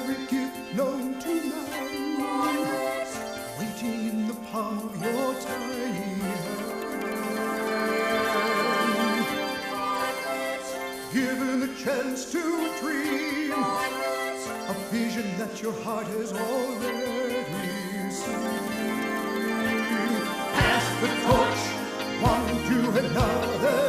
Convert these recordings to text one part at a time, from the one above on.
every gift known to man, waiting in the palm of your tiny hand. Given a chance to dream, a vision that your heart has already seen. Pass the torch, one to another,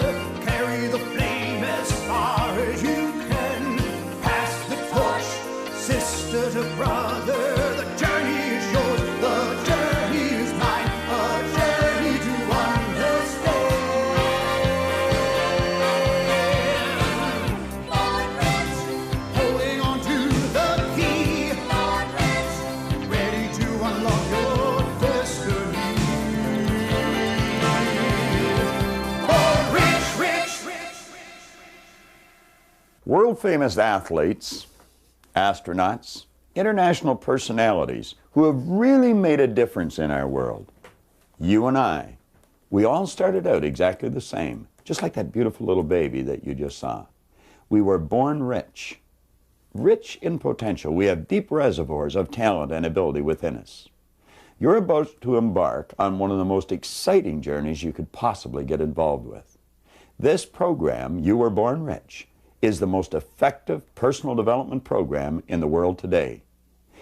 carry the flame as far as you can. Pass the torch, sister to brother, the journey is yours, the journey is mine, a journey to understand. Holding on to the key, ready to unlock your destiny. World-famous athletes, astronauts, international personalities who have really made a difference in our world. You and I, we all started out exactly the same, just like that beautiful little baby that you just saw. We were born rich, rich in potential. We have deep reservoirs of talent and ability within us. You're about to embark on one of the most exciting journeys you could possibly get involved with. This program, You Were Born Rich, is the most effective personal development program in the world today.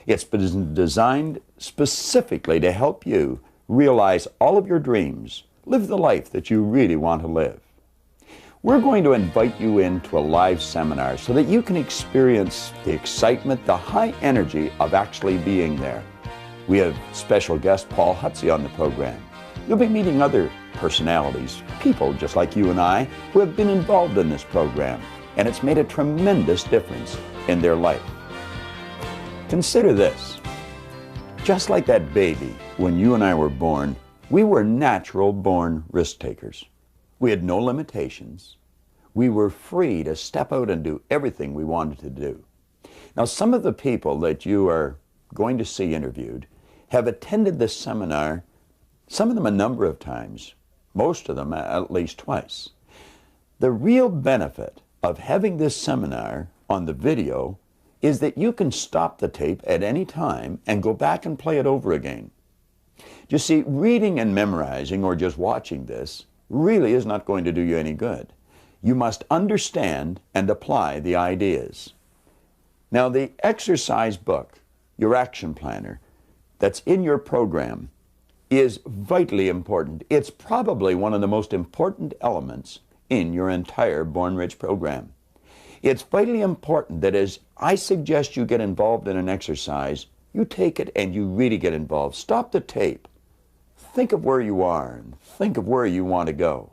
It's been designed specifically to help you realize all of your dreams, live the life that you really want to live. We're going to invite you into a live seminar so that you can experience the excitement, the high energy of actually being there. We have special guest Paul Hutsey on the program. You'll be meeting other personalities, people just like you and I, who have been involved in this program, and it's made a tremendous difference in their life. Consider this. Just like that baby, when you and I were born, we were natural-born risk-takers. We had no limitations. We were free to step out and do everything we wanted to do. Now, some of the people that you are going to see interviewed have attended this seminar, some of them a number of times, most of them at least twice. The real benefit of having this seminar on the video is that you can stop the tape at any time and go back and play it over again. You see, reading and memorizing or just watching this really is not going to do you any good. You must understand and apply the ideas. Now, the exercise book, your action planner, that's in your program is vitally important. It's probably one of the most important elements in your entire Born Rich program. It's vitally important that as I suggest you get involved in an exercise, you take it and you really get involved. Stop the tape. Think of where you are and think of where you want to go.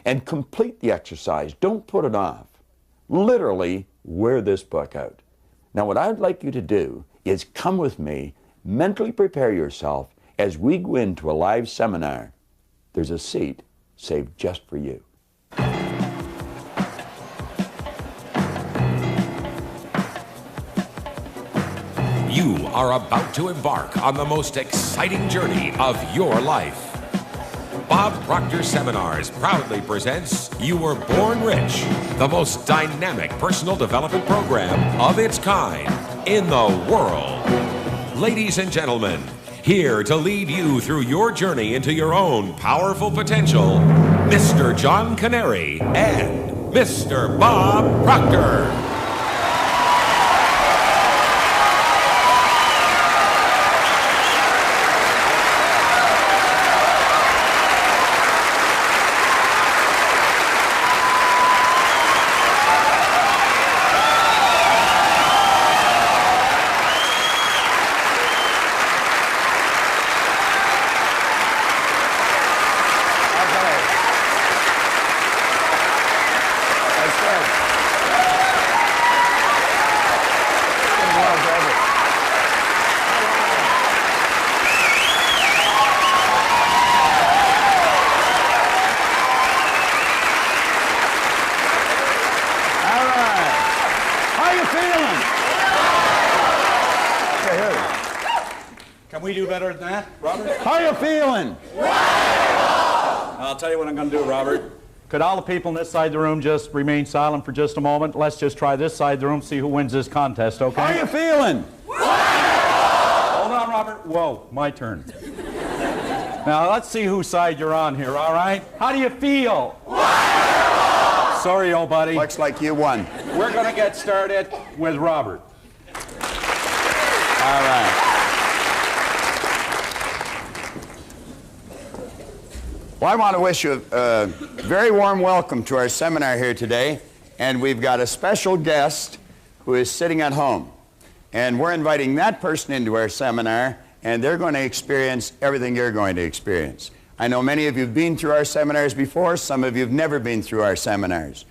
And complete the exercise. Don't put it off. Literally wear this book out. Now, what I'd like you to do is come with me, mentally prepare yourself as we go into a live seminar. There's a seat saved just for you. You are about to embark on the most exciting journey of your life. Bob Proctor Seminars proudly presents You Were Born Rich, the most dynamic personal development program of its kind in the world. Ladies and gentlemen, here to lead you through your journey into your own powerful potential, Mr. John Canary and Mr. Bob Proctor. Can we do better than that, Robert? How you feeling? I'll tell you what I'm going to do, Robert. Could all the people on this side of the room just remain silent for just a moment? Let's just try this side of the room, see who wins this contest, okay? How you feeling? Hold on, Robert. Whoa, my turn. Now, let's see whose side you're on here, all right? How do you feel? Sorry, old buddy. Looks like you won. We're going to get started with Robert. All right. Well, I want to wish you a very warm welcome to our seminar here today. And we've got a special guest who is sitting at home. And we're inviting that person into our seminar, and they're going to experience everything you're going to experience. I know many of you have been through our seminars before. Some of you have never been through our seminars.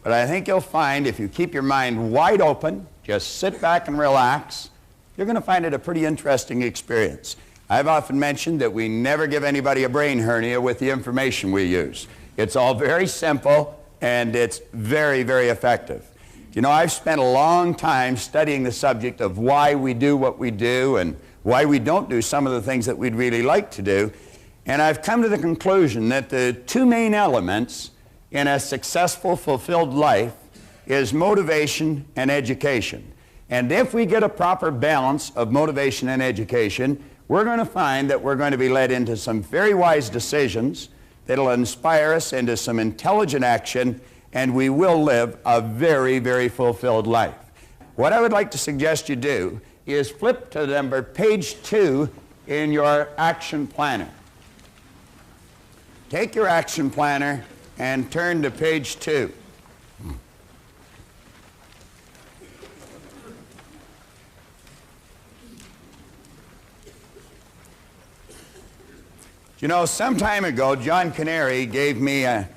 But I think you'll find if you keep your mind wide open, just sit back and relax, you're going to find it a pretty interesting experience. I've often mentioned that we never give anybody a brain hernia with the information we use. It's all very simple, and it's very, very effective. You know, I've spent a long time studying the subject of why we do what we do and why we don't do some of the things that we'd really like to do. And I've come to the conclusion that the two main elements in a successful, fulfilled life is motivation and education. And if we get a proper balance of motivation and education, we're going to find that we're going to be led into some very wise decisions that'll inspire us into some intelligent action, and we will live a very, very fulfilled life. What I would like to suggest you do is flip to page 2 in your action planner. Take your action planner and turn to page 2. You know, some time ago, John Canary gave me a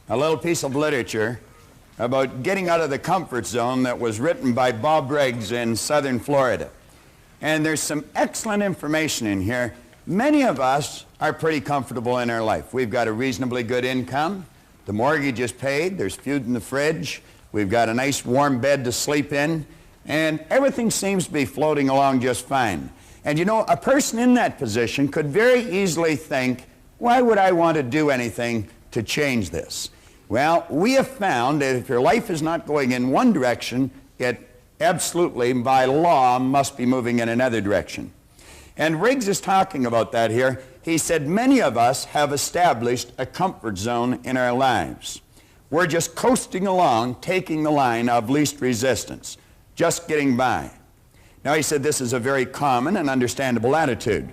little piece of literature about getting out of the comfort zone that was written by Bob Riggs in southern Florida. And there's some excellent information in here. Many of us are pretty comfortable in our life. We've got a reasonably good income. The mortgage is paid. There's food in the fridge. We've got a nice warm bed to sleep in. And everything seems to be floating along just fine. And you know, a person in that position could very easily think, why would I want to do anything to change this? Well, we have found that if your life is not going in one direction, it absolutely, by law, must be moving in another direction. And Riggs is talking about that here. He said many of us have established a comfort zone in our lives. We're just coasting along, taking the line of least resistance, just getting by. Now, he said this is a very common and understandable attitude.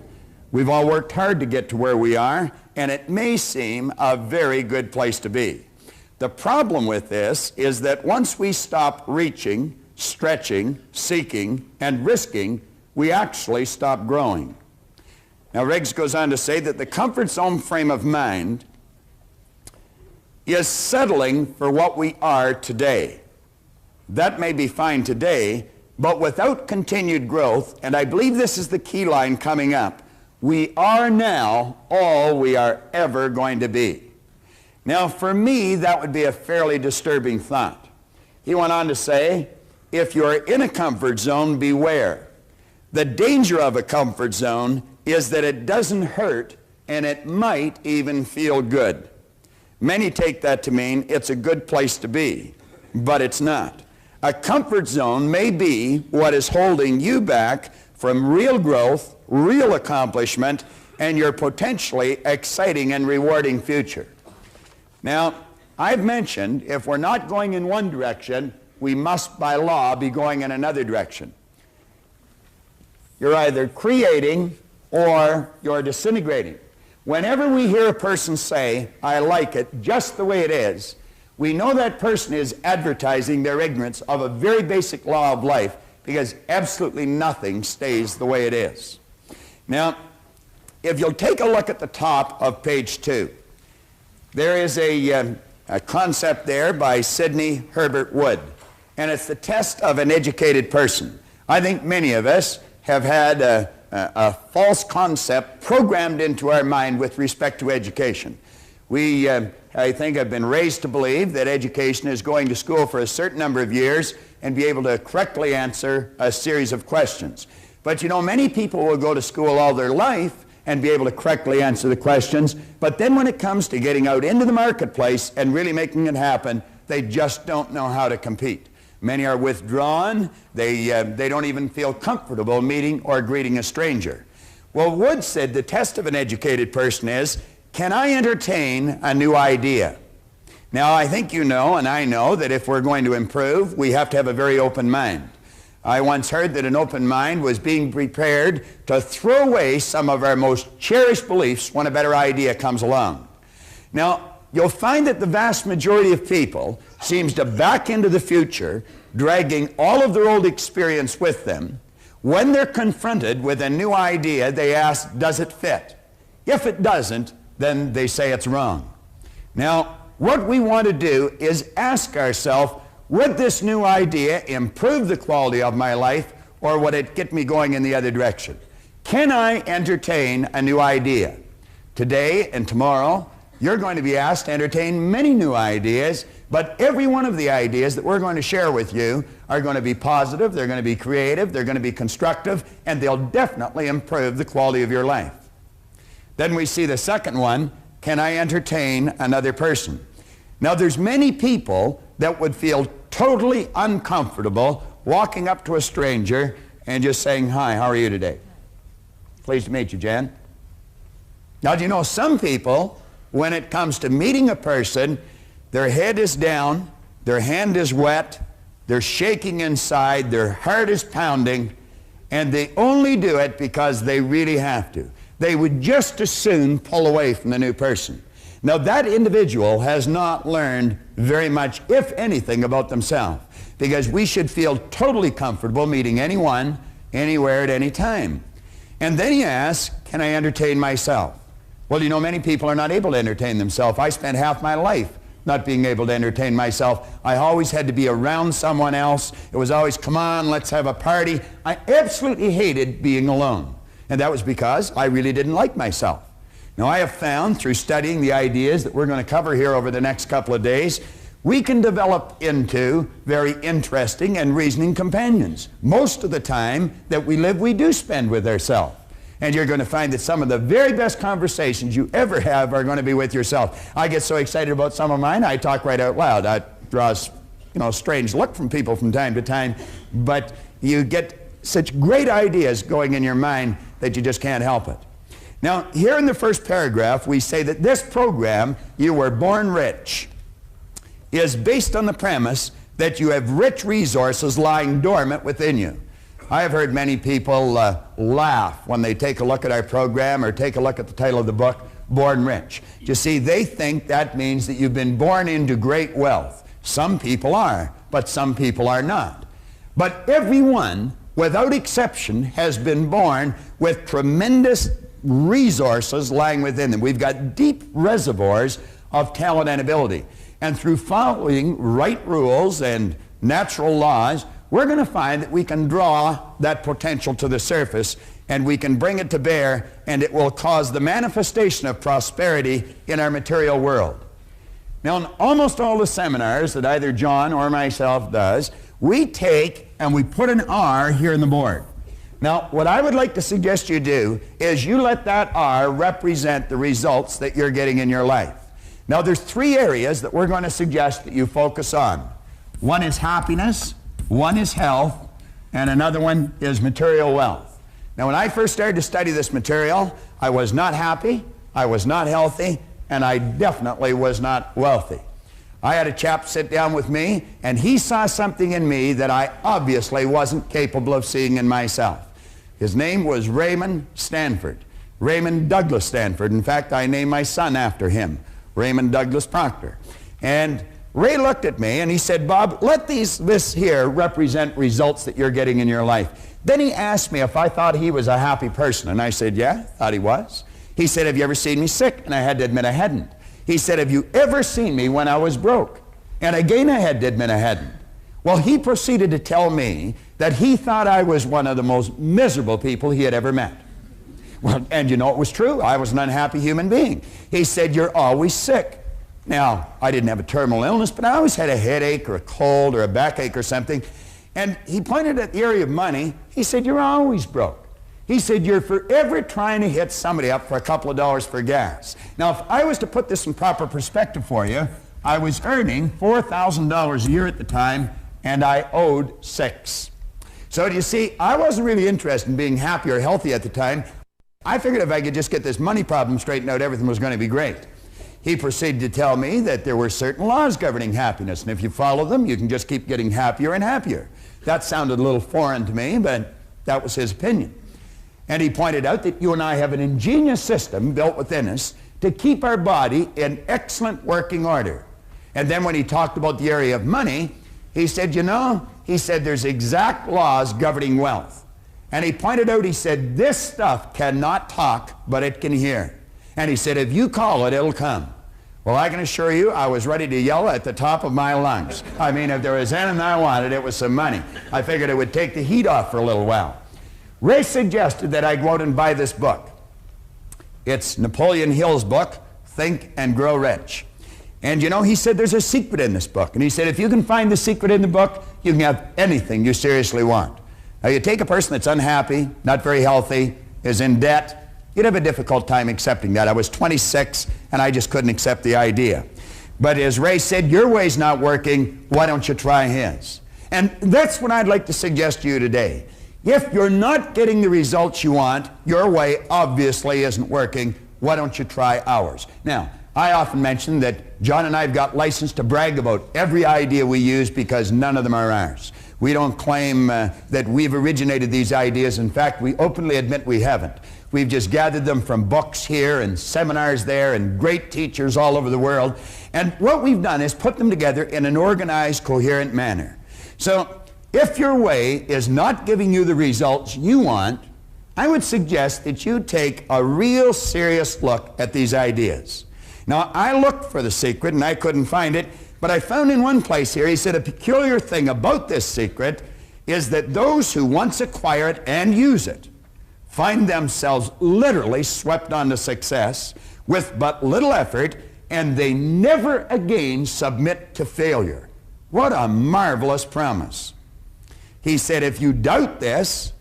We've all worked hard to get to where we are, and it may seem a very good place to be. The problem with this is that once we stop reaching, stretching, seeking, and risking, we actually stop growing. Now, Riggs goes on to say that the comfort zone frame of mind is settling for what we are today. That may be fine today, but without continued growth, and I believe this is the key line coming up, we are now all we are ever going to be. Now, for me, that would be a fairly disturbing thought. He went on to say, if you're in a comfort zone, beware. The danger of a comfort zone is that it doesn't hurt, and it might even feel good. Many take that to mean it's a good place to be, but it's not. A comfort zone may be what is holding you back from real growth, real accomplishment, and your potentially exciting and rewarding future. Now, I've mentioned if we're not going in one direction, we must by law be going in another direction. You're either creating or you're disintegrating. Whenever we hear a person say, I like it just the way it is, we know that person is advertising their ignorance of a very basic law of life, because absolutely nothing stays the way it is. Now, if you'll take a look at the top of page 2, there is a concept there by Sidney Herbert Wood, and it's the test of an educated person. I think many of us have had a false concept programmed into our mind with respect to education. We, I think, have been raised to believe that education is going to school for a certain number of years and be able to correctly answer a series of questions. But you know, many people will go to school all their life and be able to correctly answer the questions, but then when it comes to getting out into the marketplace and really making it happen, they just don't know how to compete. Many are withdrawn. They don't even feel comfortable meeting or greeting a stranger. Well, Wood said the test of an educated person is, can I entertain a new idea? Now, I think you know, and I know, that if we're going to improve, we have to have a very open mind. I once heard that an open mind was being prepared to throw away some of our most cherished beliefs when a better idea comes along. Now, you'll find that the vast majority of people seems to back into the future, dragging all of their old experience with them. When they're confronted with a new idea, they ask, does it fit? If it doesn't, then they say it's wrong. Now, what we want to do is ask ourselves, would this new idea improve the quality of my life, or would it get me going in the other direction? Can I entertain a new idea? Today and tomorrow, you're going to be asked to entertain many new ideas, but every one of the ideas that we're going to share with you are going to be positive, they're going to be creative, they're going to be constructive, and they'll definitely improve the quality of your life. Then we see the second one, can I entertain another person? Now, there's many people that would feel totally uncomfortable walking up to a stranger and just saying, hi, how are you today? Pleased to meet you, Jan. Now, do you know some people, when it comes to meeting a person, their head is down, their hand is wet, they're shaking inside, their heart is pounding, and they only do it because they really have to. They would just as soon pull away from the new person. Now, that individual has not learned very much, if anything, about themselves, because we should feel totally comfortable meeting anyone, anywhere, at any time. And then he asks, can I entertain myself? Well, you know, many people are not able to entertain themselves. I spent half my life not being able to entertain myself. I always had to be around someone else. It was always, come on, let's have a party. I absolutely hated being alone. And that was because I really didn't like myself. Now, I have found through studying the ideas that we're going to cover here over the next couple of days, we can develop into very interesting and reasoning companions. Most of the time that we live, we do spend with ourselves. And you're going to find that some of the very best conversations you ever have are going to be with yourself. I get so excited about some of mine, I talk right out loud. That draws, a strange look from people from time to time, but you get such great ideas going in your mind that you just can't help it. Now, here in the first paragraph, we say that this program, You Were Born Rich, is based on the premise that you have rich resources lying dormant within you. I have heard many people laugh when they take a look at our program or take a look at the title of the book, Born Rich. You see, they think that means that you've been born into great wealth. Some people are, but some people are not. But everyone, without exception, has been born with tremendous resources lying within them. We've got deep reservoirs of talent and ability. And through following right rules and natural laws, we're going to find that we can draw that potential to the surface and we can bring it to bear, and it will cause the manifestation of prosperity in our material world. Now, in almost all the seminars that either John or myself does, we take and we put an R here in the board. Now, what I would like to suggest you do is you let that R represent the results that you're getting in your life. Now, there's three areas that we're going to suggest that you focus on. One is happiness, one is health, and another one is material wealth. Now, when I first started to study this material, I was not happy, I was not healthy, and I definitely was not wealthy. I had a chap sit down with me, and he saw something in me that I obviously wasn't capable of seeing in myself. His name was Raymond Stanford, Raymond Douglas Stanford. In fact, I named my son after him, Raymond Douglas Proctor. And Ray looked at me and he said, Bob, let this here represent results that you're getting in your life. Then he asked me if I thought he was a happy person, and I said, yeah, thought he was. He said, have you ever seen me sick? And I had to admit I hadn't. He said, have you ever seen me when I was broke? And again I had to admit I hadn't. Well, he proceeded to tell me that he thought I was one of the most miserable people he had ever met. Well, and you know it was true. I was an unhappy human being. He said, you're always sick. Now, I didn't have a terminal illness, but I always had a headache or a cold or a backache or something. And he pointed at the area of money. He said, you're always broke. He said, you're forever trying to hit somebody up for a couple of dollars for gas. Now, if I was to put this in proper perspective for you, I was earning $4,000 a year at the time, and I owed 6. So do you see, I wasn't really interested in being happy or healthy at the time. I figured if I could just get this money problem straightened out, everything was going to be great. He proceeded to tell me that there were certain laws governing happiness, and if you follow them, you can just keep getting happier and happier. That sounded a little foreign to me, but that was his opinion. And he pointed out that you and I have an ingenious system built within us to keep our body in excellent working order. And then when he talked about the area of money, he said, you know, he said there's exact laws governing wealth. And he pointed out, he said, this stuff cannot talk, but it can hear. And he said, if you call it, it'll come. Well, I can assure you, I was ready to yell at the top of my lungs. I mean, if there was anything I wanted, it was some money. I figured it would take the heat off for a little while. Ray suggested that I go out and buy this book. It's Napoleon Hill's book, Think and Grow Rich. And you know, he said there's a secret in this book. And he said if you can find the secret in the book, you can have anything you seriously want. Now, you take a person that's unhappy, not very healthy, is in debt, you'd have a difficult time accepting that. I was 26, and I just couldn't accept the idea. But as Ray said, your way's not working, why don't you try his? And that's what I'd like to suggest to you today. If you're not getting the results you want, your way obviously isn't working, why don't you try ours? Now, I often mention that John and I have got license to brag about every idea we use because none of them are ours. We don't claim that we've originated these ideas. In fact, we openly admit we haven't. We've just gathered them from books here and seminars there and great teachers all over the world. And what we've done is put them together in an organized, coherent manner. So if your way is not giving you the results you want, I would suggest that you take a real serious look at these ideas. Now, I looked for the secret and I couldn't find it, but I found in one place here, he said a peculiar thing about this secret is that those who once acquire it and use it find themselves literally swept on to success with but little effort, and they never again submit to failure. What a marvelous promise. He said, if you doubt this,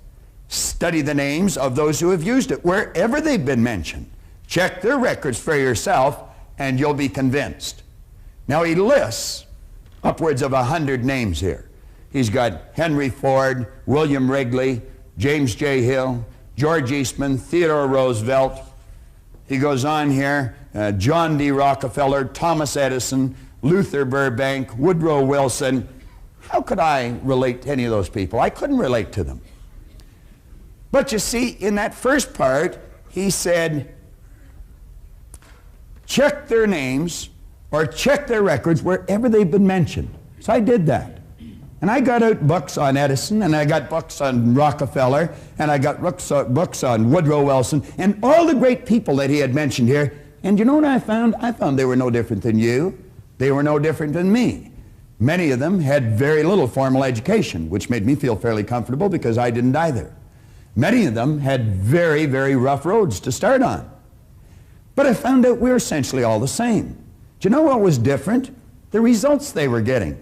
study the names of those who have used it, wherever they've been mentioned. Check their records for yourself, and you'll be convinced. Now, he lists upwards of 100 names here. He's got Henry Ford, William Wrigley, James J. Hill, George Eastman, Theodore Roosevelt. He goes on here, John D. Rockefeller, Thomas Edison, Luther Burbank, Woodrow Wilson. How could I relate to any of those people? I couldn't relate to them. But you see, in that first part, he said, check their names or check their records wherever they've been mentioned. So I did that. And I got out books on Edison, and I got books on Rockefeller, and I got books on Woodrow Wilson, and all the great people that he had mentioned here. And you know what I found? I found they were no different than you. They were no different than me. Many of them had very little formal education, which made me feel fairly comfortable because I didn't either. Many of them had very, very rough roads to start on. But I found out we were essentially all the same. Do you know what was different? The results they were getting.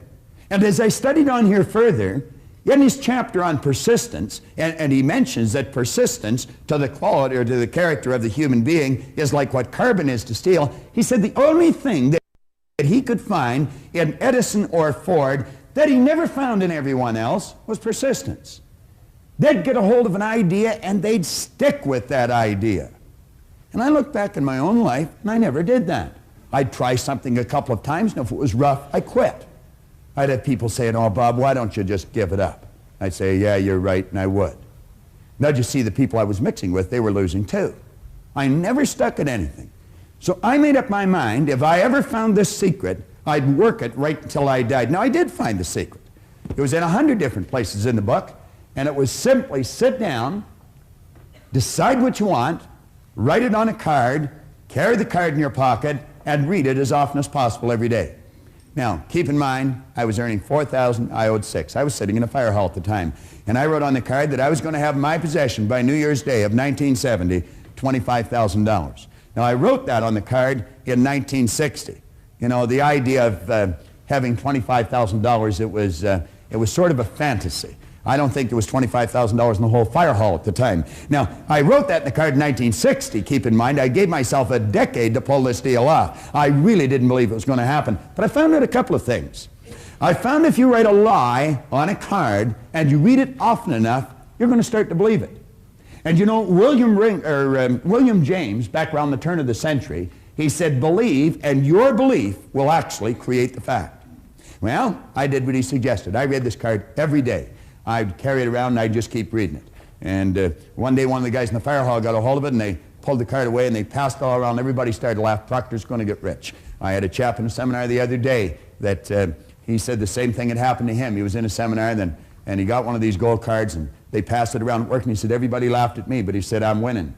And as I studied on here further, in his chapter on persistence, and he mentions that persistence to the quality or to the character of the human being is like what carbon is to steel, he said the only thing that he could find in Edison or Ford that he never found in everyone else was persistence. They'd get a hold of an idea and they'd stick with that idea. And I look back in my own life and I never did that. I'd try something a couple of times, and if it was rough, I quit. I'd have people saying, oh, Bob, why don't you just give it up? I'd say, yeah, you're right, and I would. Now, you see, the people I was mixing with, they were losing too. I never stuck at anything. So I made up my mind, if I ever found this secret, I'd work it right until I died. Now, I did find the secret. It was in 100 different places in the book, and it was simply sit down, decide what you want, write it on a card, carry the card in your pocket, and read it as often as possible every day. Now, keep in mind, I was earning $4,000, I owed $6,000. I was sitting in a fire hall at the time, and I wrote on the card that I was going to have in my possession by New Year's Day of 1970, $25,000. Now, I wrote that on the card in 1960. You know, the idea of having $25,000, it was sort of a fantasy. I don't think there was $25,000 in the whole fire hall at the time. Now, I wrote that in the card in 1960, keep in mind. I gave myself a decade to pull this deal off. I really didn't believe it was going to happen. But I found out a couple of things. I found if you write a lie on a card and you read it often enough, you're going to start to believe it. And you know, William James, back around the turn of the century, he said, believe, and your belief will actually create the fact. Well, I did what he suggested. I read this card every day. I'd carry it around and I'd just keep reading it. And one day one of the guys in the fire hall got a hold of it and they pulled the card away and they passed it all around. Everybody started to laugh. Proctor's going to get rich. I had a chap in a seminar the other day that he said the same thing had happened to him. He was in a seminar and he got one of these gold cards and they passed it around at work and he said, everybody laughed at me, but he said, I'm winning.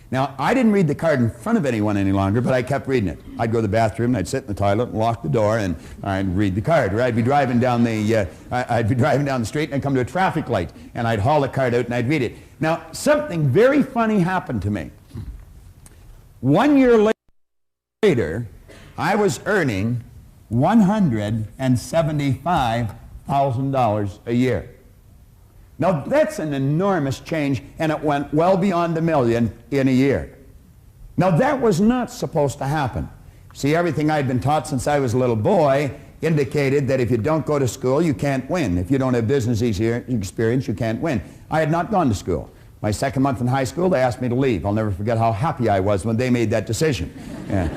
Now, I didn't read the card in front of anyone any longer, but I kept reading it. I'd go to the bathroom, and I'd sit in the toilet and lock the door, and I'd read the card. Or I'd be driving down the street, and I'd come to a traffic light, and I'd haul the card out, and I'd read it. Now, something very funny happened to me. 1 year later, I was earning $175,000 a year. Now, that's an enormous change, and it went well beyond $1 million in a year. Now, that was not supposed to happen. See, everything I'd been taught since I was a little boy indicated that if you don't go to school, you can't win. If you don't have business experience, you can't win. I had not gone to school. My second month in high school, they asked me to leave. I'll never forget how happy I was when they made that decision. Yeah.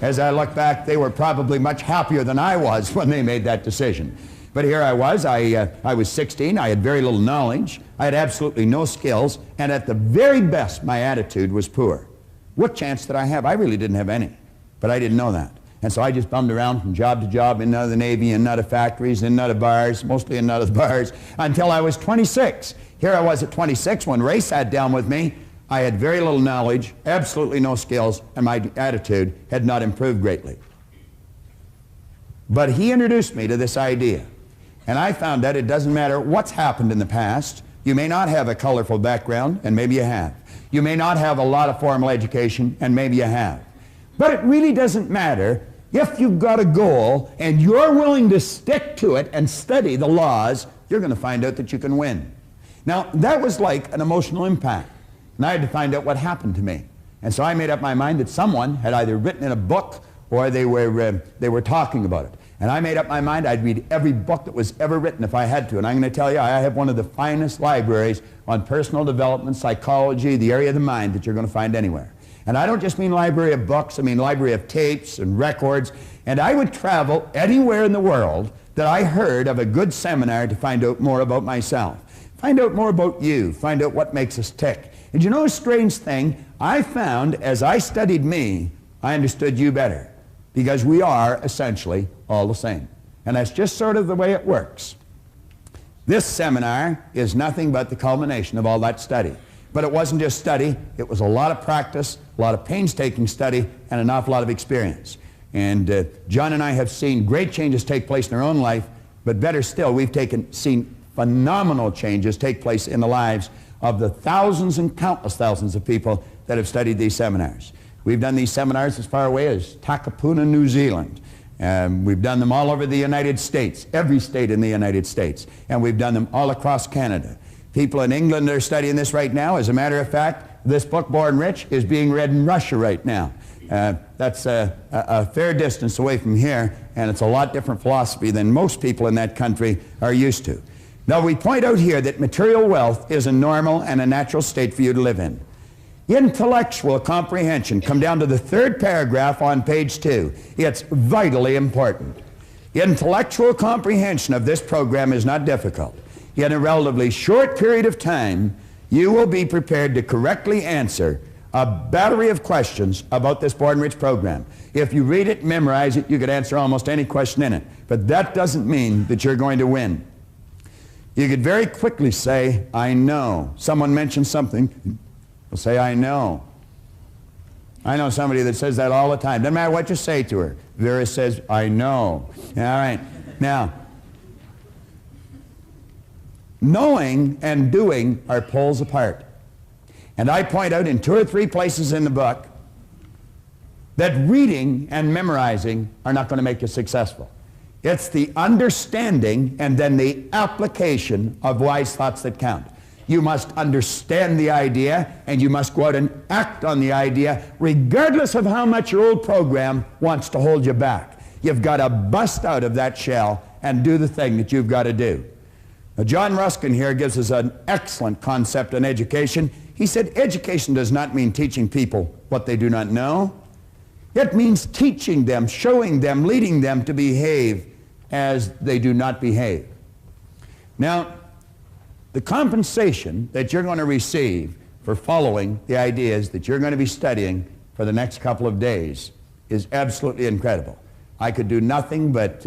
As I look back, they were probably much happier than I was when they made that decision. But here I was, I was 16, I had very little knowledge, I had absolutely no skills, and at the very best, my attitude was poor. What chance did I have? I really didn't have any, but I didn't know that. And so I just bummed around from job to job, in and out of the Navy, in and out of factories, in and out of bars, mostly in and out of the bars, until I was 26. Here I was at 26, when Ray sat down with me, I had very little knowledge, absolutely no skills, and my attitude had not improved greatly. But he introduced me to this idea. And I found out it doesn't matter what's happened in the past. You may not have a colorful background, and maybe you have. You may not have a lot of formal education, and maybe you have. But it really doesn't matter if you've got a goal and you're willing to stick to it and study the laws, you're going to find out that you can win. Now, that was like an emotional impact. And I had to find out what happened to me. And so I made up my mind that someone had either written in a book or they were talking about it. And I made up my mind I'd read every book that was ever written if I had to. And I'm going to tell you, I have one of the finest libraries on personal development, psychology, the area of the mind that you're going to find anywhere. And I don't just mean library of books, I mean library of tapes and records. And I would travel anywhere in the world that I heard of a good seminar to find out more about myself. Find out more about you. Find out what makes us tick. And you know a strange thing? I found as I studied me, I understood you better. Because we are essentially all the same. And that's just sort of the way it works. This seminar is nothing but the culmination of all that study. But it wasn't just study, it was a lot of practice, a lot of painstaking study, and an awful lot of experience. And John and I have seen great changes take place in our own life, but better still, we've seen phenomenal changes take place in the lives of the thousands and countless thousands of people that have studied these seminars. We've done these seminars as far away as Takapuna, New Zealand. We've done them all over the United States, every state in the United States. And we've done them all across Canada. People in England are studying this right now. As a matter of fact, this book, Born Rich, is being read in Russia right now. That's a fair distance away from here, and it's a lot different philosophy than most people in that country are used to. Now, we point out here that material wealth is a normal and a natural state for you to live in. Intellectual comprehension, come down to the third paragraph on page 2. It's vitally important. Intellectual comprehension of this program is not difficult. In a relatively short period of time, you will be prepared to correctly answer a battery of questions about this Born Rich program. If you read it, memorize it, you could answer almost any question in it. But that doesn't mean that you're going to win. You could very quickly say, I know. Someone mentions something, will say, I know. I know somebody that says that all the time. Doesn't matter what you say to her. Vera says, I know. All right. Now, knowing and doing are poles apart. And I point out in 2 or 3 places in the book that reading and memorizing are not going to make you successful. It's the understanding and then the application of wise thoughts that count. You must understand the idea, and you must go out and act on the idea, regardless of how much your old program wants to hold you back. You've got to bust out of that shell and do the thing that you've got to do. Now, John Ruskin here gives us an excellent concept on education. He said, education does not mean teaching people what they do not know. It means teaching them, showing them, leading them to behave as they do not behave. Now, the compensation that you're going to receive for following the ideas that you're going to be studying for the next couple of days is absolutely incredible. I could do nothing but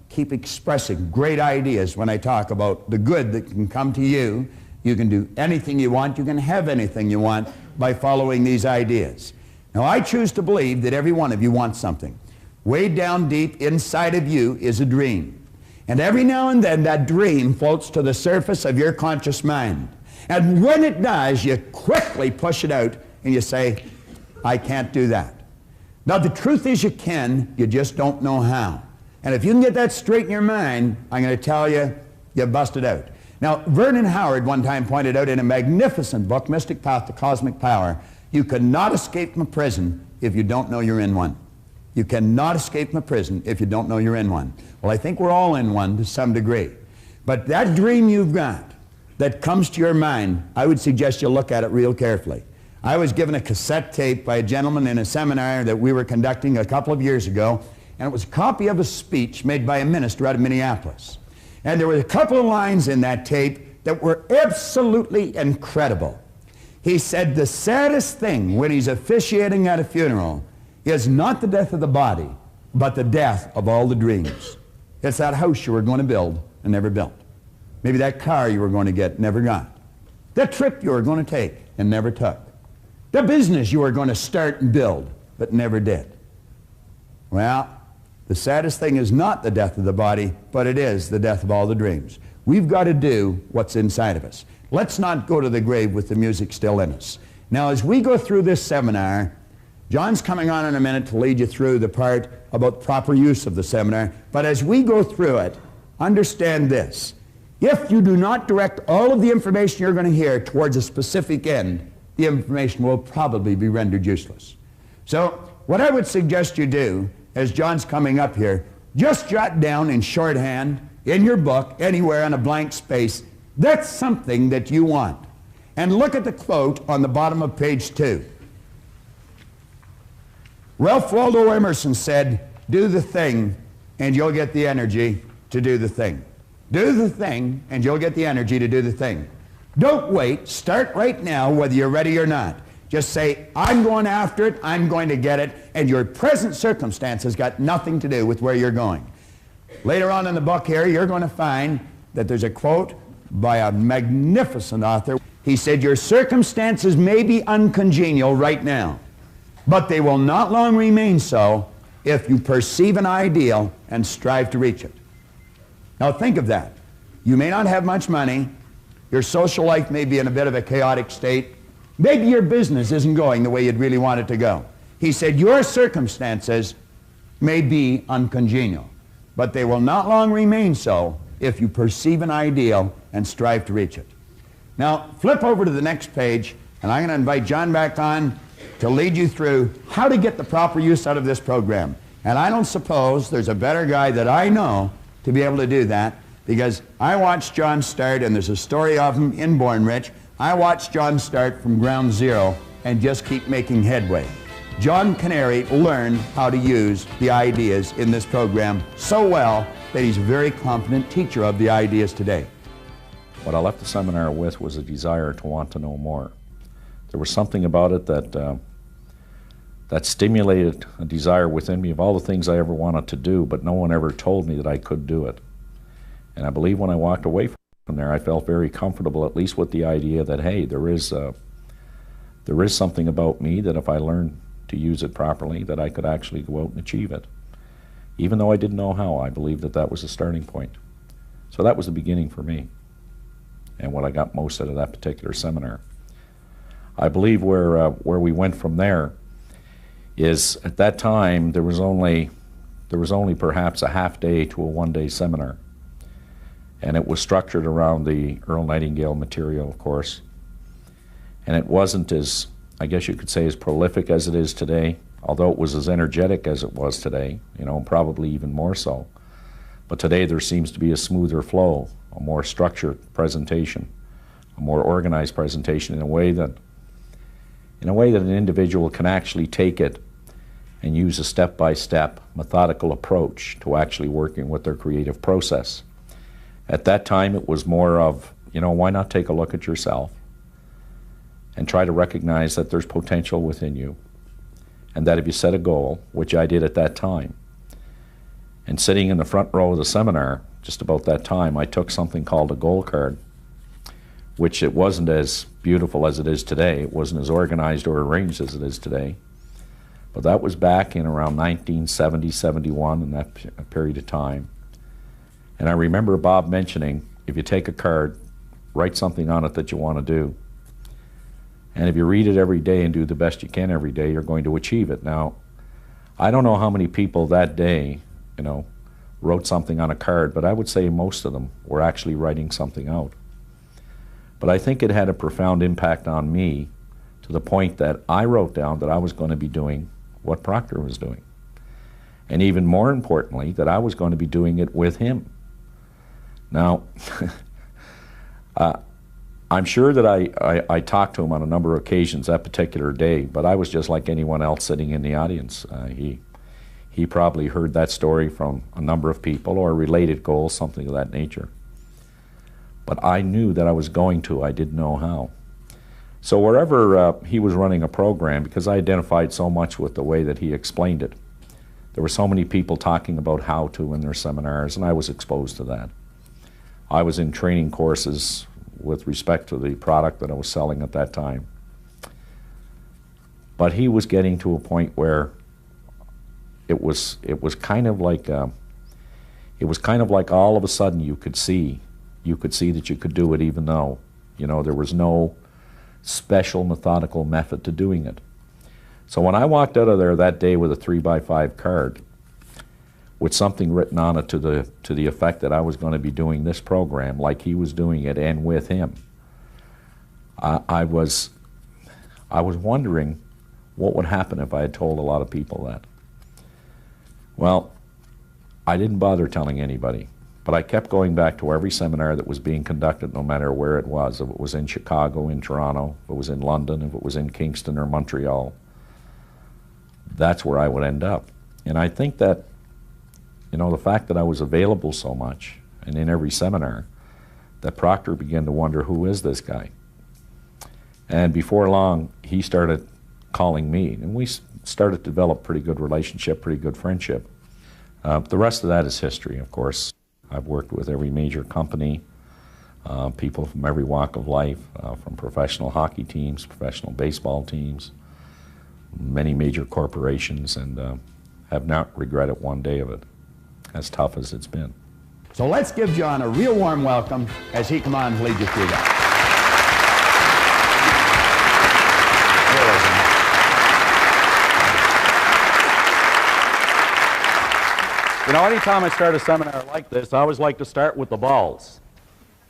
keep expressing great ideas when I talk about the good that can come to you. You can do anything you want. You can have anything you want by following these ideas. Now, I choose to believe that every one of you wants something. Way down deep inside of you is a dream. And every now and then that dream floats to the surface of your conscious mind. And when it does, you quickly push it out and you say, I can't do that. Now, the truth is you can, you just don't know how. And if you can get that straight in your mind, I'm going to tell you, you busted out. Now, Vernon Howard one time pointed out in a magnificent book, Mystic Path to Cosmic Power, you cannot escape from a prison if you don't know you're in one. You cannot escape from a prison if you don't know you're in one. Well, I think we're all in one to some degree. But that dream you've got that comes to your mind, I would suggest you look at it real carefully. I was given a cassette tape by a gentleman in a seminar that we were conducting a couple of years ago, and it was a copy of a speech made by a minister out of Minneapolis. And there were a couple of lines in that tape that were absolutely incredible. He said the saddest thing when he's officiating at a funeral is not the death of the body, but the death of all the dreams. It's that house you were going to build and never built. Maybe that car you were going to get, never got. That trip you were going to take and never took. The business you were going to start and build, but never did. Well, the saddest thing is not the death of the body, but it is the death of all the dreams. We've got to do what's inside of us. Let's not go to the grave with the music still in us. Now, as we go through this seminar, John's coming on in a minute to lead you through the part about proper use of the seminar, but as we go through it, understand this. If you do not direct all of the information you're going to hear towards a specific end, the information will probably be rendered useless. So, what I would suggest you do, as John's coming up here, just jot down in shorthand, in your book, anywhere on a blank space, that's something that you want. And look at the quote on the bottom of page 2. Ralph Waldo Emerson said, do the thing and you'll get the energy to do the thing. Do the thing and you'll get the energy to do the thing. Don't wait. Start right now whether you're ready or not. Just say, I'm going after it, I'm going to get it, and your present circumstance has got nothing to do with where you're going. Later on in the book here, you're going to find that there's a quote by a magnificent author. He said, your circumstances may be uncongenial right now, but they will not long remain so if you perceive an ideal and strive to reach it. Now think of that. You may not have much money. Your social life may be in a bit of a chaotic state. Maybe your business isn't going the way you'd really want it to go. He said, your circumstances may be uncongenial, but they will not long remain so if you perceive an ideal and strive to reach it. Now, flip over to the next page, and I'm going to invite John back on to lead you through how to get the proper use out of this program. And I don't suppose there's a better guy that I know to be able to do that, because I watched John start, and there's a story of him in Born Rich. I watched John start from ground zero and just keep making headway. John Canary learned how to use the ideas in this program so well that he's a very competent teacher of the ideas today. What I left the seminar with was a desire to want to know more. There was something about it that stimulated a desire within me of all the things I ever wanted to do, but no one ever told me that I could do it. And I believe when I walked away from there, I felt very comfortable, at least with the idea that, hey, there is something about me that if I learned to use it properly, that I could actually go out and achieve it. Even though I didn't know how, I believed that that was a starting point. So that was the beginning for me, and what I got most out of that particular seminar. I believe where we went from there is, at that time, there was only perhaps a half day to a one-day seminar. And it was structured around the Earl Nightingale material, of course. And it wasn't as, I guess you could say, as prolific as it is today, although it was as energetic as it was today, you know, probably even more so. But today there seems to be a smoother flow, a more structured presentation, a more organized presentation in a way that an individual can actually take it and use a step-by-step methodical approach to actually working with their creative process. At that time it was more of, why not take a look at yourself and try to recognize that there's potential within you, and that if you set a goal, which I did at that time, and sitting in the front row of the seminar just about that time, I took something called a goal card, which it wasn't as beautiful as it is today. It wasn't as organized or arranged as it is today. But that was back in around 1970, 71, in that period of time. And I remember Bob mentioning, if you take a card, write something on it that you want to do. And if you read it every day and do the best you can every day, you're going to achieve it. Now, I don't know how many people that day, wrote something on a card, but I would say most of them were actually writing something out. But I think it had a profound impact on me, to the point that I wrote down that I was going to be doing what Proctor was doing. And even more importantly, that I was going to be doing it with him. Now, I'm sure that I talked to him on a number of occasions that particular day, but I was just like anyone else sitting in the audience. He probably heard that story from a number of people, or related goals, something of that nature. But I knew that I was going to, I didn't know how. So wherever he was running a program, because I identified so much with the way that he explained it, there were so many people talking about how to in their seminars, and I was exposed to that. I was in training courses with respect to the product that I was selling at that time. But he was getting to a point where it was kind of like all of a sudden you could see that you could do it, even though there was no special methodical method to doing it. So when I walked out of there that day with a 3x5 card with something written on it to the effect that I was going to be doing this program like he was doing it, and with him, I was wondering what would happen if I had told a lot of people that. Well, I didn't bother telling anybody, but I kept going back to every seminar that was being conducted, no matter where it was. If it was in Chicago, in Toronto, if it was in London, if it was in Kingston or Montreal, that's where I would end up. And I think that, the fact that I was available so much and in every seminar, that Proctor began to wonder, who is this guy? And before long, he started calling me, and we started to develop pretty good relationship, pretty good friendship. The rest of that is history, of course. I've worked with every major company, people from every walk of life, from professional hockey teams, professional baseball teams, many major corporations, and have not regretted one day of it, as tough as it's been. So let's give John a real warm welcome as he comes on and lead you through that. Anytime I start a seminar like this, I always like to start with the balls.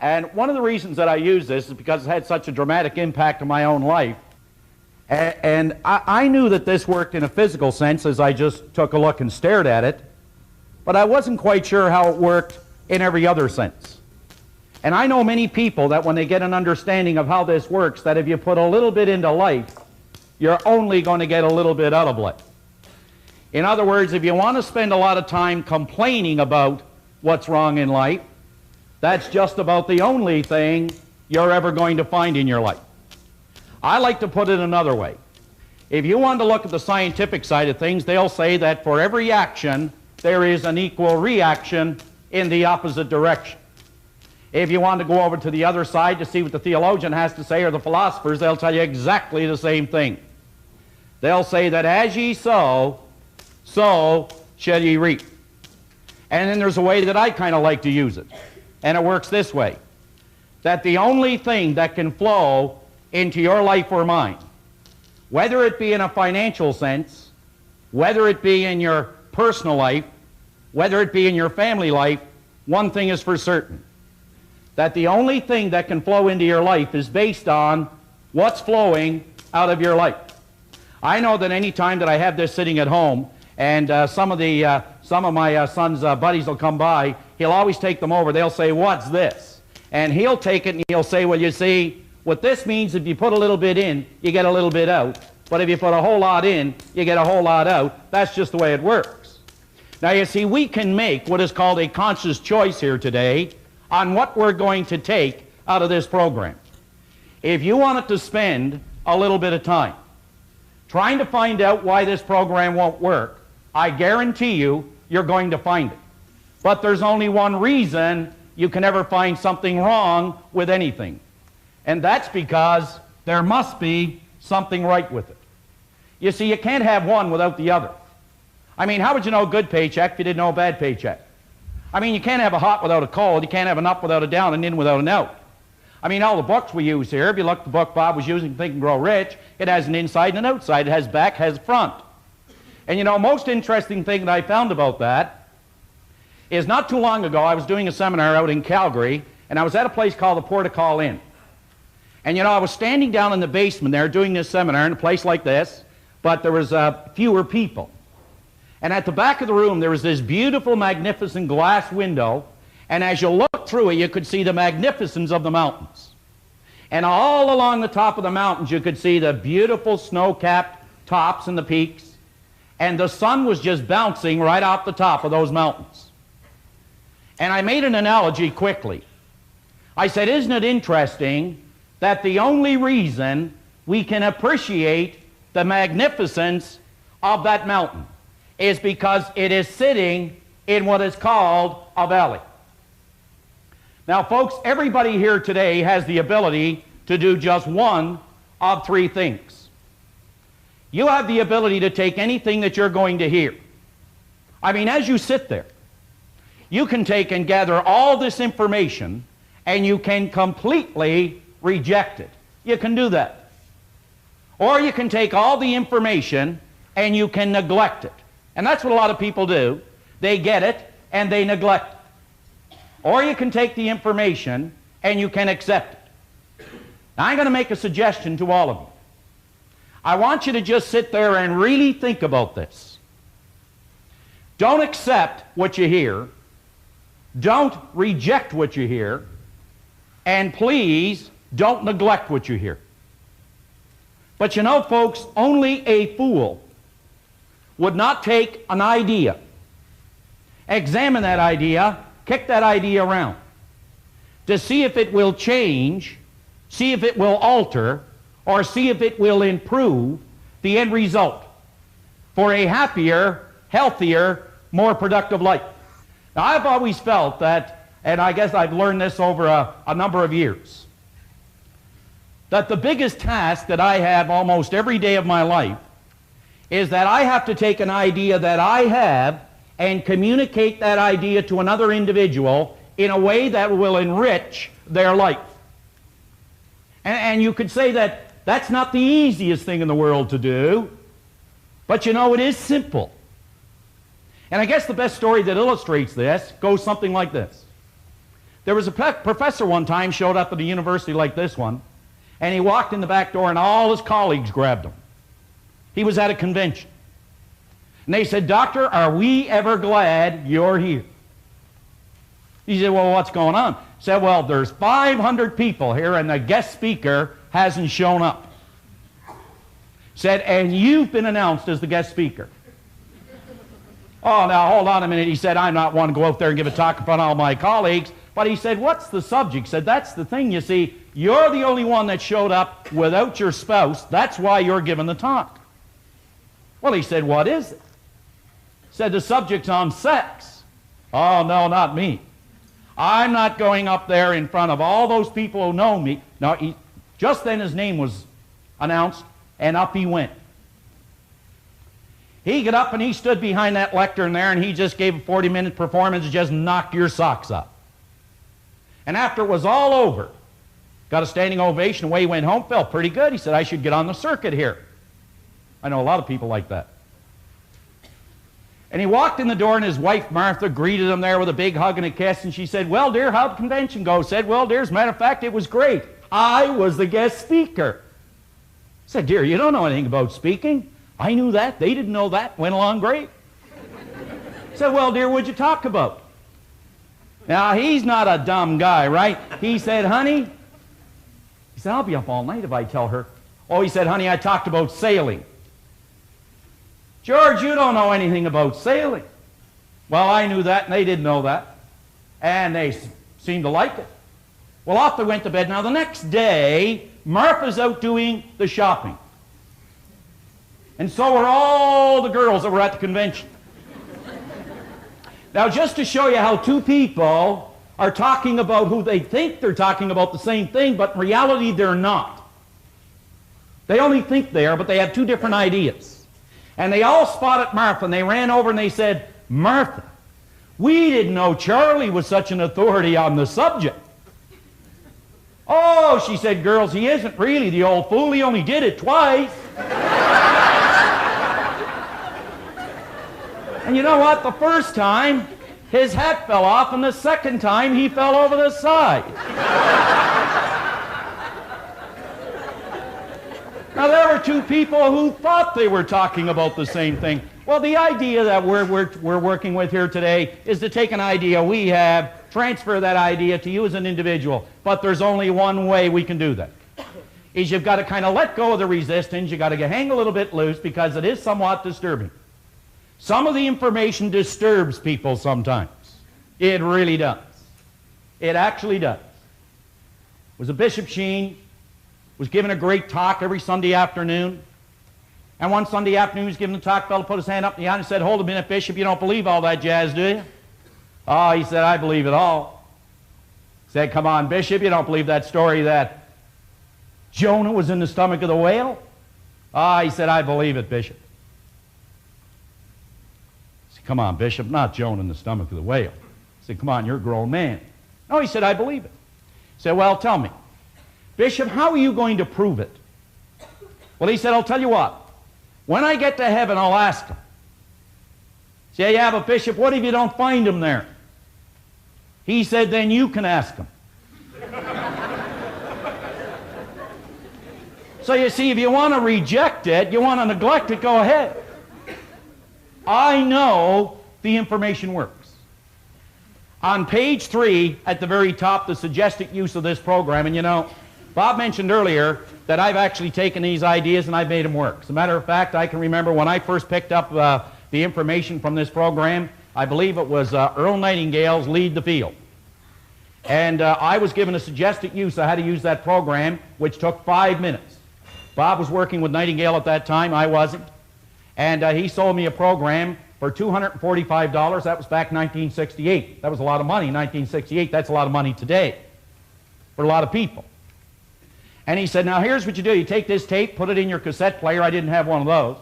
And one of the reasons that I use this is because it had such a dramatic impact on my own life. And I knew that this worked in a physical sense as I just took a look and stared at it, but I wasn't quite sure how it worked in every other sense. And I know many people that when they get an understanding of how this works, that if you put a little bit into life, you're only going to get a little bit out of life. In other words, if you want to spend a lot of time complaining about what's wrong in life, that's just about the only thing you're ever going to find in your life. I like to put it another way. If you want to look at the scientific side of things, they'll say that for every action, there is an equal reaction in the opposite direction. If you want to go over to the other side to see what the theologian has to say, or the philosophers, they'll tell you exactly the same thing. They'll say that as ye sow, so shall ye reap. And then there's a way that I kind of like to use it. And it works this way. That the only thing that can flow into your life or mine, whether it be in a financial sense, whether it be in your personal life, whether it be in your family life, one thing is for certain. That the only thing that can flow into your life is based on what's flowing out of your life. I know that any time that I have this sitting at home, and some of my son's buddies will come by, he'll always take them over. They'll say, what's this? And he'll take it and he'll say, well, you see, what this means, if you put a little bit in, you get a little bit out. But if you put a whole lot in, you get a whole lot out. That's just the way it works. Now, you see, we can make what is called a conscious choice here today on what we're going to take out of this program. If you wanted to spend a little bit of time trying to find out why this program won't work, I guarantee you, you're going to find it. But there's only one reason you can ever find something wrong with anything. And that's because there must be something right with it. You see, you can't have one without the other. I mean, how would you know a good paycheck if you didn't know a bad paycheck? I mean, you can't have a hot without a cold. You can't have an up without a down, and in without an out. I mean, all the books we use here, if you look at the book Bob was using, Think and Grow Rich, it has an inside and an outside. It has back, has front. And you know, most interesting thing that I found about that is not too long ago, I was doing a seminar out in Calgary, and I was at a place called the Portical Inn. And you know, I was standing down in the basement there doing this seminar in a place like this, but there was fewer people. And at the back of the room, there was this beautiful, magnificent glass window, and as you looked through it, you could see the magnificence of the mountains. And all along the top of the mountains, you could see the beautiful snow-capped tops and the peaks, and the sun was just bouncing right off the top of those mountains. And I made an analogy quickly. I said, isn't it interesting that the only reason we can appreciate the magnificence of that mountain is because it is sitting in what is called a valley. Now, folks, everybody here today has the ability to do just one of three things. You have the ability to take anything that you're going to hear. I mean, as you sit there, you can take and gather all this information, and you can completely reject it. You can do that. Or you can take all the information and you can neglect it. And that's what a lot of people do. They get it and they neglect it. Or you can take the information and you can accept it. Now, I'm going to make a suggestion to all of you. I want you to just sit there and really think about this. Don't accept what you hear. Don't reject what you hear. And please, don't neglect what you hear. But you know, folks, only a fool would not take an idea, examine that idea, kick that idea around, to see if it will change, see if it will alter, or see if it will improve the end result for a happier, healthier, more productive life. Now, I've always felt that, and I guess I've learned this over a number of years, that the biggest task that I have almost every day of my life is that I have to take an idea that I have and communicate that idea to another individual in a way that will enrich their life. And you could say that that's not the easiest thing in the world to do, but you know, it is simple. And I guess the best story that illustrates this goes something like this. There was a professor one time showed up at a university like this one, and he walked in the back door and all his colleagues grabbed him. He was at a convention. And they said, "Doctor, are we ever glad you're here?" He said, "Well, what's going on?" He said, "Well, there's 500 people here and the guest speaker hasn't shown up." Said, "And you've been announced as the guest speaker." "Oh, now, hold on a minute." He said, "I'm not one to go out there and give a talk in front of all my colleagues." But he said, "What's the subject?" He said, "That's the thing, you see. You're the only one that showed up without your spouse. That's why you're giving the talk." Well, he said, "What is it?" He said, "The subject's on sex." "Oh, no, not me. I'm not going up there in front of all those people who know me." No, just then his name was announced, and up he went. He got up and he stood behind that lectern there, and he just gave a 40-minute performance and just knocked your socks up. And after it was all over, got a standing ovation, away he went home, felt pretty good. He said, "I should get on the circuit here." I know a lot of people like that. And he walked in the door, and his wife, Martha, greeted him there with a big hug and a kiss, and she said, "Well, dear, how'd the convention go?" He said, "Well, dear, as a matter of fact, it was great. I was the guest speaker." I said, "Dear, you don't know anything about speaking." "I knew that. They didn't know that. Went along great." I said, "Well, dear, what'd you talk about?" Now, he's not a dumb guy, right? He said, honey, he said, I'll be up all night if I tell her. Oh, he said, honey, I talked about sailing. George, you don't know anything about sailing. Well, I knew that, and they didn't know that. And they seemed to like it. Well, off they went to bed. Now, the next day, Martha's out doing the shopping. And so are all the girls that were at the convention. Now, just to show you how two people are talking about who they think they're talking about the same thing, but in reality, they're not. They only think they are, but they have two different ideas. And they all spotted Martha, and they ran over and they said, Martha, we didn't know Charlie was such an authority on the subject. Oh, she said, girls, he isn't really the old fool. He only did it twice. And you know what? The first time, his hat fell off, and the second time, he fell over the side. Now, there were two people who thought they were talking about the same thing. Well, the idea that we're working with here today is to take an idea we have, transfer that idea to you as an individual. But there's only one way we can do that. Is you've got to kind of let go of the resistance. You've got to hang a little bit loose because it is somewhat disturbing. Some of the information disturbs people sometimes. It really does. It actually does. It was a Bishop Sheen, was giving a great talk every Sunday afternoon. And one Sunday afternoon he was giving the talk, the fellow put his hand up in the air and said, hold a minute, Bishop, you don't believe all that jazz, do you? Oh, he said, I believe it all. He said, come on, Bishop, you don't believe that story that Jonah was in the stomach of the whale? Ah, he said, I believe it, Bishop. He said, come on, Bishop, not Jonah in the stomach of the whale. He said, come on, you're a grown man. No, he said, I believe it. He said, well, tell me, Bishop, how are you going to prove it? Well, he said, I'll tell you what. When I get to heaven, I'll ask him. Say, yeah, but Bishop, what if you don't find him there? He said, then you can ask him. So you see, if you want to reject it, you want to neglect it, go ahead. I know the information works. On page 3, at the very top, the suggested use of this program, and you know, Bob mentioned earlier that I've actually taken these ideas and I've made them work. As a matter of fact, I can remember when I first picked up the information from this program, I believe it was Earl Nightingale's Lead the Field. And I was given a suggested use of how to use that program, which took 5 minutes. Bob was working with Nightingale at that time, I wasn't. And he sold me a program for $245. That was back in 1968. That was a lot of money in 1968. That's a lot of money today for a lot of people. And he said, now here's what you do. You take this tape, put it in your cassette player. I didn't have one of those.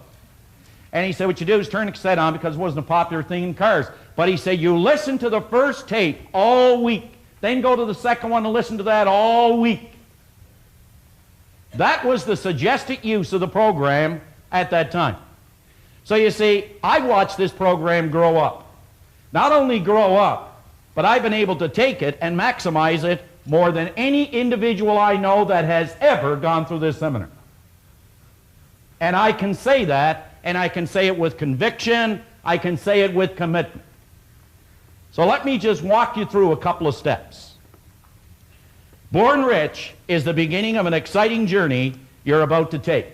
And he said, what you do is turn the cassette on because it wasn't a popular thing in cars. But he said, you listen to the first tape all week. Then go to the second one and listen to that all week. That was the suggested use of the program at that time. So you see, I watched this program grow up. Not only grow up, but I've been able to take it and maximize it more than any individual I know that has ever gone through this seminar. And I can say that, and I can say it with conviction, I can say it with commitment. So let me just walk you through a couple of steps. Born Rich is the beginning of an exciting journey you're about to take.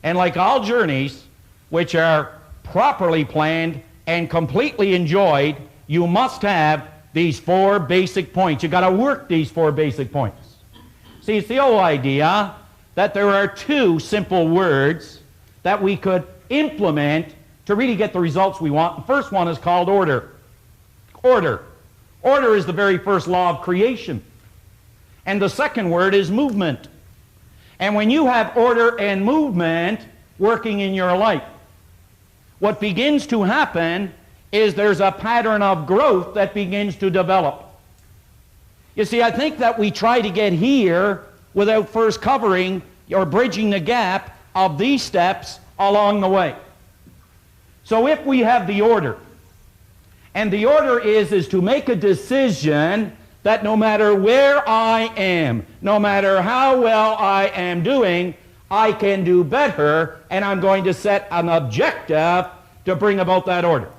And like all journeys, which are properly planned and completely enjoyed, you must have these 4 basic points. You've got to work these 4 basic points. See, it's the old idea that there are 2 simple words that we could implement to really get the results we want. The first one is called order. Order. Order is the very first law of creation. And the second word is movement. And when you have order and movement working in your life, what begins to happen is there's a pattern of growth that begins to develop. You see, I think that we try to get here without first covering or bridging the gap of these steps along the way. So if we have the order, and the order is to make a decision that no matter where I am, no matter how well I am doing, I can do better, and I'm going to set an objective to bring about that order.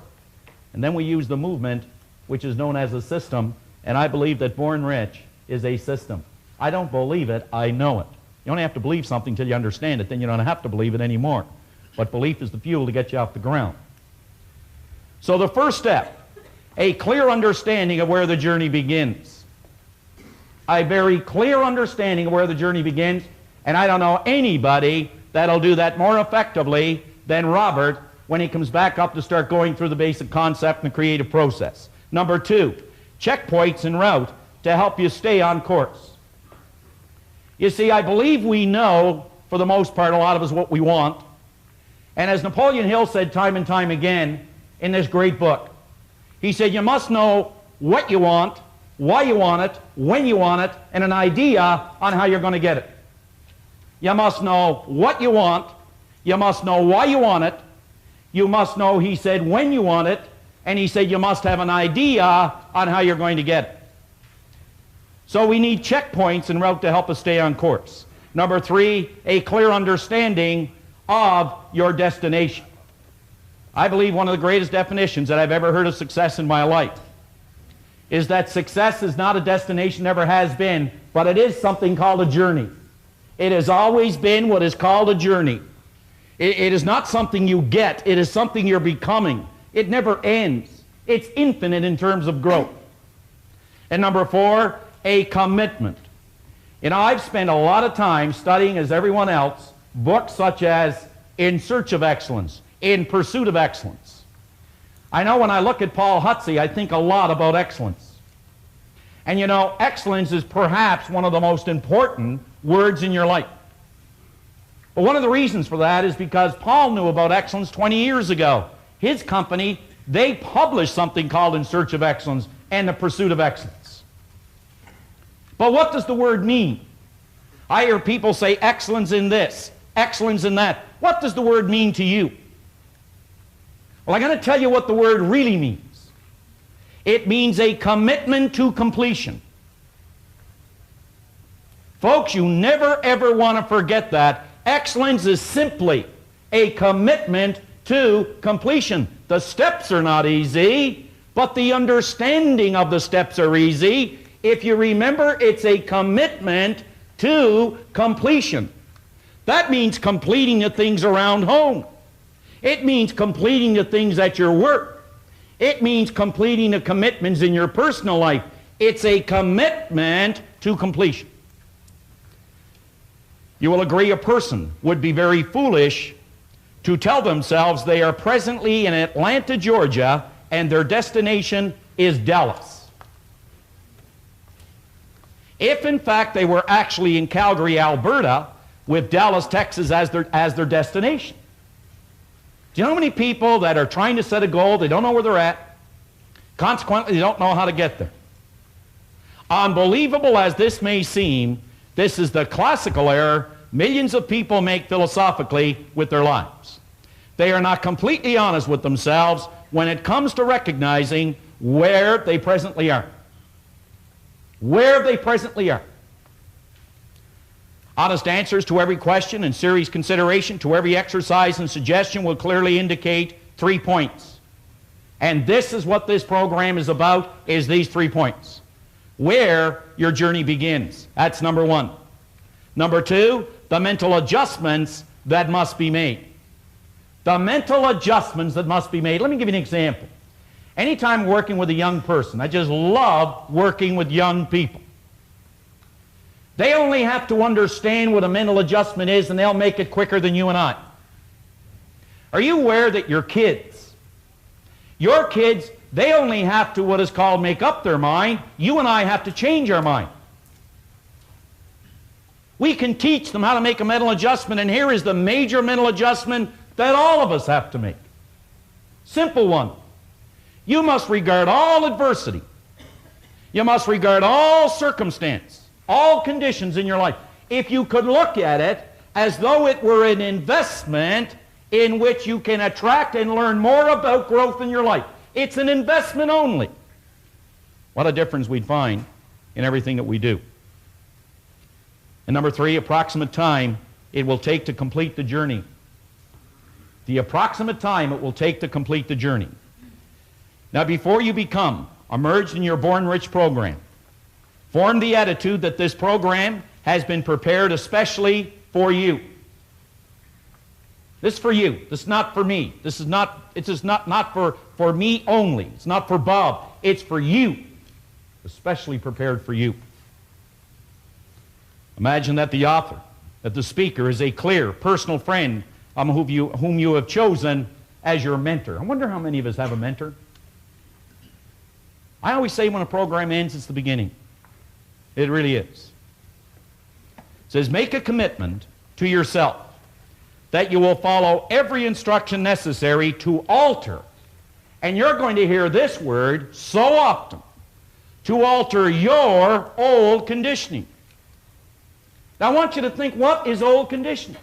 And then we use the movement which is known as a system, and I believe that Born Rich is a system. I don't believe it, I know it. You only have to believe something until you understand it, then you don't have to believe it anymore. But belief is the fuel to get you off the ground. So the first step, a clear understanding of where the journey begins. A very clear understanding of where the journey begins, and I don't know anybody that'll do that more effectively than Robert when he comes back up to start going through the basic concept and the creative process. Number two, checkpoints en route to help you stay on course. You see, I believe we know, for the most part, a lot of us what we want. And as Napoleon Hill said time and time again in this great book, he said, you must know what you want, why you want it, when you want it, and an idea on how you're going to get it. You must know what you want, you must know why you want it, you must know, he said, when you want it, and he said you must have an idea on how you're going to get it. So we need checkpoints en route to help us stay on course. Number three, a clear understanding of your destination. I believe one of the greatest definitions that I've ever heard of success in my life is that success is not a destination, never has been, but it is something called a journey. It has always been what is called a journey. It is not something you get, it is something you're becoming. It never ends. It's infinite in terms of growth. And number four, a commitment. You know, I've spent a lot of time studying, as everyone else, books such as In Search of Excellence, In Pursuit of Excellence. I know when I look at Paul Hutsey, I think a lot about excellence. And you know, excellence is perhaps one of the most important words in your life. But one of the reasons for that is because Paul knew about excellence 20 years ago. His company, they published something called In Search of Excellence and The Pursuit of Excellence. But what does the word mean? I hear people say excellence in this, excellence in that. What does the word mean to you? Well, I'm going to tell you what the word really means. It means a commitment to completion. Folks, you never ever want to forget that. Excellence is simply a commitment to completion. The steps are not easy, but the understanding of the steps are easy. If you remember, it's a commitment to completion. That means completing the things around home. It means completing the things at your work. It means completing the commitments in your personal life. It's a commitment to completion. You will agree a person would be very foolish to tell themselves they are presently in Atlanta, Georgia, and their destination is Dallas. If in fact they were actually in Calgary, Alberta, with Dallas, Texas as their destination. Do you know how many people that are trying to set a goal, they don't know where they're at, consequently they don't know how to get there? Unbelievable as this may seem, this is the classical error millions of people make philosophically with their lives. They are not completely honest with themselves when it comes to recognizing where they presently are. Where they presently are. Honest answers to every question and serious consideration to every exercise and suggestion will clearly indicate 3 points. And this is what this program is about, is these 3 points. Where your journey begins. That's number one. Number two, the mental adjustments that must be made. The mental adjustments that must be made. Let me give you an example. Anytime working with a young person, I just love working with young people. They only have to understand what a mental adjustment is and they'll make it quicker than you and I. Are you aware that your kids, they only have to what is called make up their mind. You and I have to change our mind. We can teach them how to make a mental adjustment, and here is the major mental adjustment that all of us have to make. Simple one. You must regard all adversity. You must regard all circumstance, all conditions in your life. If you could look at it as though it were an investment in which you can attract and learn more about growth in your life. It's an investment only. What a difference we'd find in everything that we do. And number three, approximate time it will take to complete the journey. The approximate time it will take to complete the journey. Now, before you become emerged in your Born Rich program. Form the attitude that this program has been prepared especially for you. This is for you. This is not for me. This is not for me only. It's not for Bob. It's for you. Especially prepared for you. Imagine that the author, that the speaker is a clear, personal friend whom you have chosen as your mentor. I wonder how many of us have a mentor. I always say when a program ends, it's the beginning. It really is. It says, make a commitment to yourself that you will follow every instruction necessary to alter, and you're going to hear this word so often, to alter your old conditioning. Now I want you to think, what is old conditioning?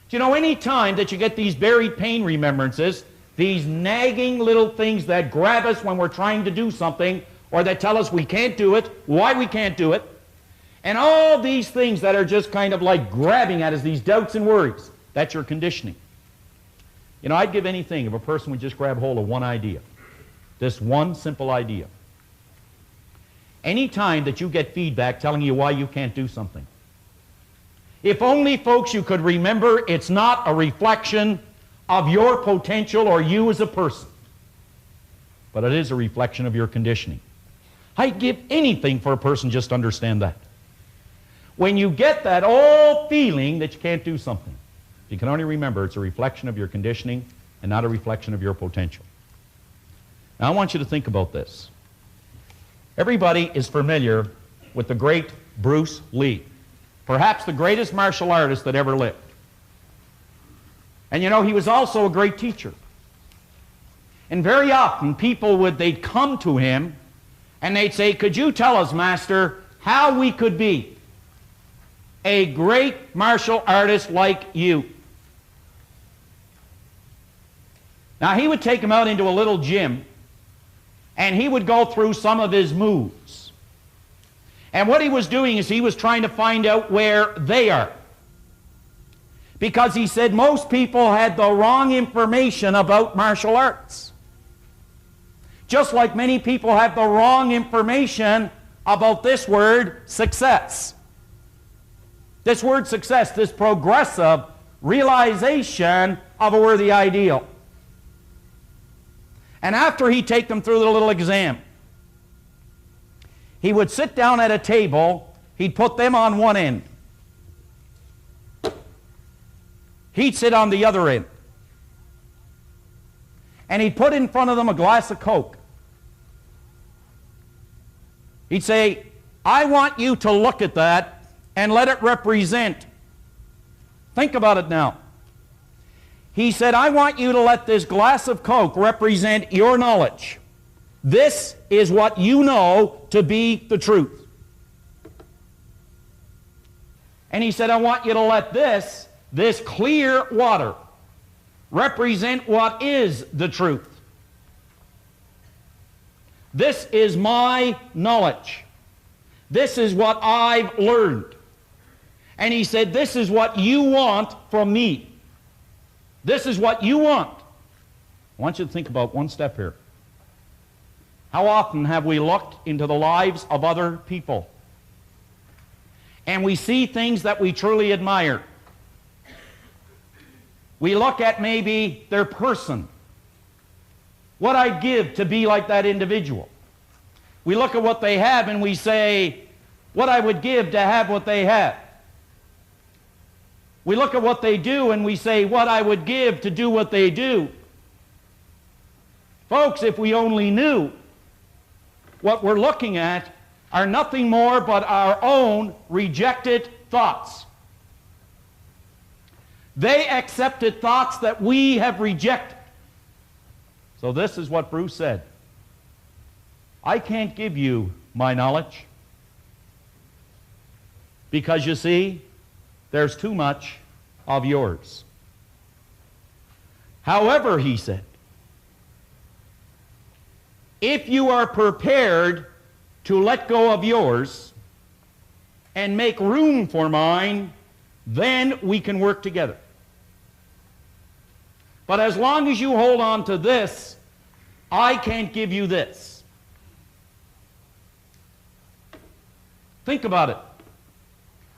Do you know, any time that you get these buried pain remembrances, these nagging little things that grab us when we're trying to do something, or that tell us we can't do it, why we can't do it, and all these things that are just kind of like grabbing at us, these doubts and worries, that's your conditioning. You know, I'd give anything if a person would just grab hold of one idea, this one simple idea. Any time that you get feedback telling you why you can't do something, if only, folks, you could remember it's not a reflection of your potential or you as a person, but it is a reflection of your conditioning. I'd give anything for a person just to understand that. When you get that old feeling that you can't do something, you can only remember it's a reflection of your conditioning and not a reflection of your potential. Now I want you to think about this. Everybody is familiar with the great Bruce Lee, perhaps the greatest martial artist that ever lived. And you know, he was also a great teacher. And very often they'd come to him and they'd say, could you tell us, Master, how we could be a great martial artist like you? Now he would take them out into a little gym and he would go through some of his moves. And what he was doing is he was trying to find out where they are. Because he said most people had the wrong information about martial arts. Just like many people have the wrong information about this word, success. This word success, this progressive realization of a worthy ideal. And after he'd take them through the little exam, he would sit down at a table, he'd put them on one end. He'd sit on the other end. And he'd put in front of them a glass of Coke. He'd say, I want you to look at that and let it represent. Think about it now. He said, I want you to let this glass of Coke represent your knowledge. This is what you know to be the truth. And he said, I want you to let this clear water represent what is the truth. This is my knowledge. This is what I've learned. And he said, this is what you want from me. This is what you want. I want you to think about one step here. How often have we looked into the lives of other people and we see things that we truly admire? We look at maybe their person, what I'd give to be like that individual. We look at what they have and we say, what I would give to have what they have. We look at what they do and we say, what I would give to do what they do. Folks, if we only knew, what we're looking at are nothing more but our own rejected thoughts. They accepted thoughts that we have rejected. So this is what Bruce said. I can't give you my knowledge because, you see, there's too much of yours. However, he said, if you are prepared to let go of yours and make room for mine, then we can work together. But as long as you hold on to this, I can't give you this. Think about it.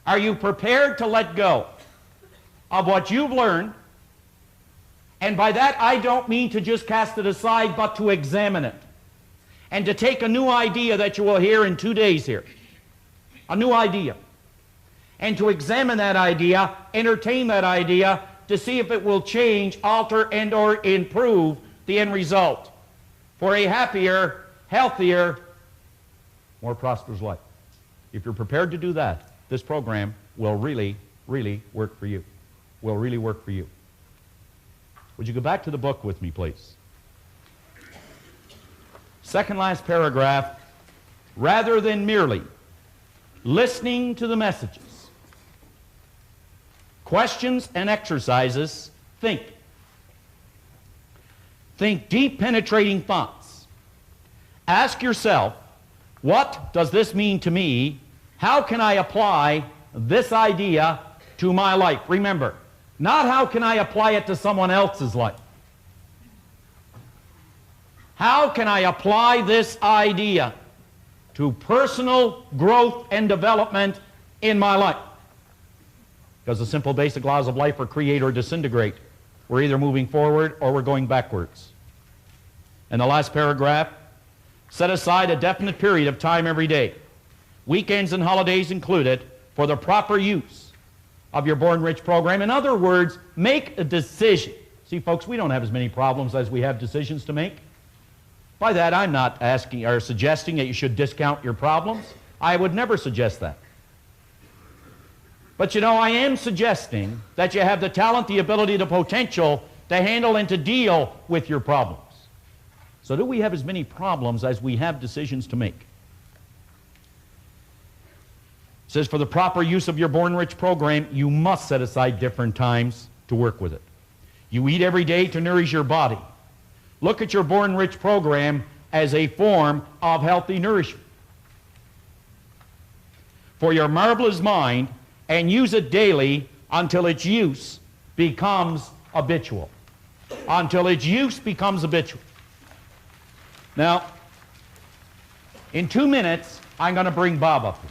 Are you prepared to let go of what you've learned? And by that, I don't mean to just cast it aside, but to examine it. And to take a new idea that you will hear in 2 days here. A new idea. And to examine that idea, entertain that idea, to see if it will change, alter, and or improve the end result for a happier, healthier, more prosperous life. If you're prepared to do that, this program will really, really work for you. Will really work for you. Would you go back to the book with me, please? Second last paragraph. Rather than merely listening to the messages, questions and exercises, think. Think deep, penetrating thoughts. Ask yourself, what does this mean to me? How can I apply this idea to my life? Remember, not how can I apply it to someone else's life. How can I apply this idea to personal growth and development in my life? Because the simple basic laws of life are create or disintegrate. We're either moving forward or we're going backwards. And the last paragraph, set aside a definite period of time every day, weekends and holidays included, for the proper use of your Born Rich program. In other words, make a decision. See, folks, we don't have as many problems as we have decisions to make. By that, I'm not asking or suggesting that you should discount your problems. I would never suggest that. But you know, I am suggesting that you have the talent, the ability, the potential to handle and to deal with your problems. So do we have as many problems as we have decisions to make? It says, for the proper use of your Born Rich program, you must set aside different times to work with it. You eat every day to nourish your body. Look at your Born Rich program as a form of healthy nourishment for your marvelous mind, and use it daily until its use becomes habitual. Until its use becomes habitual. Now, in 2 minutes, I'm going to bring Bob up here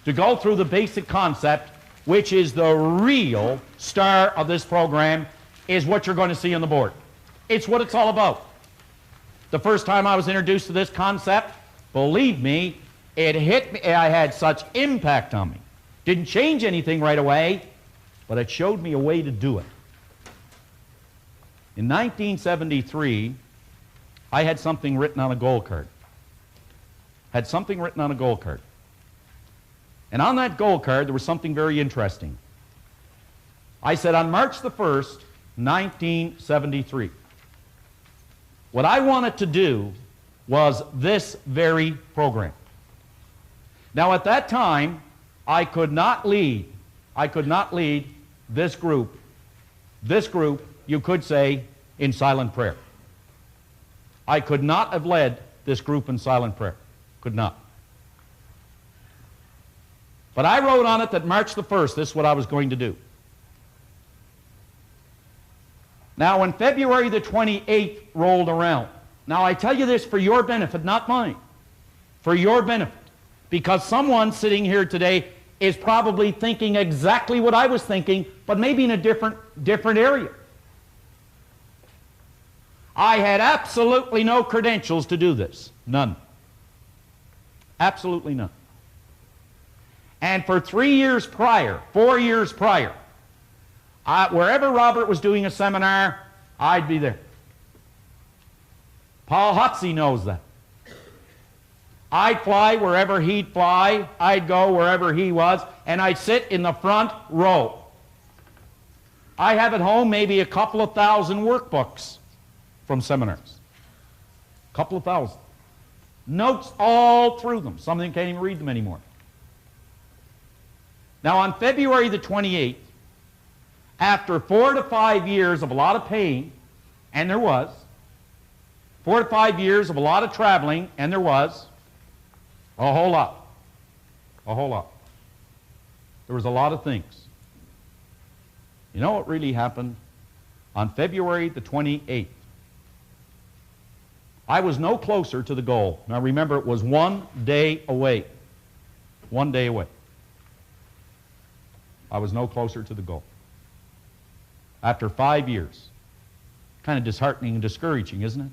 to go through the basic concept, which is the real star of this program, is what you're going to see on the board. It's what it's all about. The first time I was introduced to this concept, believe me, it hit me. I had such impact on me. Didn't change anything right away, but it showed me a way to do it. In 1973, I had something written on a goal card. Had something written on a goal card. And on that goal card, there was something very interesting. I said, on March the 1st, 1973, what I wanted to do was this very program. Now, at that time, I could not lead this group, you could say, in silent prayer. I could not have led this group in silent prayer. Could not. But I wrote on it that March the 1st, this is what I was going to do. Now, when February the 28th rolled around, now I tell you this for your benefit, not mine, for your benefit, because someone sitting here today is probably thinking exactly what I was thinking, but maybe in a different area. I had absolutely no credentials to do this. None. Absolutely none. And for 3 years prior, 4 years prior, wherever Robert was doing a seminar, I'd be there. Paul Hutsey knows that. I'd fly wherever he'd fly. I'd go wherever he was, and I'd sit in the front row. I have at home maybe a couple of thousand workbooks from seminars. A couple of thousand. Notes all through them. Some of them can't even read them anymore. Now, on February the 28th, after 4 to 5 years of a lot of pain, and there was, 4 to 5 years of a lot of traveling, and there was, a whole lot. A whole lot. There was a lot of things. You know what really happened? On February the 28th, I was no closer to the goal. Now remember, it was 1 day away. one day away. I was no closer to the goal. After 5 years. Kind of disheartening and discouraging, isn't it?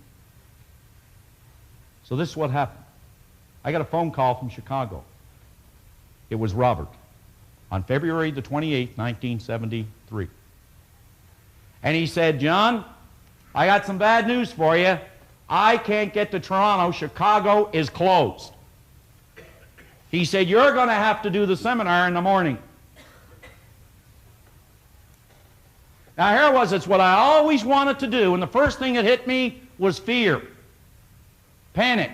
So this is what happened. I got a phone call from Chicago. It was Robert on February the 28th, 1973. And he said, John, I got some bad news for you. I can't get to Toronto. Chicago is closed. He said, you're going to have to do the seminar in the morning. Now here it was, it's what I always wanted to do, and the first thing that hit me was fear, panic.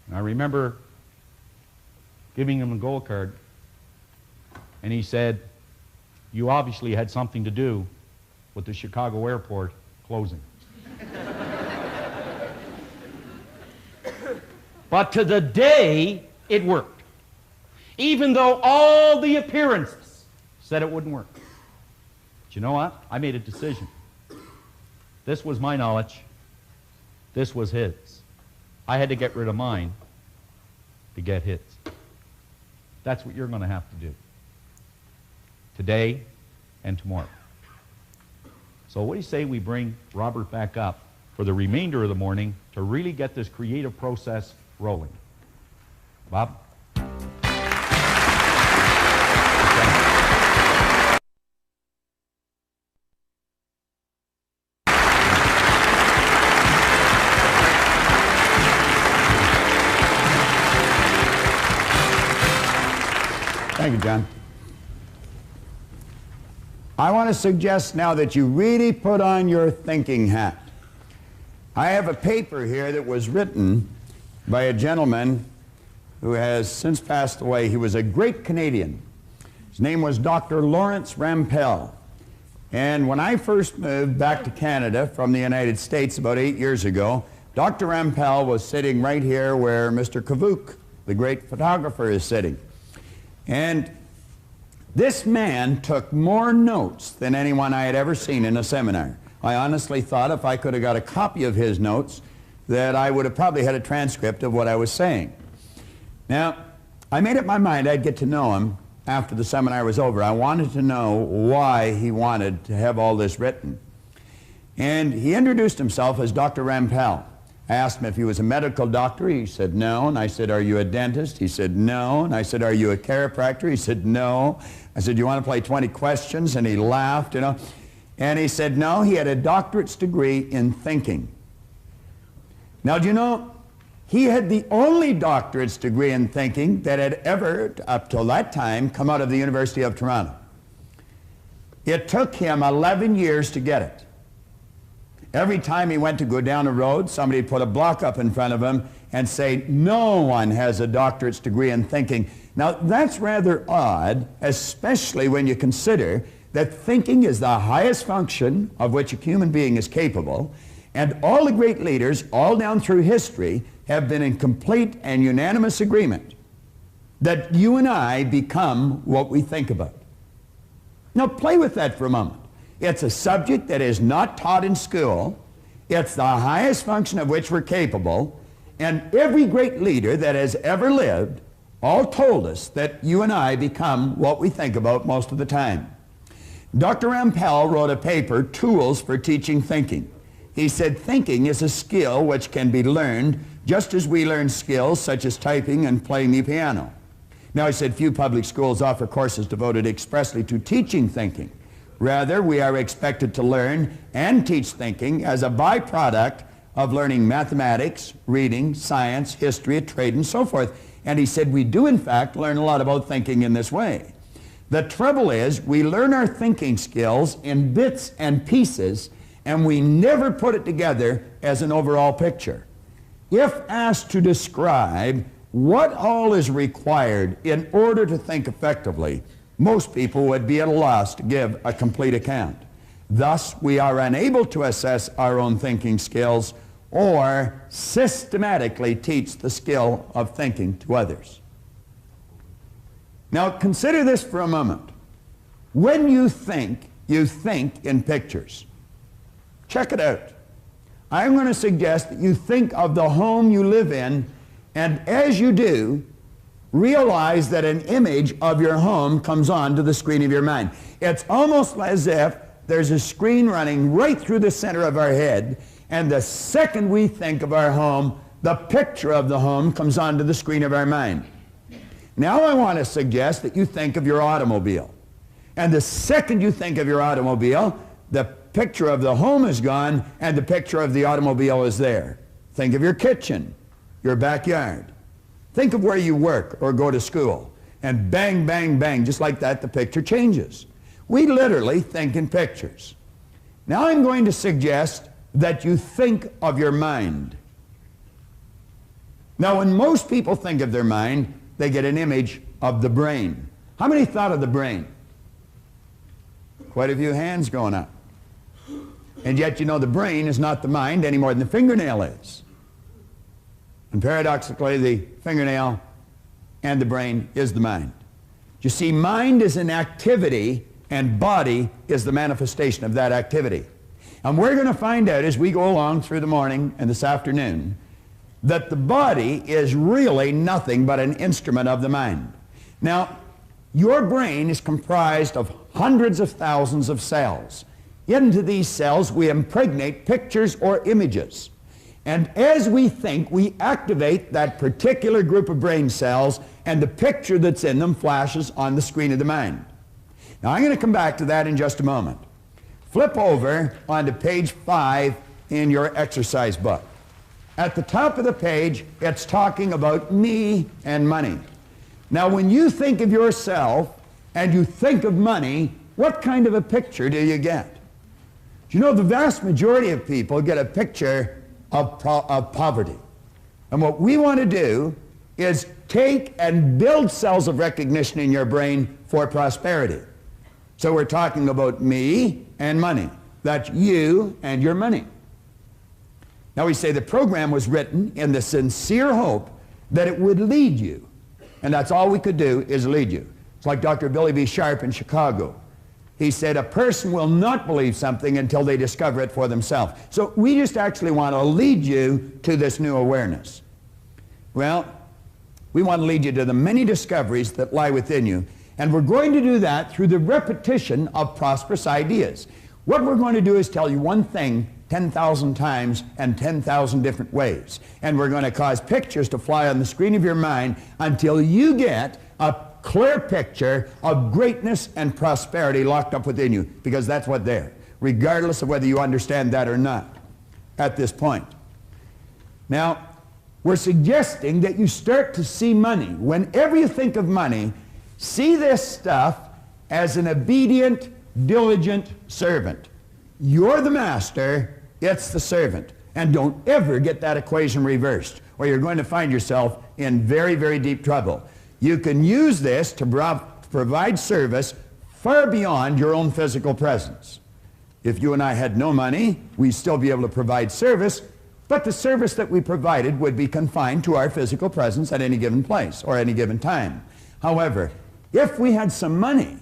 And I remember giving him a gold card, and he said, you obviously had something to do with the Chicago airport closing. But to the day, it worked. Even though all the appearances said it wouldn't work. But you know what? I made a decision. This was my knowledge. This was his. I had to get rid of mine to get his. That's what you're going to have to do. Today and tomorrow. So what do you say we bring Robert back up for the remainder of the morning to really get this creative process rolling? Bob? Thank you, John. I want to suggest now that you really put on your thinking hat. I have a paper here that was written by a gentleman who has since passed away. He was a great Canadian. His name was Dr. Lawrence Rampell. And when I first moved back to Canada from the United States about 8 years ago, Dr. Rampell was sitting right here where Mr. Kavuk, the great photographer, is sitting. And this man took more notes than anyone I had ever seen in a seminar. I honestly thought if I could have got a copy of his notes that I would have probably had a transcript of what I was saying. Now, I made up my mind I'd get to know him after the seminar was over. I wanted to know why he wanted to have all this written. And he introduced himself as Dr. Rampell. I asked him if he was a medical doctor. He said no. And I said, are you a dentist? He said no. And I said, are you a chiropractor? He said no. I said, do you want to play 20 questions? And he laughed, you know. And he said no, he had a doctorate's degree in thinking. Now, do you know, he had the only doctorate's degree in thinking that had ever, up till that time, come out of the University of Toronto. It took him 11 years to get it. Every time he went to go down a road, somebody would put a block up in front of him and say, no one has a doctorate's degree in thinking. Now, that's rather odd, especially when you consider that thinking is the highest function of which a human being is capable, and all the great leaders, all down through history, have been in complete and unanimous agreement that you and I become what we think about. Now, play with that for a moment. It's a subject that is not taught in school. It's the highest function of which we're capable. And every great leader that has ever lived all told us that you and I become what we think about most of the time. Dr. Rampell wrote a paper, Tools for Teaching Thinking. He said thinking is a skill which can be learned just as we learn skills such as typing and playing the piano. Now, he said few public schools offer courses devoted expressly to teaching thinking. Rather, we are expected to learn and teach thinking as a byproduct of learning mathematics, reading, science, history, trade, and so forth. And he said we do, in fact, learn a lot about thinking in this way. The trouble is, we learn our thinking skills in bits and pieces, and we never put it together as an overall picture. If asked to describe what all is required in order to think effectively, most people would be at a loss to give a complete account. Thus, we are unable to assess our own thinking skills or systematically teach the skill of thinking to others. Now, consider this for a moment. When you think in pictures. Check it out. I'm going to suggest that you think of the home you live in And as you do, realize that an image of your home comes onto the screen of your mind. It's almost as if there's a screen running right through the center of our head, and the second we think of our home, the picture of the home comes onto the screen of our mind. Now I want to suggest that you think of your automobile. And the second you think of your automobile, the picture of the home is gone and the picture of the automobile is there. Think of your kitchen, your backyard. Think of where you work or go to school. And bang, bang, bang, just like that, the picture changes. We literally think in pictures. Now I'm going to suggest that you think of your mind. Now when most people think of their mind, they get an image of the brain. How many thought of the brain? Quite a few hands going up. And yet, you know, the brain is not the mind any more than the fingernail is. And paradoxically, the fingernail and the brain is the mind. You see, mind is an activity, and body is the manifestation of that activity. And we're going to find out as we go along through the morning and this afternoon that the body is really nothing but an instrument of the mind. Now, your brain is comprised of hundreds of thousands of cells. Into these cells, we impregnate pictures or images. And as we think, we activate that particular group of brain cells, and the picture that's in them flashes on the screen of the mind. Now, I'm going to come back to that in just a moment. Flip over onto page 5 in your exercise book. At the top of the page, it's talking about me and money. Now, when you think of yourself and you think of money, what kind of a picture do you get? You know, the vast majority of people get a picture of poverty. And what we want to do is take and build cells of recognition in your brain for prosperity. So we're talking about me and money. That's you and your money. Now we say the program was written in the sincere hope that it would lead you. And that's all we could do is lead you. It's like Dr. Billy B. Sharp in Chicago. He said a person will not believe something until they discover it for themselves. So we just actually want to lead you to this new awareness. Well, we want to lead you to the many discoveries that lie within you. And we're going to do that through the repetition of prosperous ideas. What we're going to do is tell you one thing 10,000 times and 10,000 different ways. And we're going to cause pictures to fly on the screen of your mind until you get a clear picture of greatness and prosperity locked up within you, because that's what they're, regardless of whether you understand that or not at this point. Now, we're suggesting that you start to see money. Whenever you think of money, see this stuff as an obedient, diligent servant. You're the master, it's the servant. And don't ever get that equation reversed, or you're going to find yourself in very, very deep trouble. You can use this to provide service far beyond your own physical presence. If you and I had no money, we'd still be able to provide service, but the service that we provided would be confined to our physical presence at any given place or any given time. However, if we had some money,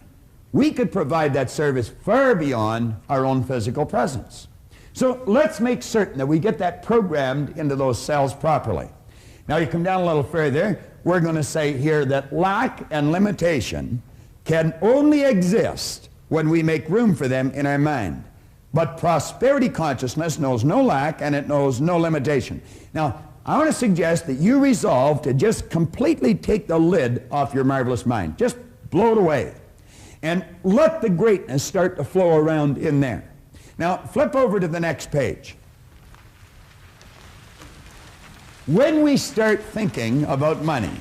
we could provide that service far beyond our own physical presence. So let's make certain that we get that programmed into those cells properly. Now you come down a little further, we're going to say here that lack and limitation can only exist when we make room for them in our mind. But prosperity consciousness knows no lack and it knows no limitation. Now, I want to suggest that you resolve to just completely take the lid off your marvelous mind. Just blow it away. And let the greatness start to flow around in there. Now, flip over to the next page. When we start thinking about money,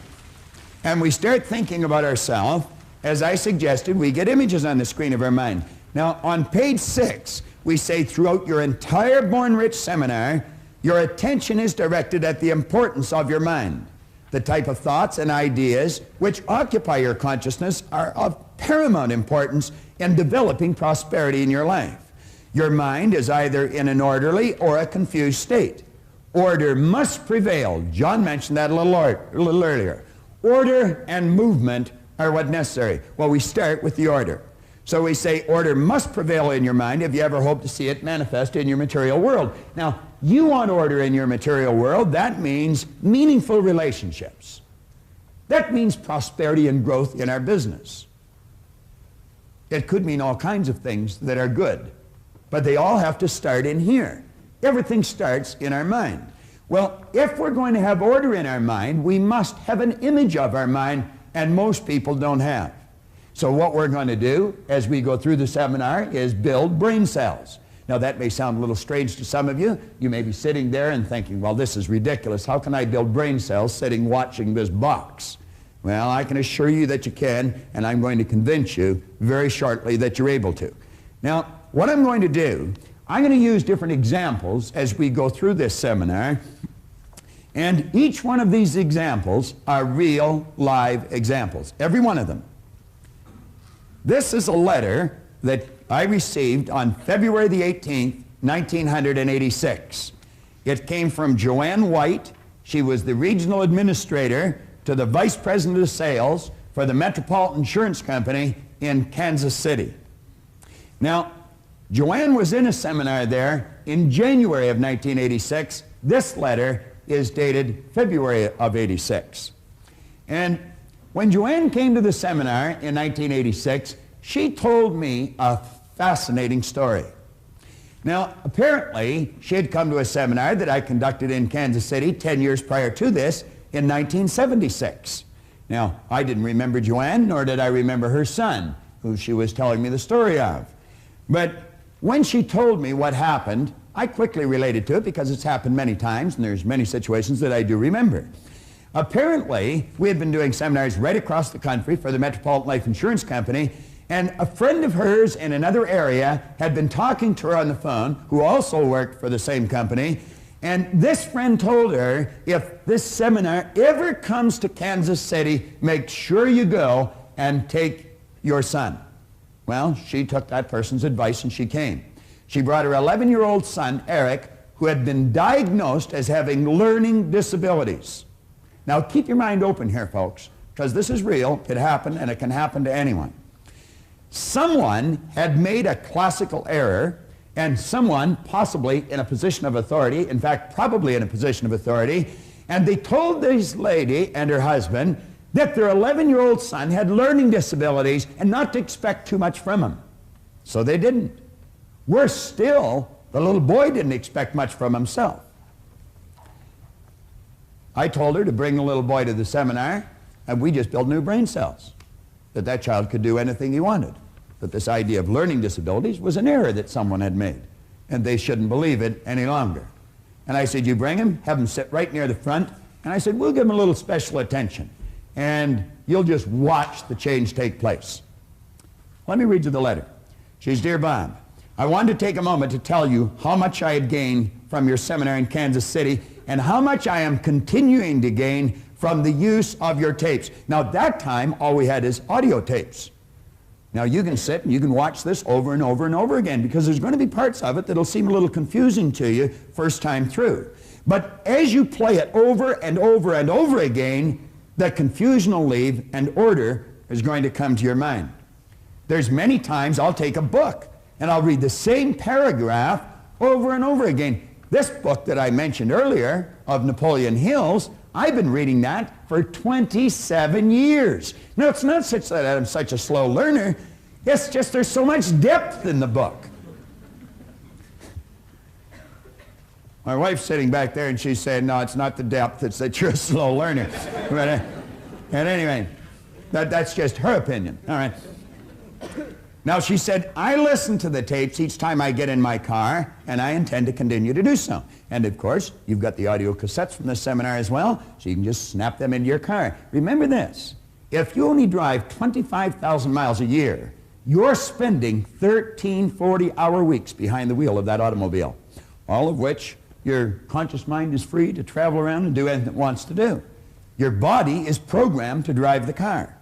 and we start thinking about ourselves, as I suggested, we get images on the screen of our mind. Now, on page 6, we say throughout your entire Born Rich seminar, your attention is directed at the importance of your mind. The type of thoughts and ideas which occupy your consciousness are of paramount importance in developing prosperity in your life. Your mind is either in an orderly or a confused state. Order must prevail. John mentioned that a little earlier. Order and movement are what necessary. Well, we start with the order. So we say order must prevail in your mind if you ever hope to see it manifest in your material world. Now, you want order in your material world. That means meaningful relationships. That means prosperity and growth in our business. It could mean all kinds of things that are good, but they all have to start in here. Everything starts in our mind. Well, if we're going to have order in our mind, we must have an image of our mind, and most people don't have. So what we're going to do as we go through the seminar is build brain cells. Now that may sound a little strange to some of you. You may be sitting there and thinking, well, this is ridiculous. How can I build brain cells sitting watching this box? Well, I can assure you that you can, and I'm going to convince you very shortly that you're able to. Now, what I'm going to do, I'm going to use different examples as we go through this seminar, and each one of these examples are real, live examples, every one of them. This is a letter that I received on February the 18th, 1986. It came from Joanne White. She was the regional administrator to the vice president of sales for the Metropolitan Insurance Company in Kansas City. Now, Joanne was in a seminar there in January of 1986. This letter is dated February of 86. And when Joanne came to the seminar in 1986, she told me a fascinating story. Now, apparently, she had come to a seminar that I conducted in Kansas City 10 years prior to this in 1976. Now, I didn't remember Joanne, nor did I remember her son, who she was telling me the story of. But when she told me what happened, I quickly related to it because it's happened many times, and there's many situations that I do remember. Apparently, we had been doing seminars right across the country for the Metropolitan Life Insurance Company, and a friend of hers in another area had been talking to her on the phone, who also worked for the same company, and this friend told her, if this seminar ever comes to Kansas City, make sure you go and take your son. Well, she took that person's advice and she came. She brought her 11-year-old son, Eric, who had been diagnosed as having learning disabilities. Now, keep your mind open here, folks, because this is real. It happened, and it can happen to anyone. Someone had made a classical error, and someone possibly in a position of authority, in fact, probably in a position of authority, and they told this lady and her husband that their 11-year-old son had learning disabilities and not to expect too much from him. So they didn't. Worse still, the little boy didn't expect much from himself. I told her to bring the little boy to the seminar, and we just built new brain cells, that that child could do anything he wanted, that this idea of learning disabilities was an error that someone had made, and they shouldn't believe it any longer. And I said, you bring him, have him sit right near the front, and I said, we'll give him a little special attention, and you'll just watch the change take place. Let me read you the letter. She says, Dear Bob, I wanted to take a moment to tell you how much I had gained from your seminar in Kansas City and how much I am continuing to gain from the use of your tapes. Now, at that time, all we had is audio tapes. Now, you can sit and you can watch this over and over and over again because there's going to be parts of it that'll seem a little confusing to you first time through. But as you play it over and over and over again, the confusion will leave and order is going to come to your mind. There's many times I'll take a book and I'll read the same paragraph over and over again. This book that I mentioned earlier of Napoleon Hill's, I've been reading that for 27 years. Now, it's not such that I'm such a slow learner. It's just there's so much depth in the book. My wife's sitting back there and she's saying, no, it's not the depth, it's that you're a slow learner. But, and anyway, that's just her opinion. All right. Now, she said, I listen to the tapes each time I get in my car, and I intend to continue to do so. And, of course, you've got the audio cassettes from the seminar as well, so you can just snap them into your car. Remember this, if you only drive 25,000 miles a year, you're spending 13 40-hour weeks behind the wheel of that automobile, all of which your conscious mind is free to travel around and do anything it wants to do. Your body is programmed to drive the car.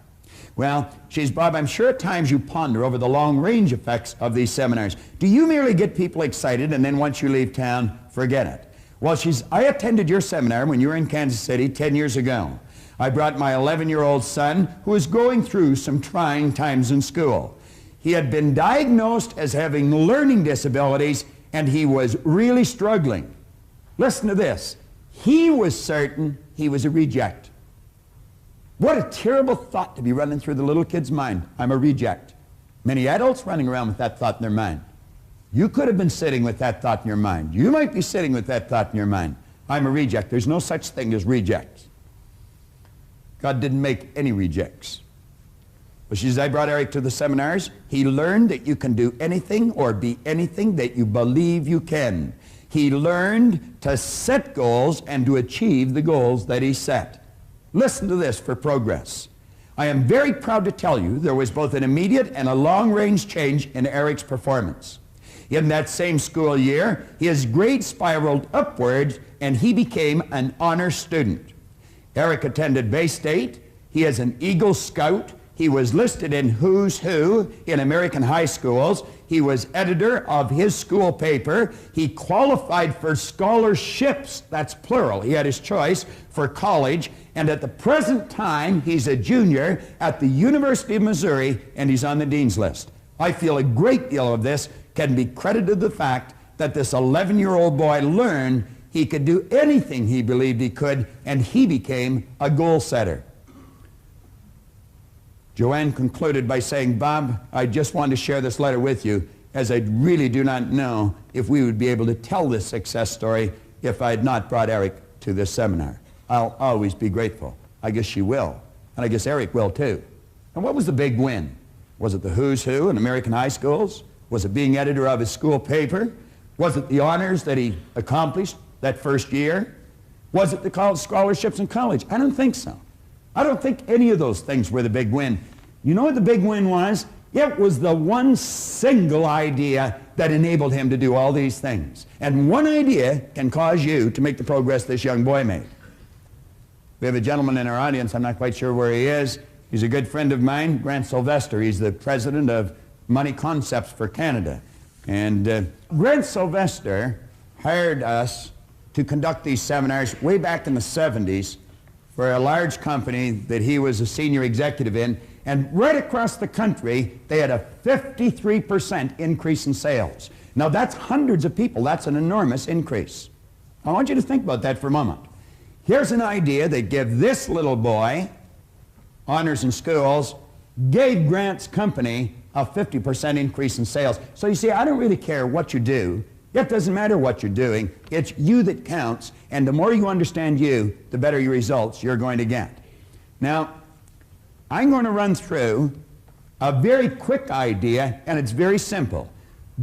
Well, she says, Bob, I'm sure at times you ponder over the long-range effects of these seminars. Do you merely get people excited and then once you leave town, forget it? Well, she says, I attended your seminar when you were in Kansas City 10 years ago. I brought my 11-year-old son who was going through some trying times in school. He had been diagnosed as having learning disabilities, and he was really struggling. Listen to this. He was certain he was a reject. What a terrible thought to be running through the little kid's mind. I'm a reject. Many adults running around with that thought in their mind. You could have been sitting with that thought in your mind. You might be sitting with that thought in your mind. I'm a reject. There's no such thing as rejects. God didn't make any rejects. Well, she says, I brought Eric to the seminars. He learned that you can do anything or be anything that you believe you can. He learned to set goals and to achieve the goals that he set. Listen to this for progress. I am very proud to tell you there was both an immediate and a long-range change in Eric's performance. In that same school year, his grades spiraled upwards and he became an honor student. Eric attended Bay State. He is an Eagle Scout. He was listed in Who's Who in American high schools. He was editor of his school paper. He qualified for scholarships, that's plural. He had his choice for college. And at the present time, he's a junior at the University of Missouri, and he's on the dean's list. I feel a great deal of this can be credited to the fact that this 11-year-old boy learned he could do anything he believed he could, and he became a goal setter. Joanne concluded by saying, Bob, I just wanted to share this letter with you, as I really do not know if we would be able to tell this success story if I had not brought Eric to this seminar. I'll always be grateful. I guess she will, and I guess Eric will too. And what was the big win? Was it the Who's Who in American high schools? Was it being editor of his school paper? Was it the honors that he accomplished that first year? Was it the college scholarships in college? I don't think so. I don't think any of those things were the big win. You know what the big win was? It was the one single idea that enabled him to do all these things. And one idea can cause you to make the progress this young boy made. We have a gentleman in our audience, I'm not quite sure where he is. He's a good friend of mine, Grant Sylvester. He's the president of Money Concepts for Canada. And Grant Sylvester hired us to conduct these seminars way back in the 70s for a large company that he was a senior executive in. And right across the country, they had a 53% increase in sales. Now that's hundreds of people. That's an enormous increase. I want you to think about that for a moment. Here's an idea that gave this little boy honors in schools, gave Grant's company a 50% increase in sales. So you see, I don't really care what you do. It doesn't matter what you're doing. It's you that counts, and the more you understand you, the better your results you're going to get. Now, I'm going to run through a very quick idea, and it's very simple.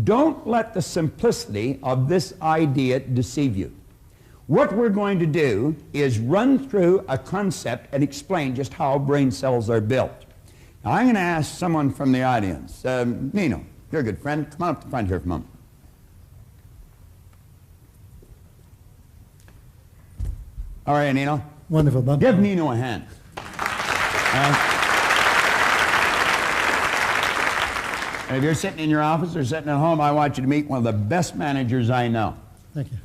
Don't let the simplicity of this idea deceive you. What we're going to do is run through a concept and explain just how brain cells are built. Now, I'm going to ask someone from the audience. Nino, you're a good friend. Come on up to the front here for a moment. All right, Nino. Wonderful, Bob. Give Nino a hand. And if you're sitting in your office or sitting at home, I want you to meet one of the best managers I know. Thank you.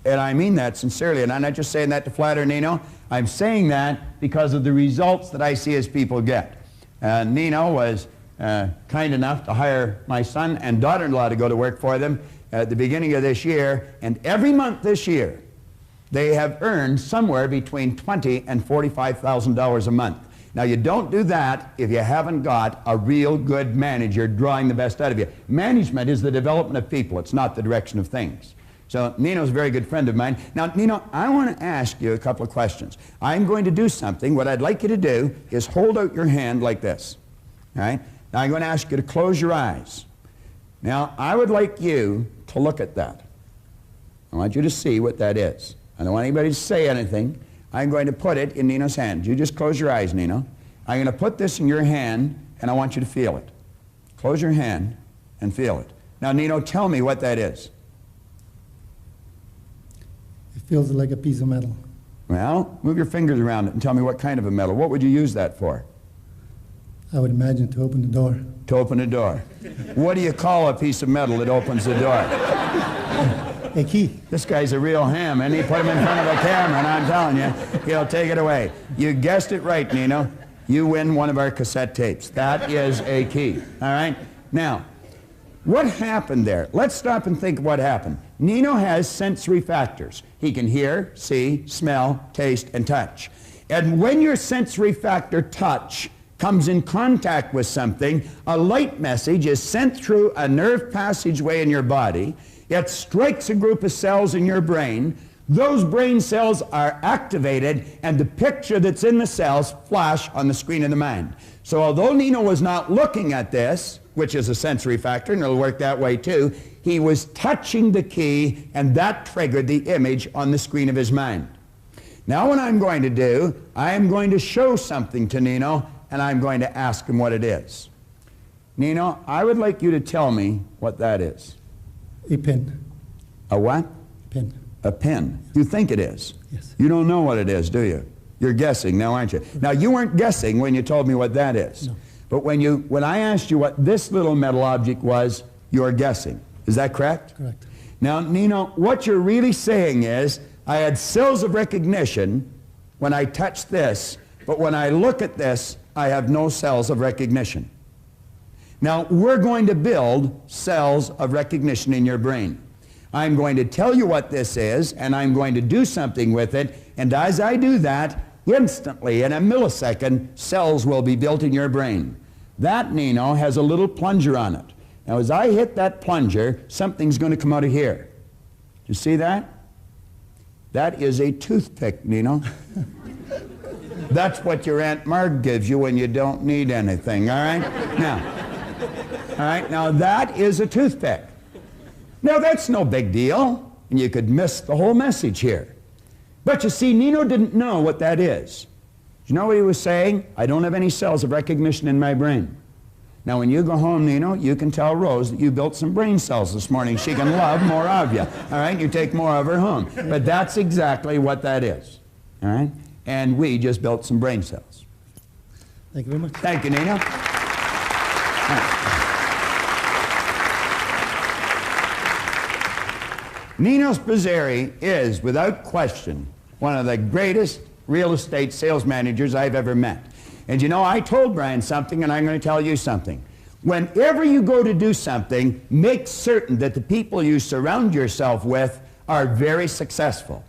And I mean that sincerely, and I'm not just saying that to flatter Nino. I'm saying that because of the results that I see as people get. Nino was kind enough to hire my son and daughter-in-law to go to work for them at the beginning of this year, and every month this year, they have earned somewhere between $20,000 and $45,000 a month. Now, you don't do that if you haven't got a real good manager drawing the best out of you. Management is the development of people. It's not the direction of things. So Nino's a very good friend of mine. Now, Nino, I want to ask you a couple of questions. I'm going to do something. What I'd like you to do is hold out your hand like this. All right? Now, I'm going to ask you to close your eyes. Now, I would like you to look at that. I want you to see what that is. I don't want anybody to say anything. I'm going to put it in Nino's hand. You just close your eyes, Nino. I'm going to put this in your hand, and I want you to feel it. Close your hand and feel it. Now, Nino, tell me what that is. It feels like a piece of metal. Well, move your fingers around it and tell me what kind of a metal. What would you use that for? I would imagine to open the door. To open a door. What do you call a piece of metal that opens the door? A key. This guy's a real ham, and he put him in front of a camera, and I'm telling you, he'll take it away. You guessed it right, Nino. you win one of our cassette tapes. That is a key. All right? Now, what happened there? Let's stop and think of what happened. Nino has sensory factors. He can hear, see, smell, taste, and touch. And when your sensory factor touch comes in contact with something, a light message is sent through a nerve passageway in your body. It strikes a group of cells in your brain. Those brain cells are activated, and the picture that's in the cells flash on the screen of the mind. So although Nino was not looking at this, which is a sensory factor, and it'll work that way too, he was touching the key, and that triggered the image on the screen of his mind. Now what I'm going to do, I am going to show something to Nino, and I'm going to ask him what it is. Nino, I would like you to tell me what that is. A pen. A what? Pen. A pen. You think it is? Yes. You don't know what it is, do you? You're guessing now, aren't you? Now, you weren't guessing when you told me what that is. No. But when I asked you what this little metal object was, you're guessing. Is that correct? Correct. Now, Nino, what you're really saying is, I had cells of recognition when I touched this, but when I look at this, I have no cells of recognition. Now, we're going to build cells of recognition in your brain. I'm going to tell you what this is, and I'm going to do something with it, and as I do that, instantly, in a millisecond, cells will be built in your brain. That, Nino, has a little plunger on it. Now, as I hit that plunger, something's going to come out of here. You see that? That is a toothpick, Nino. That's what your Aunt Marg gives you when you don't need anything, all right? Now that is a toothpick. Now, that's no big deal, and you could miss the whole message here. But you see, Nino didn't know what that is. You know what he was saying? I don't have any cells of recognition in my brain. Now, when you go home, Nino, you can tell Rose that you built some brain cells this morning. She can love more of you, all right? You take more of her home. But that's exactly what that is, all right? And we just built some brain cells. Thank you very much. Thank you, Nino. Nino Spazzeri is, without question, one of the greatest real estate sales managers I've ever met. And you know, I told Brian something, and I'm going to tell you something. Whenever you go to do something, make certain that the people you surround yourself with are very successful.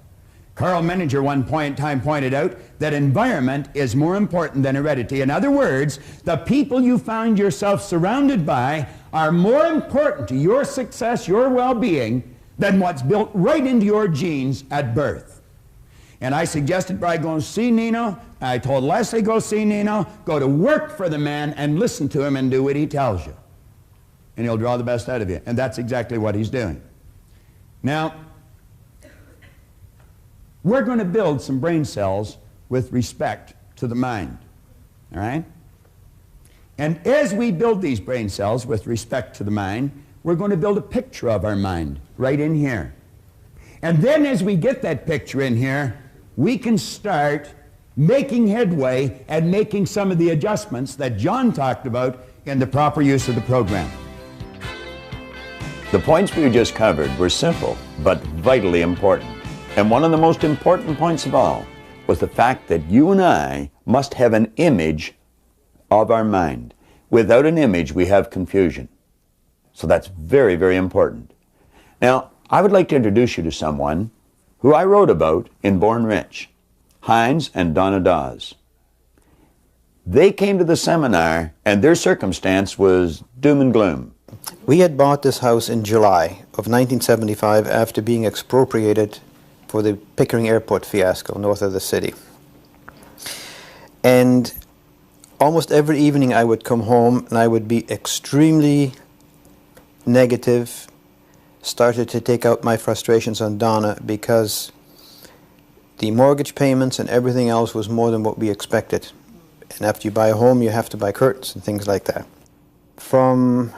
Carl Menninger one point in time pointed out that environment is more important than heredity. In other words, the people you find yourself surrounded by are more important to your success, your well-being, than what's built right into your genes at birth. And I suggested Brian go and see Nino. I told Leslie, go see Nino, go to work for the man and listen to him and do what he tells you. And he'll draw the best out of you. And that's exactly what he's doing. Now, we're going to build some brain cells with respect to the mind. All right? And as we build these brain cells with respect to the mind, we're going to build a picture of our mind right in here. And then as we get that picture in here, we can start making headway and making some of the adjustments that John talked about in the proper use of the program. The points we just covered were simple, but vitally important. And one of the most important points of all was the fact that you and I must have an image of our mind. Without an image, we have confusion. So that's very, very important. Now, I would like to introduce you to someone who I wrote about in Born Rich, Heinz and Donna Dawes. They came to the seminar, and their circumstance was doom and gloom. We had bought this house in July of 1975 after being expropriated for the Pickering Airport fiasco north of the city. And almost every evening I would come home and I would be extremely negative, started to take out my frustrations on Donna because the mortgage payments and everything else was more than what we expected. And after you buy a home, you have to buy curtains and things like that. From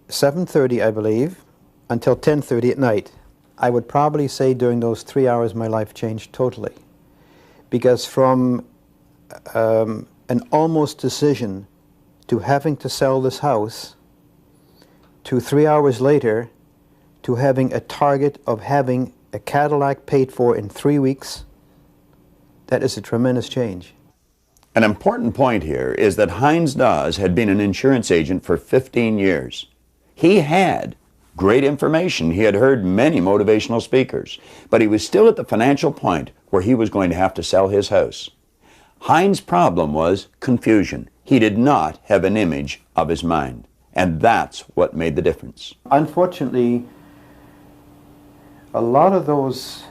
7:30, I believe, until 10:30 at night, I would probably say during those 3 hours my life changed totally. Because from an almost decision to having to sell this house to 3 hours later to having a target of having a Cadillac paid for in 3 weeks, that is a tremendous change. An important point here is that Heinz Dawes had been an insurance agent for 15 years. He had great information. He had heard many motivational speakers, but he was still at the financial point where he was going to have to sell his house. Heinz's problem was confusion. He did not have an image of his mind, and that's what made the difference. Unfortunately, a lot of those,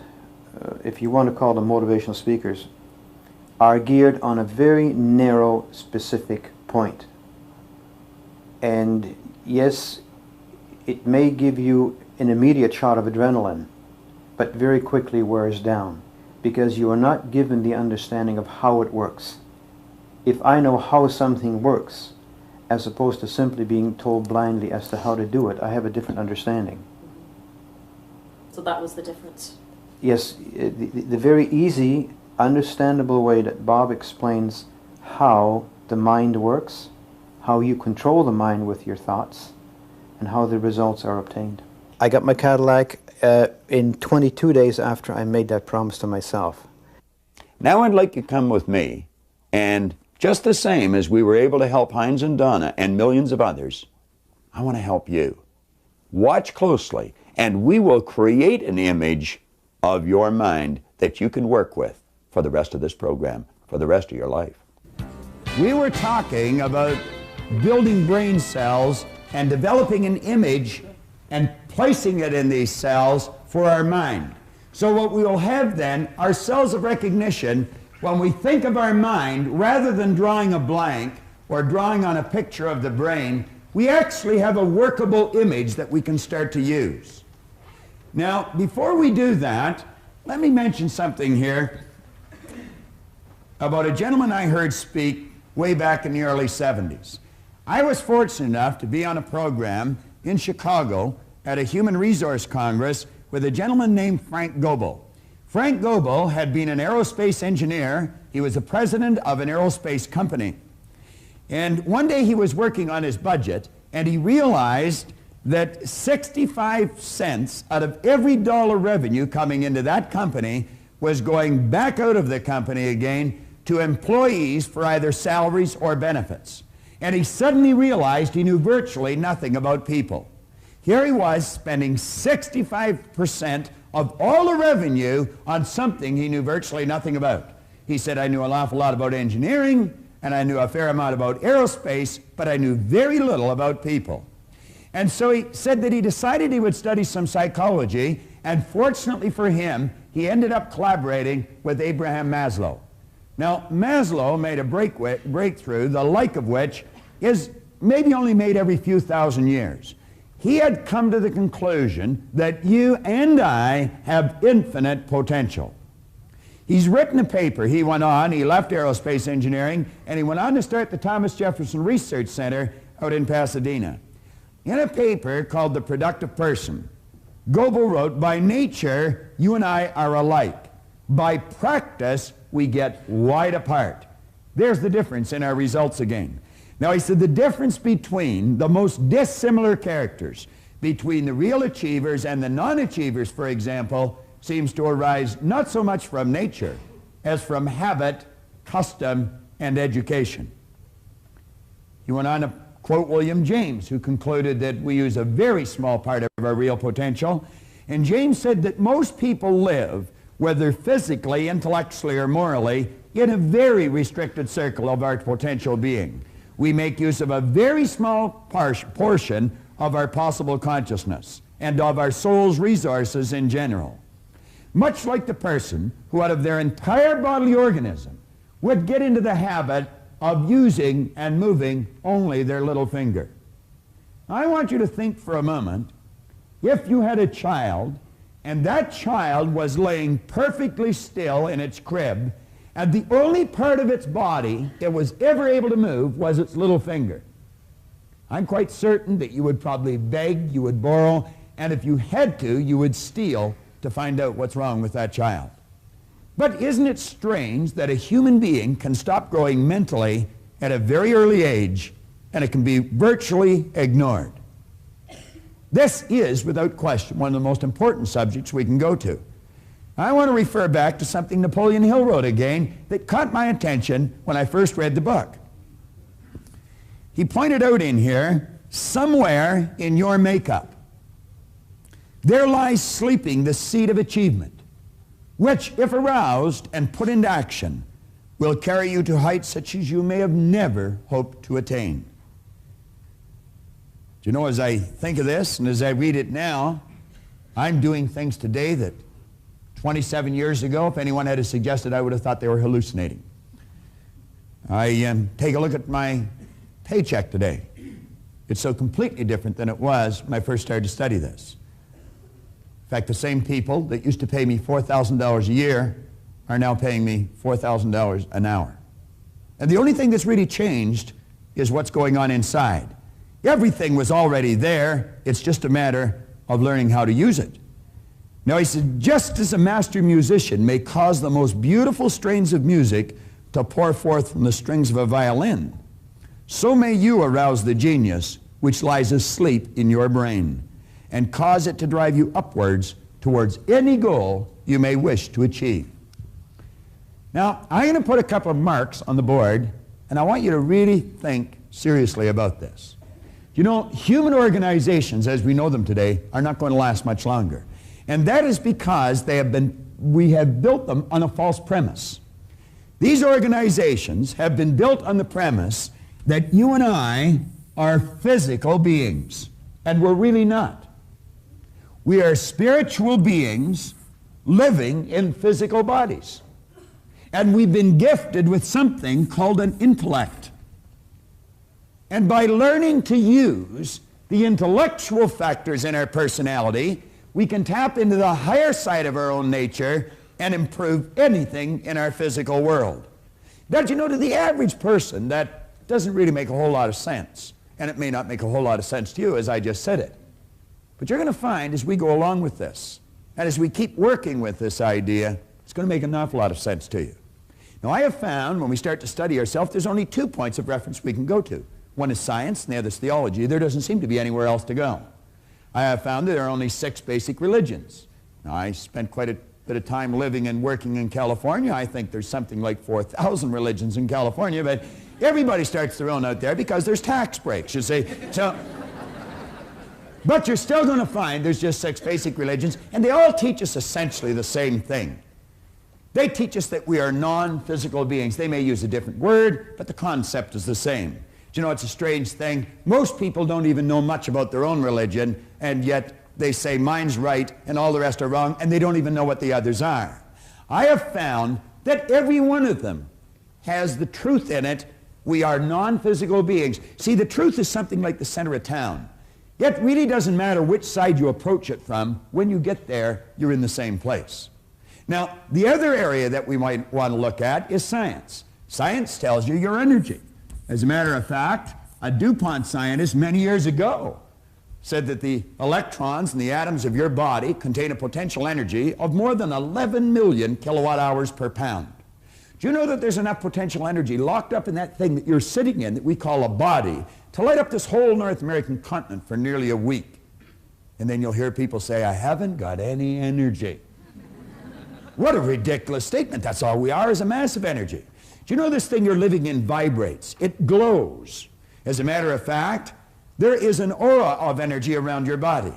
if you want to call them motivational speakers, are geared on a very narrow, specific point. And yes, it may give you an immediate shot of adrenaline, but very quickly wears down, because you are not given the understanding of how it works. If I know how something works, as opposed to simply being told blindly as to how to do it, I have a different understanding. So that was the difference? Yes, the very easy, understandable way that Bob explains how the mind works, how you control the mind with your thoughts, and how the results are obtained. I got my Cadillac in 22 days after I made that promise to myself. Now I'd like you to come with me, and just the same as we were able to help Heinz and Donna and millions of others, I want to help you. Watch closely, and we will create an image of your mind that you can work with for the rest of this program, for the rest of your life. We were talking about building brain cells and developing an image and placing it in these cells for our mind. So what we will have then are cells of recognition. When we think of our mind, rather than drawing a blank or drawing on a picture of the brain, we actually have a workable image that we can start to use. Now, before we do that, let me mention something here about a gentleman I heard speak way back in the early 70s. I was fortunate enough to be on a program in Chicago at a Human Resource Congress with a gentleman named Frank Goebel. Frank Goebel had been an aerospace engineer. He was the president of an aerospace company. And one day he was working on his budget, and he realized that 65 cents out of every dollar revenue coming into that company was going back out of the company again to employees for either salaries or benefits. And he suddenly realized he knew virtually nothing about people. Here he was spending 65% of all the revenue on something he knew virtually nothing about. He said, I knew an awful lot about engineering, and I knew a fair amount about aerospace, but I knew very little about people. And so he said that he decided he would study some psychology, and fortunately for him, he ended up collaborating with Abraham Maslow. Now, Maslow made a breakthrough, the like of which is maybe only made every few thousand years. He had come to the conclusion that you and I have infinite potential. He's written a paper. He left aerospace engineering, and he went on to start the Thomas Jefferson Research Center out in Pasadena. In a paper called The Productive Person, Goebel wrote, by nature, you and I are alike. By practice, we get wide apart. There's the difference in our results again. Now, he said the difference between the most dissimilar characters, between the real achievers and the non-achievers, for example, seems to arise not so much from nature as from habit, custom, and education. He went on to quote William James, who concluded that we use a very small part of our real potential. And James said that most people live, whether physically, intellectually, or morally, in a very restricted circle of our potential being. We make use of a very small portion of our possible consciousness and of our soul's resources in general. Much like the person who out of their entire bodily organism would get into the habit of using and moving only their little finger. I want you to think for a moment, if you had a child and that child was laying perfectly still in its crib, and the only part of its body it was ever able to move was its little finger. I'm quite certain that you would probably beg, you would borrow, and if you had to, you would steal to find out what's wrong with that child. But isn't it strange that a human being can stop growing mentally at a very early age, and it can be virtually ignored? This is, without question, one of the most important subjects we can go to. I want to refer back to something Napoleon Hill wrote again that caught my attention when I first read the book. He pointed out in here, somewhere in your makeup, there lies sleeping the seed of achievement, which, if aroused and put into action, will carry you to heights such as you may have never hoped to attain. Do you know, as I think of this and as I read it now, I'm doing things today that 27 years ago, if anyone had suggested, I would have thought they were hallucinating. I take a look at my paycheck today. It's so completely different than it was when I first started to study this. In fact, the same people that used to pay me $4,000 a year are now paying me $4,000 an hour. And the only thing that's really changed is what's going on inside. Everything was already there. It's just a matter of learning how to use it. Now, he said, just as a master musician may cause the most beautiful strains of music to pour forth from the strings of a violin, so may you arouse the genius which lies asleep in your brain and cause it to drive you upwards towards any goal you may wish to achieve. Now, I'm going to put a couple of marks on the board, and I want you to really think seriously about this. You know, human organizations, as we know them today, are not going to last much longer. And that is because we have built them on a false premise. These organizations have been built on the premise that you and I are physical beings, and we're really not. We are spiritual beings living in physical bodies. And we've been gifted with something called an intellect. And by learning to use the intellectual factors in our personality, we can tap into the higher side of our own nature and improve anything in our physical world. But you know, to the average person, that doesn't really make a whole lot of sense. And it may not make a whole lot of sense to you, as I just said it. But you're going to find as we go along with this, and as we keep working with this idea, it's going to make an awful lot of sense to you. Now, I have found when we start to study ourselves, there's only 2 points of reference we can go to. One is science, and the other is theology. There doesn't seem to be anywhere else to go. I have found that there are only 6 basic religions. Now, I spent quite a bit of time living and working in California. I think there's something like 4,000 religions in California, but everybody starts their own out there because there's tax breaks, you see. So, but you're still going to find there's just 6 basic religions, and they all teach us essentially the same thing. They teach us that we are non-physical beings. They may use a different word, but the concept is the same. Do you know, it's a strange thing. Most people don't even know much about their own religion, and yet they say mine's right and all the rest are wrong, and they don't even know what the others are. I have found that every one of them has the truth in it. We are non-physical beings. See, the truth is something like the center of town. It really doesn't matter which side you approach it from. When you get there, you're in the same place. Now, the other area that we might want to look at is science. Science tells you your energy. As a matter of fact, a DuPont scientist many years ago said that the electrons and the atoms of your body contain a potential energy of more than 11 million kilowatt hours per pound. Do you know that there's enough potential energy locked up in that thing that you're sitting in that we call a body to light up this whole North American continent for nearly a week? And then you'll hear people say, I haven't got any energy. What a ridiculous statement. That's all we are, is a mass of energy. Do you know this thing you're living in vibrates? It glows. As a matter of fact, there is an aura of energy around your body.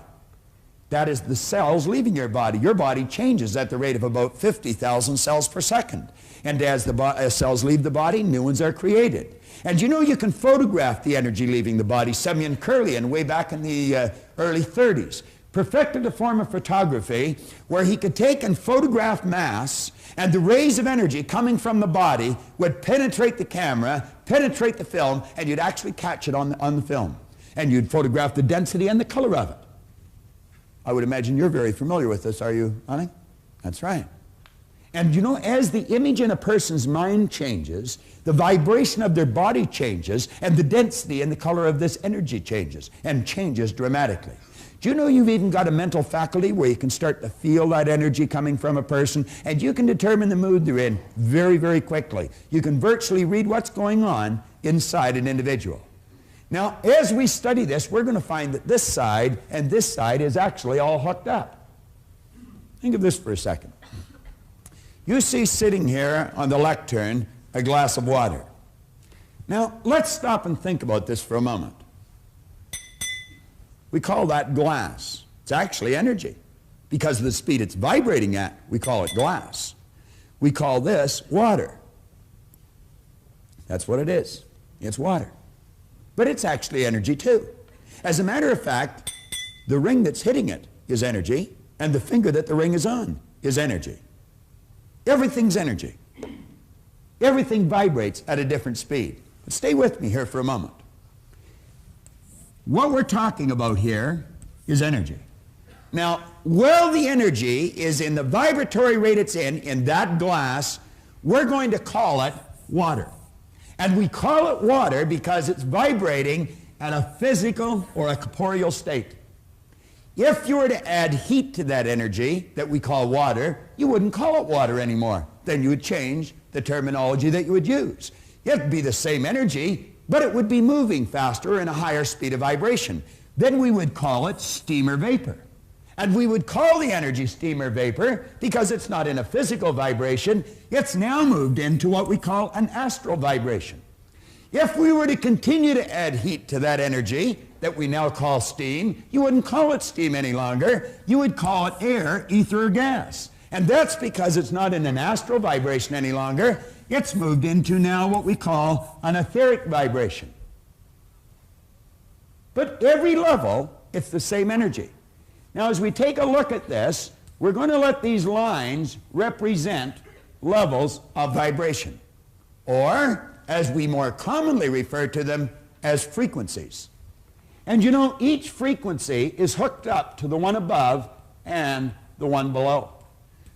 That is the cells leaving your body. Your body changes at the rate of about 50,000 cells per second. And as the cells leave the body, new ones are created. And you know you can photograph the energy leaving the body. Semyon Kurlian, way back in the early 30s, perfected a form of photography where he could take and photograph mass, and the rays of energy coming from the body would penetrate the camera, penetrate the film, and you'd actually catch it on the film. And you'd photograph the density and the color of it. I would imagine you're very familiar with this, are you, honey? That's right. And you know, as the image in a person's mind changes, the vibration of their body changes, and the density and the color of this energy changes, and changes dramatically. Do you know you've even got a mental faculty where you can start to feel that energy coming from a person, and you can determine the mood they're in very, very quickly. You can virtually read what's going on inside an individual. Now, as we study this, we're going to find that this side and this side is actually all hooked up. Think of this for a second. You see sitting here on the lectern a glass of water. Now, let's stop and think about this for a moment. We call that glass. It's actually energy. Because of the speed it's vibrating at, we call it glass. We call this water. That's what it is. It's water. But it's actually energy too. As a matter of fact, the ring that's hitting it is energy, and the finger that the ring is on is energy. Everything's energy. Everything vibrates at a different speed. But stay with me here for a moment. What we're talking about here is energy. Now, while the energy is in the vibratory rate it's in that glass, we're going to call it water. And we call it water because it's vibrating at a physical or a corporeal state. If you were to add heat to that energy that we call water, you wouldn't call it water anymore. Then you would change the terminology that you would use. It'd be the same energy, but it would be moving faster and a higher speed of vibration. Then we would call it steam or vapor. And we would call the energy steam or vapor because it's not in a physical vibration. It's now moved into what we call an astral vibration. If we were to continue to add heat to that energy that we now call steam, you wouldn't call it steam any longer. You would call it air, ether, or gas. And that's because it's not in an astral vibration any longer. It's moved into now what we call an etheric vibration. But every level, it's the same energy. Now, as we take a look at this, we're going to let these lines represent levels of vibration, or, as we more commonly refer to them, as frequencies. And you know, each frequency is hooked up to the one above and the one below.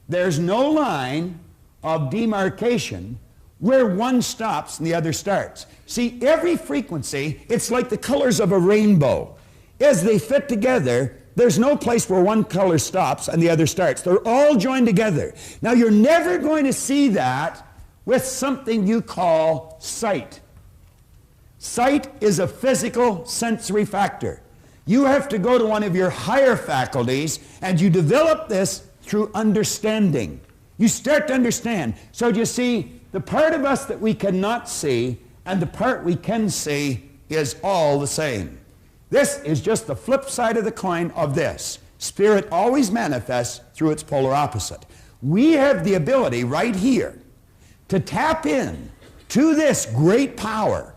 There's no line of demarcation where one stops and the other starts. See, every frequency, it's like the colors of a rainbow. As they fit together, there's no place where one color stops and the other starts. They're all joined together. Now, you're never going to see that with something you call sight. Sight is a physical sensory factor. You have to go to one of your higher faculties, and you develop this through understanding. You start to understand. So you see, the part of us that we cannot see and the part we can see is all the same. This is just the flip side of the coin of this. Spirit always manifests through its polar opposite. We have the ability right here to tap in to this great power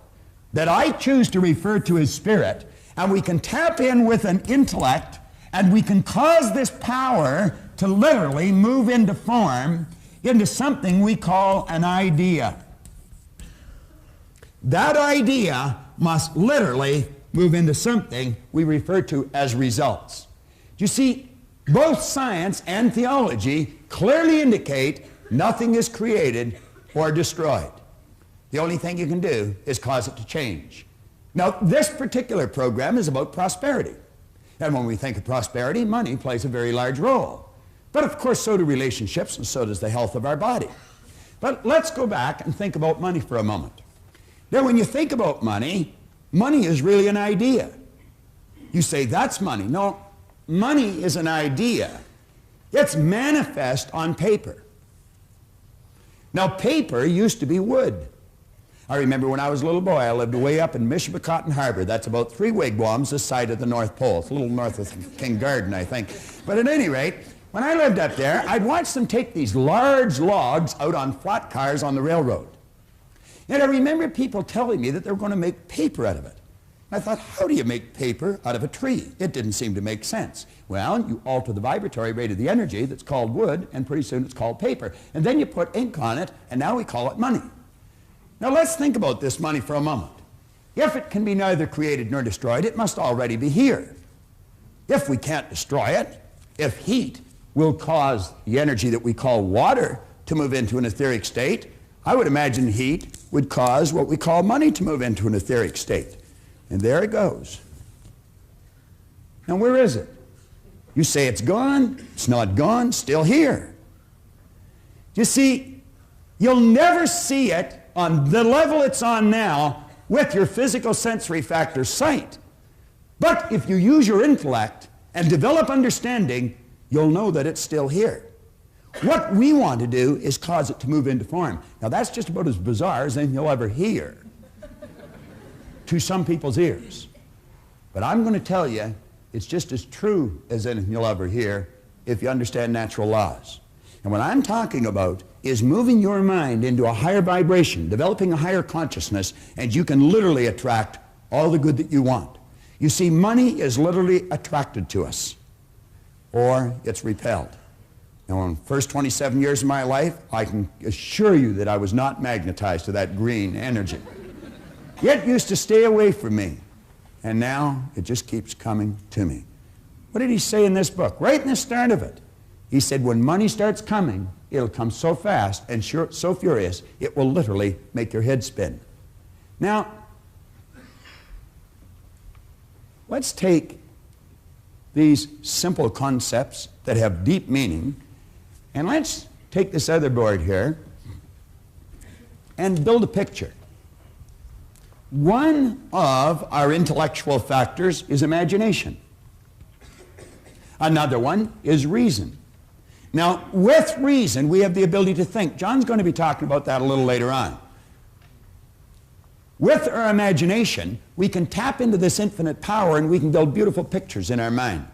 that I choose to refer to as spirit, and we can tap in with an intellect, and we can cause this power to literally move into form, into something we call an idea. That idea must literally move into something we refer to as results. You see, both science and theology clearly indicate nothing is created or destroyed. The only thing you can do is cause it to change. Now, this particular program is about prosperity. And when we think of prosperity, money plays a very large role. But of course, so do relationships, and so does the health of our body. But let's go back and think about money for a moment. Now, when you think about money, money is really an idea. You say, that's money. No, money is an idea. It's manifest on paper. Now, paper used to be wood. I remember when I was a little boy, I lived way up in Michipicoten Harbor. That's about 3 wigwams this side of the North Pole. It's a little north of King Garden, I think. But at any rate, when I lived up there, I'd watch them take these large logs out on flat cars on the railroad. And I remember people telling me that they were going to make paper out of it. And I thought, how do you make paper out of a tree? It didn't seem to make sense. Well, you alter the vibratory rate of the energy that's called wood, and pretty soon it's called paper. And then you put ink on it, and now we call it money. Now let's think about this money for a moment. If it can be neither created nor destroyed, it must already be here. If we can't destroy it, if heat will cause the energy that we call water to move into an etheric state, I would imagine heat would cause what we call money to move into an etheric state. And there it goes. Now where is it? You say it's gone. It's not gone. Still here. You see, you'll never see it on the level it's on now with your physical sensory factor sight. But if you use your intellect and develop understanding, you'll know that it's still here. What we want to do is cause it to move into form. Now that's just about as bizarre as anything you'll ever hear to some people's ears. But I'm going to tell you, it's just as true as anything you'll ever hear if you understand natural laws. And what I'm talking about is moving your mind into a higher vibration, developing a higher consciousness, and you can literally attract all the good that you want. You see, money is literally attracted to us, or it's repelled. Now, in the first 27 years of my life, I can assure you that I was not magnetized to that green energy. It used to stay away from me, and now it just keeps coming to me. What did he say in this book? Right in the start of it. He said, when money starts coming, it'll come so fast and so furious, it will literally make your head spin. Now, let's take these simple concepts that have deep meaning, and let's take this other board here and build a picture. One of our intellectual factors is imagination. Another one is reason. Now, with reason, we have the ability to think. John's going to be talking about that a little later on. With our imagination, we can tap into this infinite power and we can build beautiful pictures in our mind.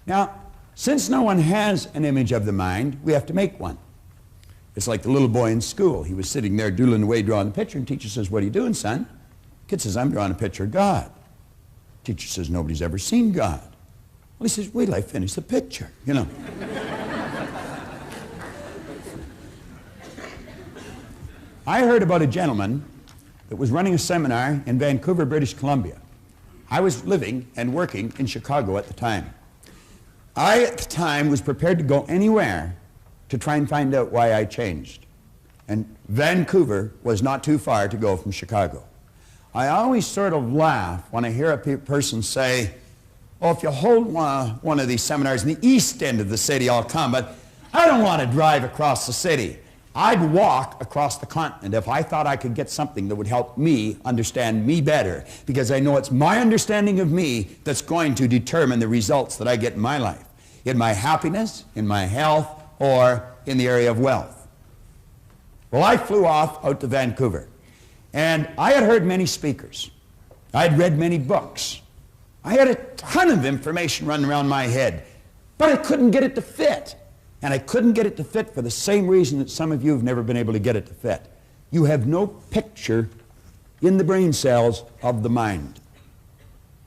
Now, since no one has an image of the mind, we have to make one. It's like the little boy in school. He was sitting there doodling away, drawing a picture, and teacher says, "What are you doing, son?" Kid says, "I'm drawing a picture of God." Teacher says, "Nobody's ever seen God." Well, he says, "Wait till I finish the picture," you know. I heard about a gentleman that was running a seminar in Vancouver, British Columbia. I was living and working in Chicago at the time. I, at the time, was prepared to go anywhere to try and find out why I changed. And Vancouver was not too far to go from Chicago. I always sort of laugh when I hear a person say, "Oh, if you hold one of these seminars in the east end of the city, I'll come, but I don't want to drive across the city. I'd walk across the continent if I thought I could get something that would help me understand me better, because I know it's my understanding of me that's going to determine the results that I get in my life, in my happiness, in my health, or in the area of wealth." Well, I flew off out to Vancouver, and I had heard many speakers. I had read many books. I had a ton of information running around my head, but I couldn't get it to fit. And I couldn't get it to fit for the same reason that some of you have never been able to get it to fit. You have no picture in the brain cells of the mind.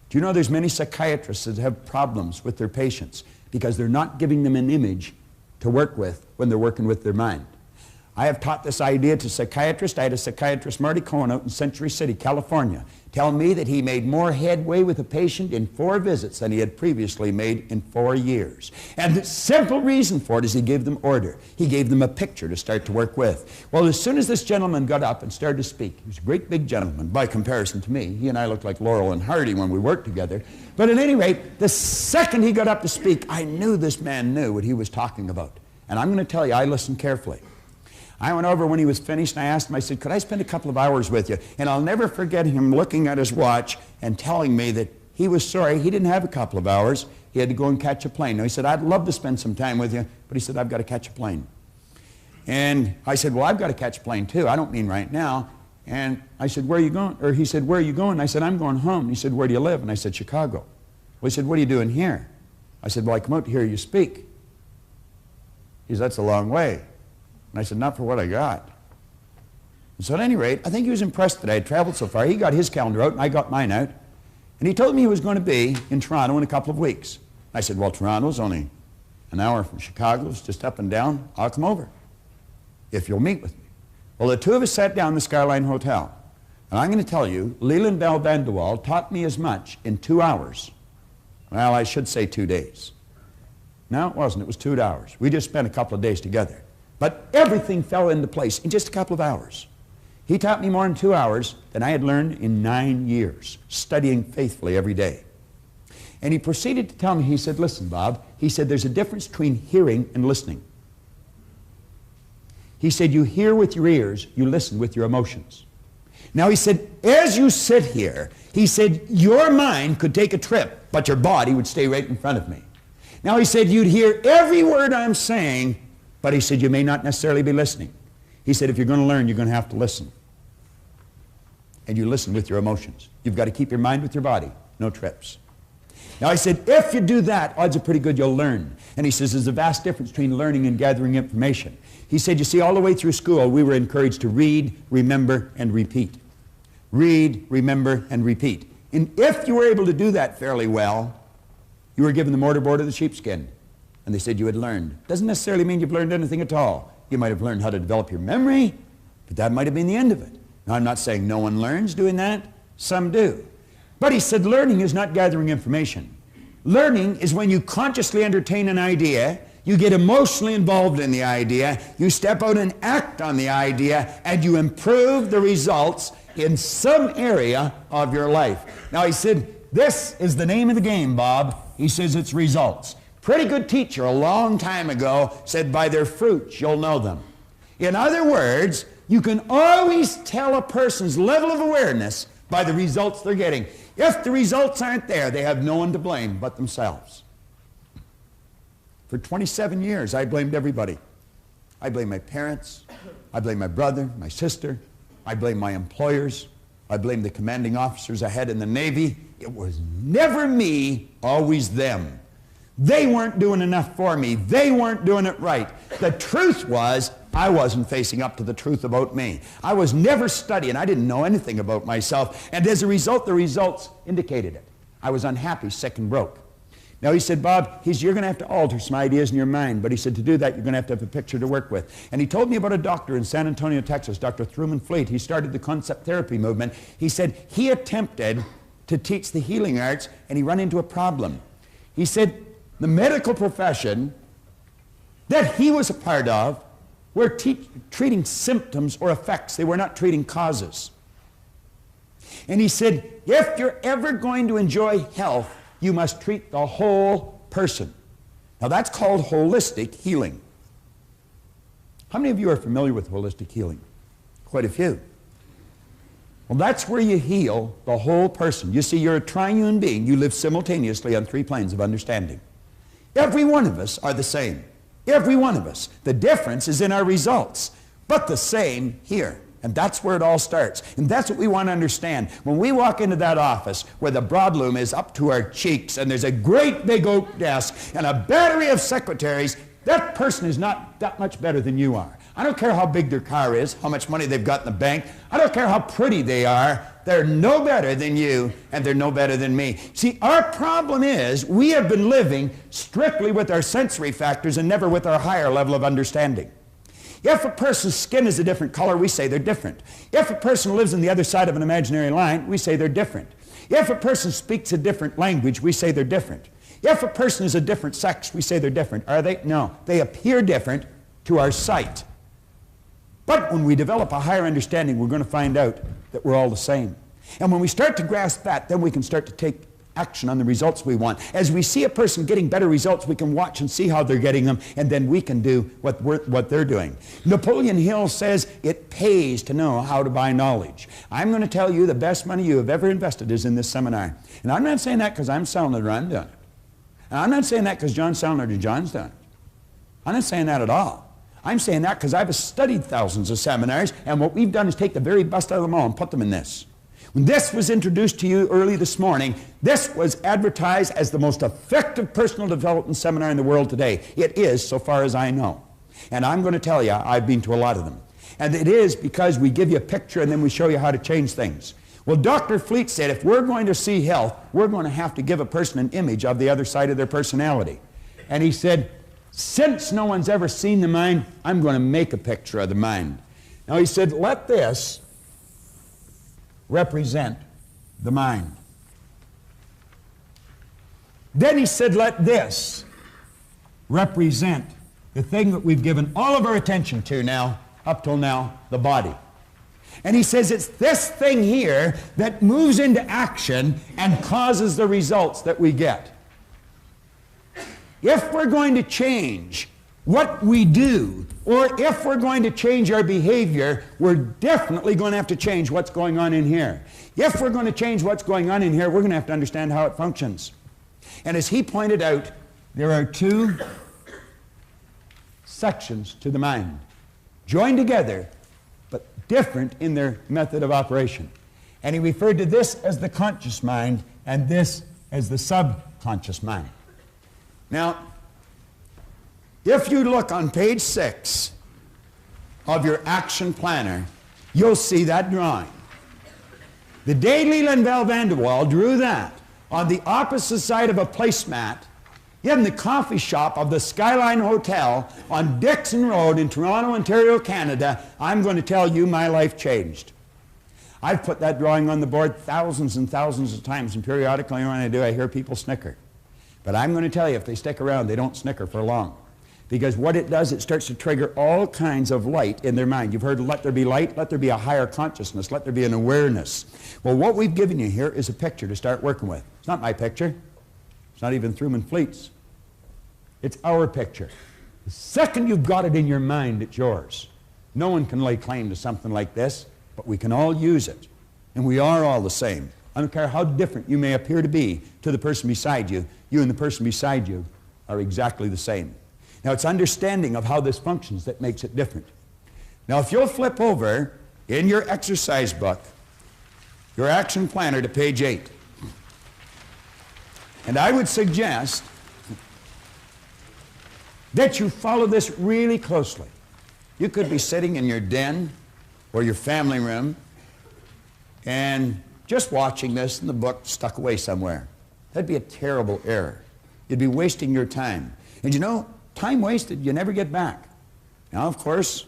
Do you know there's many psychiatrists that have problems with their patients because they're not giving them an image to work with when they're working with their mind? I have taught this idea to psychiatrists. I had a psychiatrist, Marty Cohen, out in Century City, California, tell me that he made more headway with a patient in 4 visits than he had previously made in 4 years. And the simple reason for it is he gave them order. He gave them a picture to start to work with. Well, as soon as this gentleman got up and started to speak, he was a great big gentleman by comparison to me. He and I looked like Laurel and Hardy when we worked together. But at any rate, the second he got up to speak, I knew this man knew what he was talking about. And I'm going to tell you, I listened carefully. I went over when he was finished and I asked him, I said, "Could I spend a couple of hours with you?" And I'll never forget him looking at his watch and telling me that he was sorry he didn't have a couple of hours. He had to go and catch a plane. Now, he said, "I'd love to spend some time with you," but he said, "I've got to catch a plane." And I said, "Well, I've got to catch a plane too. I don't mean right now." And I said, "Where are you going?" Or he said, "Where are you going?" And I said, "I'm going home." And he said, "Where do you live?" And I said, "Chicago." Well, he said, "What are you doing here?" I said, "Well, I come out to hear you speak." He said, "That's a long way." And I said, "Not for what I got." And so at any rate, I think he was impressed that I had traveled so far. He got his calendar out and I got mine out. And he told me he was going to be in Toronto in a couple of weeks. I said, "Well, Toronto's only an hour from Chicago. It's just up and down. I'll come over if you'll meet with me." Well, the two of us sat down in the Skyline Hotel. And I'm going to tell you, Leland Bell Van de Waal taught me as much in 2 hours. Well, I should say 2 days. No, it wasn't. It was 2 hours. We just spent a couple of days together. But everything fell into place in just a couple of hours. He taught me more in 2 hours than I had learned in 9 years, studying faithfully every day. And he proceeded to tell me, he said, "Listen, Bob," he said, "there's a difference between hearing and listening." He said, "You hear with your ears, you listen with your emotions." Now, he said, as you sit here, he said, your mind could take a trip, but your body would stay right in front of me. Now, he said, you'd hear every word I'm saying, But he said, you may not necessarily be listening. He said, if you're going to learn, you're going to have to listen. And you listen with your emotions. You've got to keep your mind with your body. No trips. Now, I said, if you do that, odds are pretty good you'll learn. And he says, there's a vast difference between learning and gathering information. He said, you see, all the way through school, we were encouraged to read, remember, and repeat. Read, remember, and repeat. And if you were able to do that fairly well, you were given the mortarboard of the sheepskin. And they said you had learned. Doesn't necessarily mean you've learned anything at all. You might have learned how to develop your memory, but that might have been the end of it. Now, I'm not saying no one learns doing that. Some do. But he said learning is not gathering information. Learning is when you consciously entertain an idea, you get emotionally involved in the idea, you step out and act on the idea, and you improve the results in some area of your life. Now, he said, this is the name of the game, Bob. He says it's results. Pretty good teacher a long time ago said, by their fruits you'll know them. In other words, you can always tell a person's level of awareness by the results they're getting. If the results aren't there, they have no one to blame but themselves. For 27 years, I blamed everybody. I blamed my parents. I blamed my brother, my sister. I blamed my employers. I blamed the commanding officers I had in the Navy. It was never me, always them. They weren't doing enough for me. They weren't doing it right. The truth was, I wasn't facing up to the truth about me. I was never studying. I didn't know anything about myself. And as a result, the results indicated it. I was unhappy, sick, and broke. Now, he said, Bob, you're going to have to alter some ideas in your mind. But he said, to do that, you're going to have a picture to work with. And he told me about a doctor in San Antonio, Texas, Dr. Truman Fleet. He started the concept therapy movement. He said he attempted to teach the healing arts, and he ran into a problem. He said the medical profession that he was a part of were treating symptoms or effects. They were not treating causes. And he said, if you're ever going to enjoy health, you must treat the whole person. Now, that's called holistic healing. How many of you are familiar with holistic healing? Quite a few. Well, that's where you heal the whole person. You see, you're a triune being. You live simultaneously on 3 planes of understanding. Every one of us are the same. Every one of us. The difference is in our results, but the same here. And that's where it all starts. And that's what we want to understand. When we walk into that office where the broadloom is up to our cheeks and there's a great big oak desk and a battery of secretaries, that person is not that much better than you are. I don't care how big their car is, how much money they've got in the bank. I don't care how pretty they are. They're no better than you, and they're no better than me. See, our problem is we have been living strictly with our sensory factors and never with our higher level of understanding. If a person's skin is a different color, we say they're different. If a person lives on the other side of an imaginary line, we say they're different. If a person speaks a different language, we say they're different. If a person is a different sex, we say they're different. Are they? No. They appear different to our sight. But when we develop a higher understanding, we're going to find out that we're all the same. And when we start to grasp that, then we can start to take action on the results we want. As we see a person getting better results, we can watch and see how they're getting them, and then we can do what they're doing. Napoleon Hill says it pays to know how to buy knowledge. I'm going to tell you the best money you have ever invested is in this seminar. And I'm not saying that because I'm selling it or I'm doing it. And I'm not saying that because John's selling it or John's doing it. I'm not saying that at all. I'm saying that because I've studied thousands of seminars, and what we've done is take the very best out of them all and put them in this. When this was introduced to you early this morning, this was advertised as the most effective personal development seminar in the world today. It is, so far as I know. And I'm going to tell you, I've been to a lot of them. And it is because we give you a picture and then we show you how to change things. Well, Dr. Fleet said if we're going to see health, we're going to have to give a person an image of the other side of their personality. And he said, since no one's ever seen the mind, I'm going to make a picture of the mind. Now he said, let this represent the mind. Then he said, let this represent the thing that we've given all of our attention to now, up till now, the body. And he says it's this thing here that moves into action and causes the results that we get. If we're going to change what we do, or if we're going to change our behavior, we're definitely going to have to change what's going on in here. If we're going to change what's going on in here, we're going to have to understand how it functions. And as he pointed out, there are 2 sections to the mind, joined together, but different in their method of operation. And he referred to this as the conscious mind and this as the subconscious mind. Now, if you look on page 6 of your action planner, you'll see that drawing. The day Leland Bell van der Waal drew that on the opposite side of a placemat in the coffee shop of the Skyline Hotel on Dixon Road in Toronto, Ontario, Canada, I'm going to tell you my life changed. I've put that drawing on the board thousands and thousands of times, and periodically when I do, I hear people snicker. But I'm going to tell you, if they stick around, they don't snicker for long. Because what it does, it starts to trigger all kinds of light in their mind. You've heard, let there be light, let there be a higher consciousness, let there be an awareness. Well, what we've given you here is a picture to start working with. It's not my picture. It's not even Truman Fleet's. It's our picture. The second you've got it in your mind, it's yours. No one can lay claim to something like this, but we can all use it. And we are all the same. I don't care how different you may appear to be to the person beside you, you and the person beside you are exactly the same. Now, it's understanding of how this functions that makes it different. Now, if you'll flip over in your exercise book, your action planner to page 8, and I would suggest that you follow this really closely. You could be sitting in your den or your family room and just watching this and the book stuck away somewhere. That'd be a terrible error. You'd be wasting your time. And you know, time wasted, you never get back. Now, of course,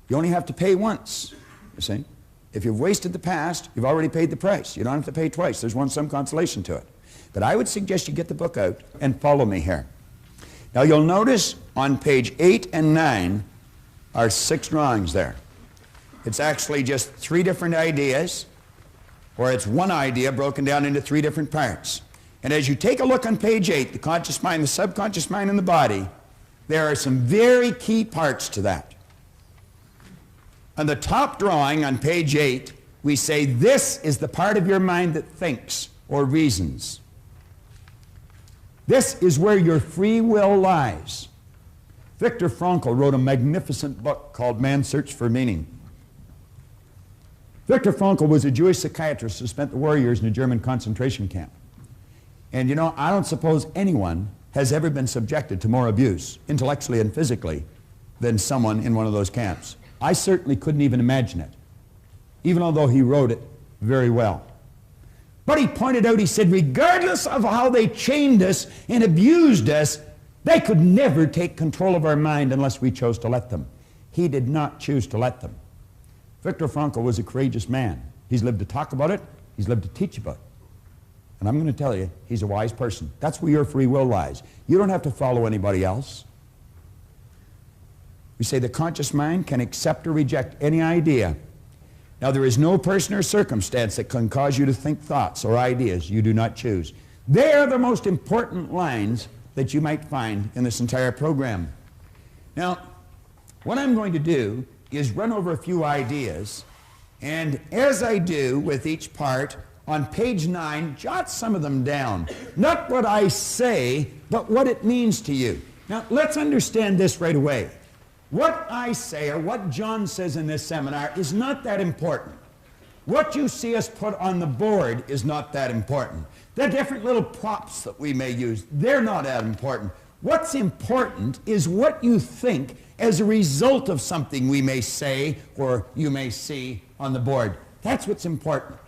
you only have to pay once, you see. If you've wasted the past, you've already paid the price. You don't have to pay twice. There's some consolation to it. But I would suggest you get the book out and follow me here. Now, you'll notice on page 8 and 9 are 6 drawings there. It's actually just 3 different ideas, or it's one idea broken down into 3 different parts. And as you take a look on page 8, the conscious mind, the subconscious mind, and the body, there are some very key parts to that. On the top drawing on page 8, we say this is the part of your mind that thinks or reasons. This is where your free will lies. Viktor Frankl wrote a magnificent book called Man's Search for Meaning. Viktor Frankl was a Jewish psychiatrist who spent the war years in a German concentration camp. And you know, I don't suppose anyone has ever been subjected to more abuse, intellectually and physically, than someone in one of those camps. I certainly couldn't even imagine it, even although he wrote it very well. But he pointed out, he said, regardless of how they chained us and abused us, they could never take control of our mind unless we chose to let them. He did not choose to let them. Viktor Frankl was a courageous man. He's lived to talk about it. He's lived to teach about it. And I'm going to tell you, he's a wise person. That's where your free will lies. You don't have to follow anybody else. We say the conscious mind can accept or reject any idea. Now, there is no person or circumstance that can cause you to think thoughts or ideas you do not choose. They are the most important lines that you might find in this entire program. Now, what I'm going to do is run over a few ideas, and as I do with each part, on page 9, jot some of them down. Not what I say, but what it means to you. Now, let's understand this right away. What I say, or what John says in this seminar, is not that important. What you see us put on the board is not that important. The different little props that we may use, they're not that important. What's important is what you think as a result of something we may say or you may see on the board. That's what's important.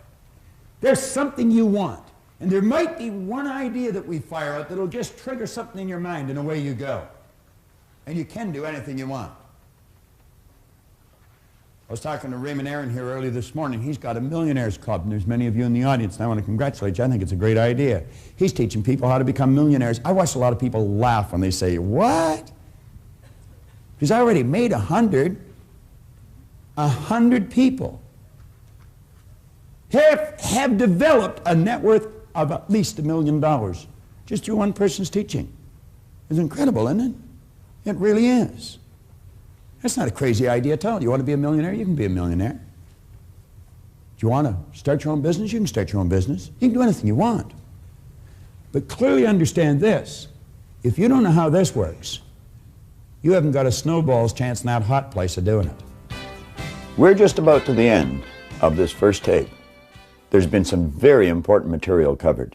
There's something you want, and there might be one idea that we fire out that'll just trigger something in your mind, and away you go. And you can do anything you want. I was talking to Raymond Aaron here early this morning. He's got a millionaires club, and there's many of you in the audience, and I want to congratulate you. I think it's a great idea. He's teaching people how to become millionaires. I watch a lot of people laugh when they say, what? He's already made 100 people have developed a net worth of at least $1 million just through one person's teaching. It's incredible, isn't it? It really is. That's not a crazy idea at all. You want to be a millionaire? You can be a millionaire. Do you want to start your own business? You can start your own business. You can do anything you want. But clearly understand this. If you don't know how this works, you haven't got a snowball's chance in that hot place of doing it. We're just about to the end of this first tape. There's been some very important material covered.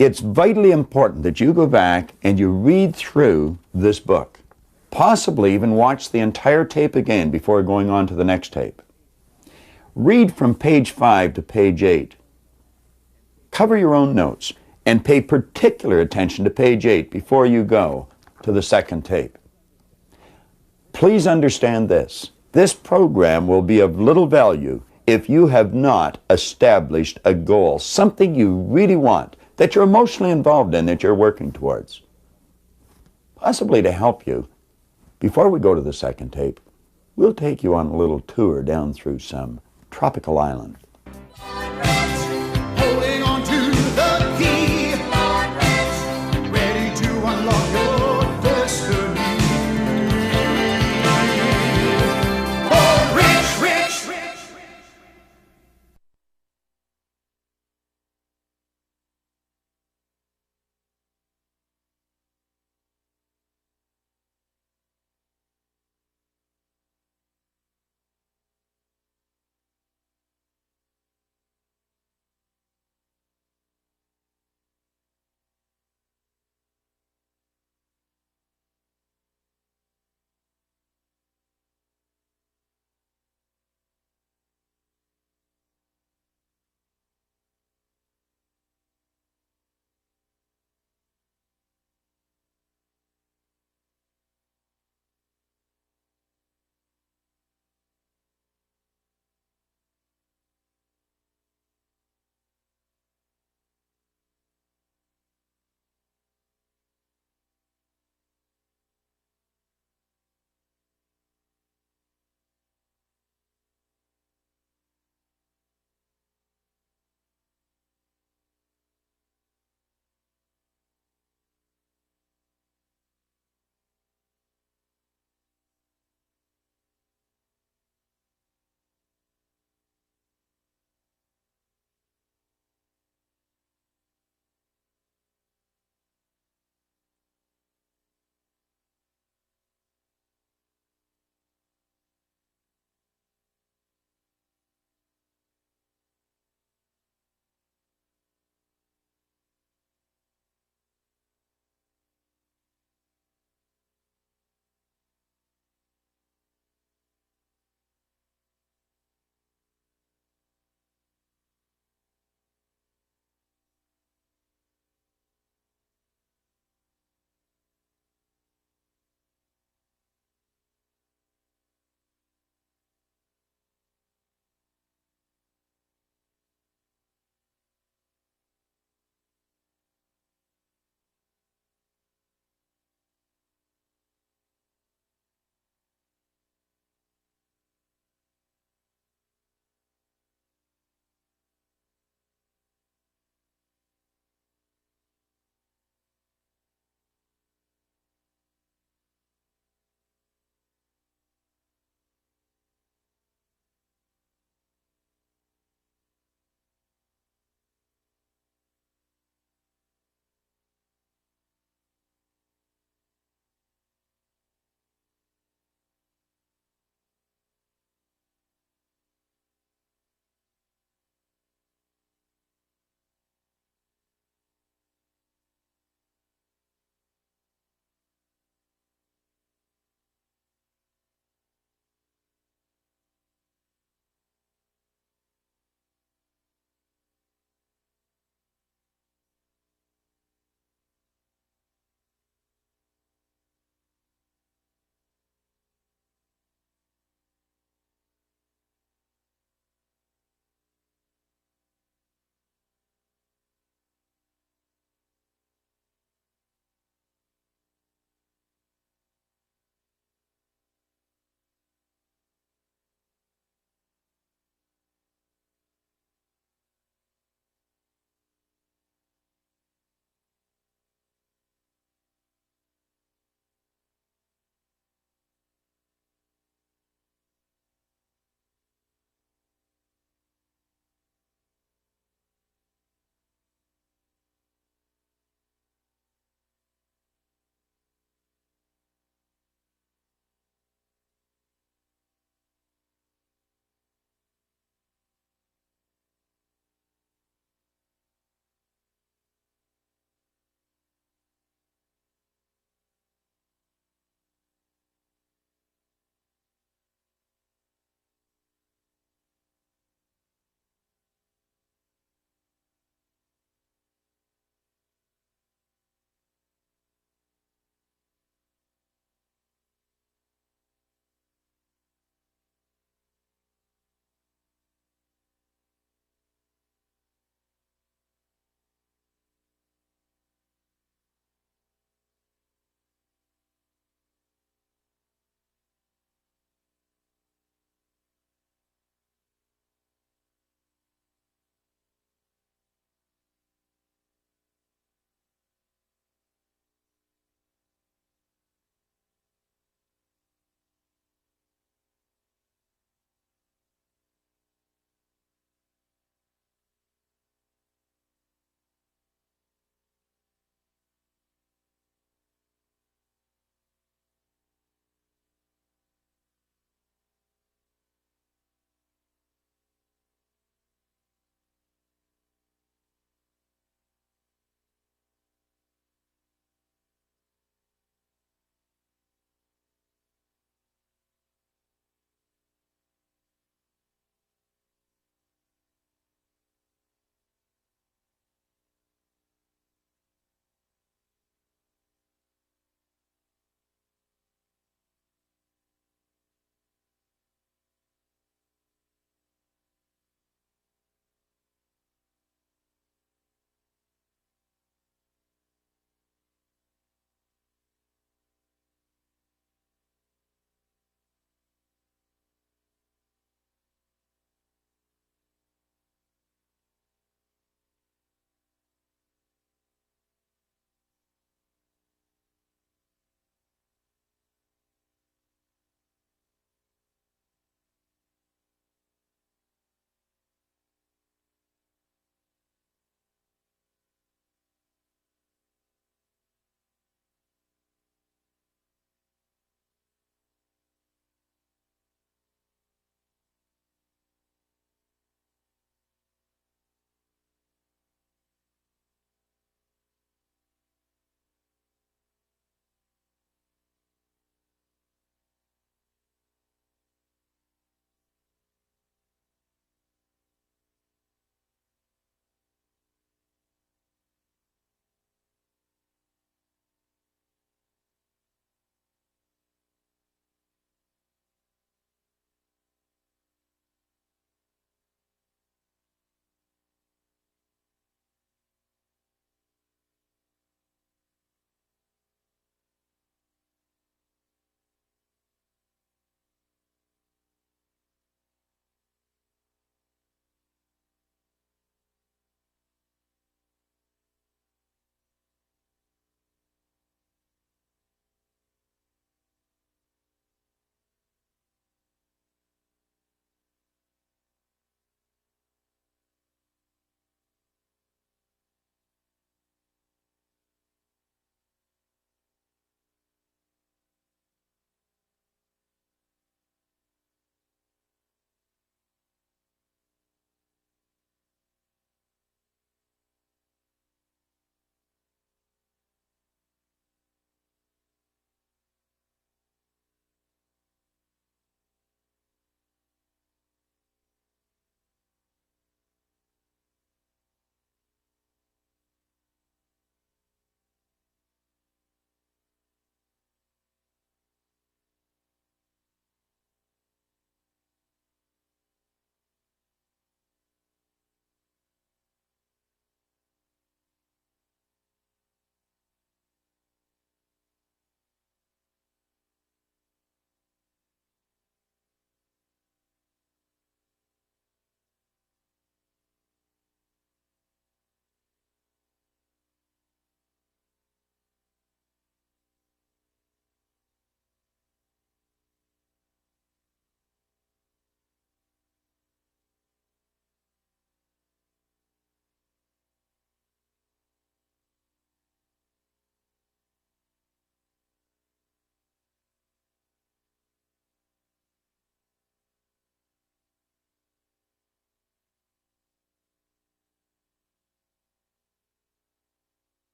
It's vitally important that you go back and you read through this book. Possibly even watch the entire tape again before going on to the next tape. Read from page 5 to page 8. Cover your own notes and pay particular attention to page 8 before you go to the second tape. Please understand this. This program will be of little value if you have not established a goal, something you really want, that you're emotionally involved in, that you're working towards. Possibly to help you, before we go to the second tape, we'll take you on a little tour down through some tropical island. Holding on to the key, ready to unlock your destiny. Oh, rich, rich, rich.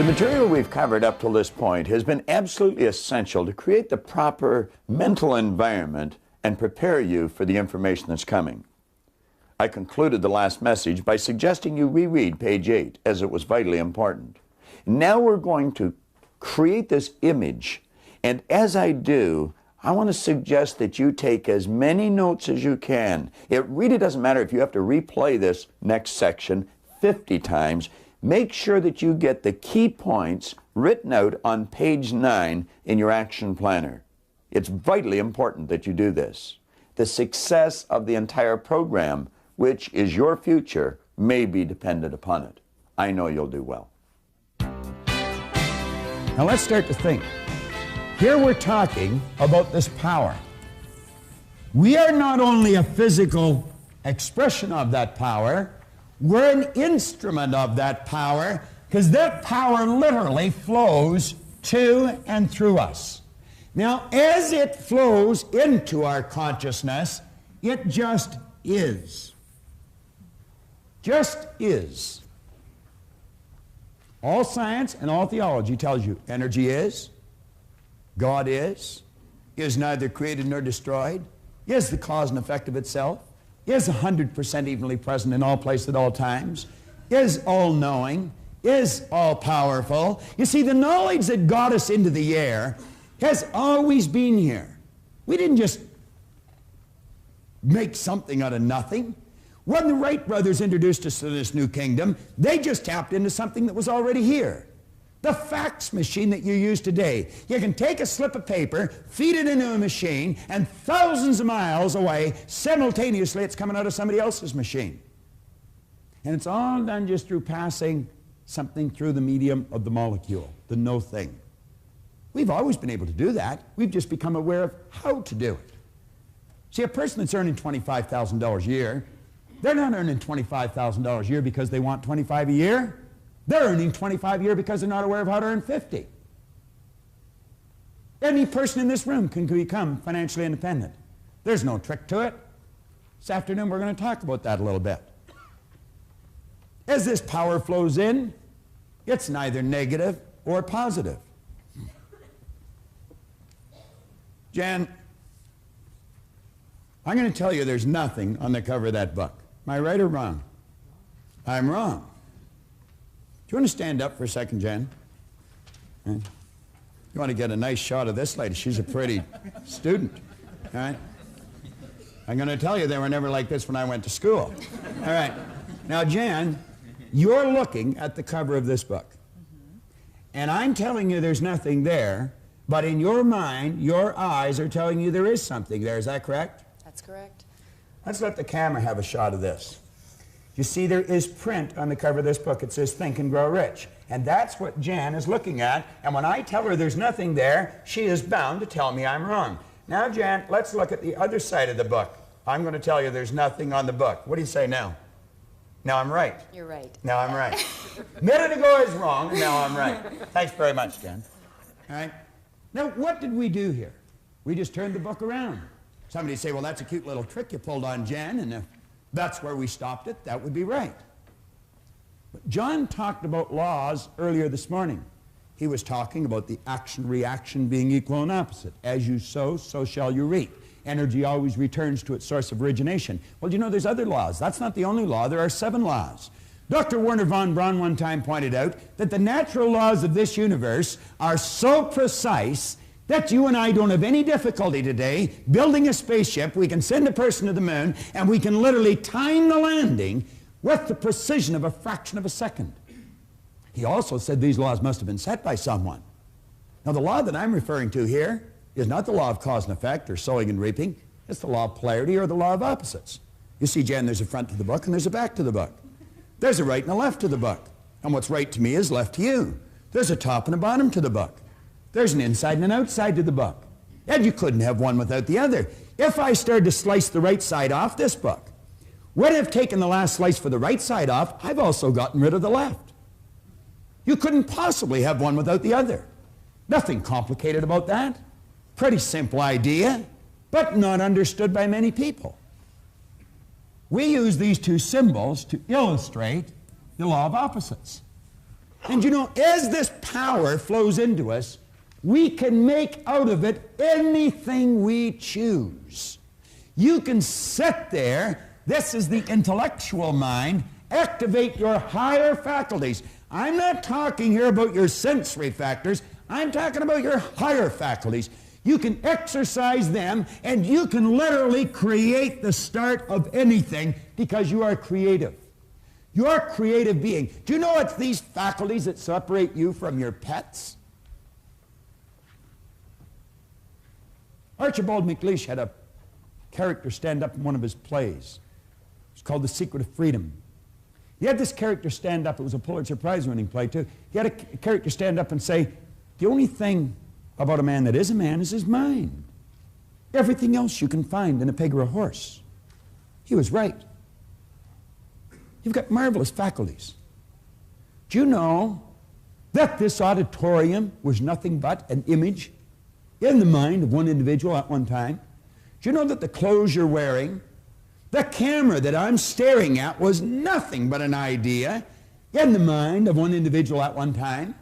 material we've covered up to this point has been absolutely essential to create the proper mental environment and prepare you for the information that's coming. I concluded the last message by suggesting you reread page 8, as it was vitally important. Now we're going to create this image, and as I do, I want to suggest that you take as many notes as you can. It really doesn't matter if you have to replay this next section 50 times. Make sure that you get the key points written out on page 9 in your action planner. It's vitally important that you do this. The success of the entire program, which is your future, may be dependent upon it. I know you'll do well. Now let's start to think. Here we're talking about this power. We are not only a physical expression of that power, we're an instrument of that power, because that power literally flows to and through us. Now, as it flows into our consciousness, it just is. Just is. All science and all theology tells you energy is, God is neither created nor destroyed, is the cause and effect of itself, is 100% evenly present in all places at all times, is all-knowing, is all-powerful. You see, the knowledge that got us into the air has always been here. We didn't just make something out of nothing. When the Wright brothers introduced us to this new kingdom, they just tapped into something that was already here. The fax machine that you use today. You can take a slip of paper, feed it into a machine, and thousands of miles away, simultaneously, it's coming out of somebody else's machine. And it's all done just through passing something through the medium of the molecule, the no thing. We've always been able to do that. We've just become aware of how to do it. See, a person that's earning $25,000 a year, they're not earning $25,000 a year because they want 25 a year. They're earning 25 a year because they're not aware of how to earn 50. Any person in this room can become financially independent. There's no trick to it. This afternoon we're going to talk about that a little bit. As this power flows in, it's neither negative or positive. Jan, I'm going to tell you there's nothing on the cover of that book. Am I right or wrong? I'm wrong. Do you want to stand up for a second, Jan? You want to get a nice shot of this lady. She's a pretty student. All right? I'm going to tell you they were never like this when I went to school. All right. Now, Jan, you're looking at the cover of this book. And I'm telling you there's nothing there, but in your mind, your eyes are telling you there is something there. Is that correct? That's correct. Let's let the camera have a shot of this. You see, there is print on the cover of this book. It says, Think and Grow Rich. And that's what Jan is looking at. And when I tell her there's nothing there, she is bound to tell me I'm wrong. Now, Jan, let's look at the other side of the book. I'm going to tell you there's nothing on the book. What do you say now? Now I'm right. You're right. Now I'm right. A minute ago I was wrong, and now I'm right. Thanks very much, Jan. All right? Now, what did we do here? We just turned the book around. Somebody say, well, that's a cute little trick you pulled on Jan, and if that's where we stopped it, that would be right. But John talked about laws earlier this morning. He was talking about the action-reaction being equal and opposite. As you sow, so shall you reap. Energy always returns to its source of origination. Well, you know, there's other laws. That's not the only law. There are 7 laws. Dr. Werner von Braun one time pointed out that the natural laws of this universe are so precise that you and I don't have any difficulty today building a spaceship. We can send a person to the moon, and we can literally time the landing with the precision of a fraction of a second. He also said these laws must have been set by someone. Now, the law that I'm referring to here is not the law of cause and effect or sowing and reaping. It's the law of polarity or the law of opposites. You see, Jan, there's a front to the book and there's a back to the book. There's a right and a left to the book. And what's right to me is left to you. There's a top and a bottom to the book. There's an inside and an outside to the book. And you couldn't have one without the other. If I started to slice the right side off this book, when I've taken the last slice for the right side off, I've also gotten rid of the left. You couldn't possibly have one without the other. Nothing complicated about that. Pretty simple idea, but not understood by many people. We use these 2 symbols to illustrate the law of opposites. And you know, as this power flows into us, we can make out of it anything we choose. You can sit there, this is the intellectual mind, activate your higher faculties. I'm not talking here about your sensory factors, I'm talking about your higher faculties. You can exercise them, and you can literally create the start of anything because you are creative. You are a creative being. Do you know it's these faculties that separate you from your pets? Archibald MacLeish had a character stand up in one of his plays. It's called The Secret of Freedom. He had this character stand up. It was a Pulitzer Prize-winning play, too. He had a character stand up and say, the only thing about a man that is a man is his mind. Everything else you can find in a pig or a horse. He was right. You've got marvelous faculties. Do you know that this auditorium was nothing but an image in the mind of one individual at one time? Do you know that the clothes you're wearing, the camera that I'm staring at was nothing but an idea in the mind of one individual at one time?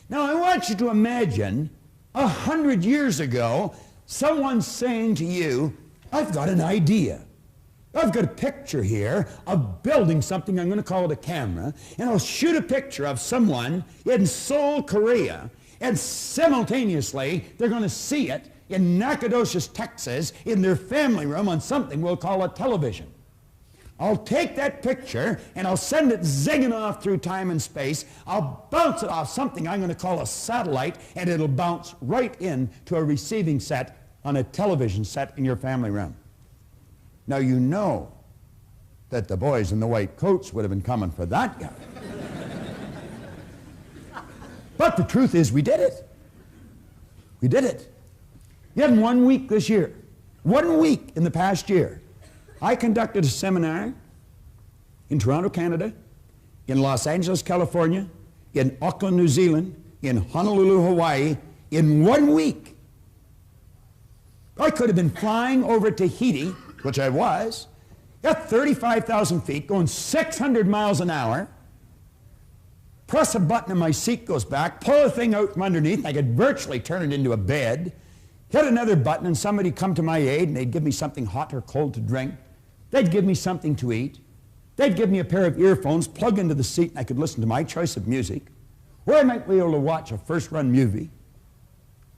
Now I want you to imagine 100 years ago, someone saying to you, I've got an idea. I've got a picture here of building something, I'm going to call it a camera, and I'll shoot a picture of someone in Seoul, Korea, and simultaneously they're going to see it in Nacogdoches, Texas, in their family room on something we'll call a television. I'll take that picture and I'll send it zigging off through time and space. I'll bounce it off something I'm going to call a satellite, and it'll bounce right into a receiving set on a television set in your family room. Now you know that the boys in the white coats would have been coming for that guy. But the truth is we did it. We did it. Yet in 1 week this year, 1 week in the past year, I conducted a seminar in Toronto, Canada, in Los Angeles, California, in Auckland, New Zealand, in Honolulu, Hawaii, in 1 week. I could have been flying over Tahiti, which I was, at 35,000 feet, going 600 miles an hour, press a button and my seat goes back, pull the thing out from underneath, and I could virtually turn it into a bed, hit another button and somebody come to my aid and they'd give me something hot or cold to drink. They'd give me something to eat. They'd give me a pair of earphones, plug into the seat, and I could listen to my choice of music. Or I might be able to watch a first-run movie.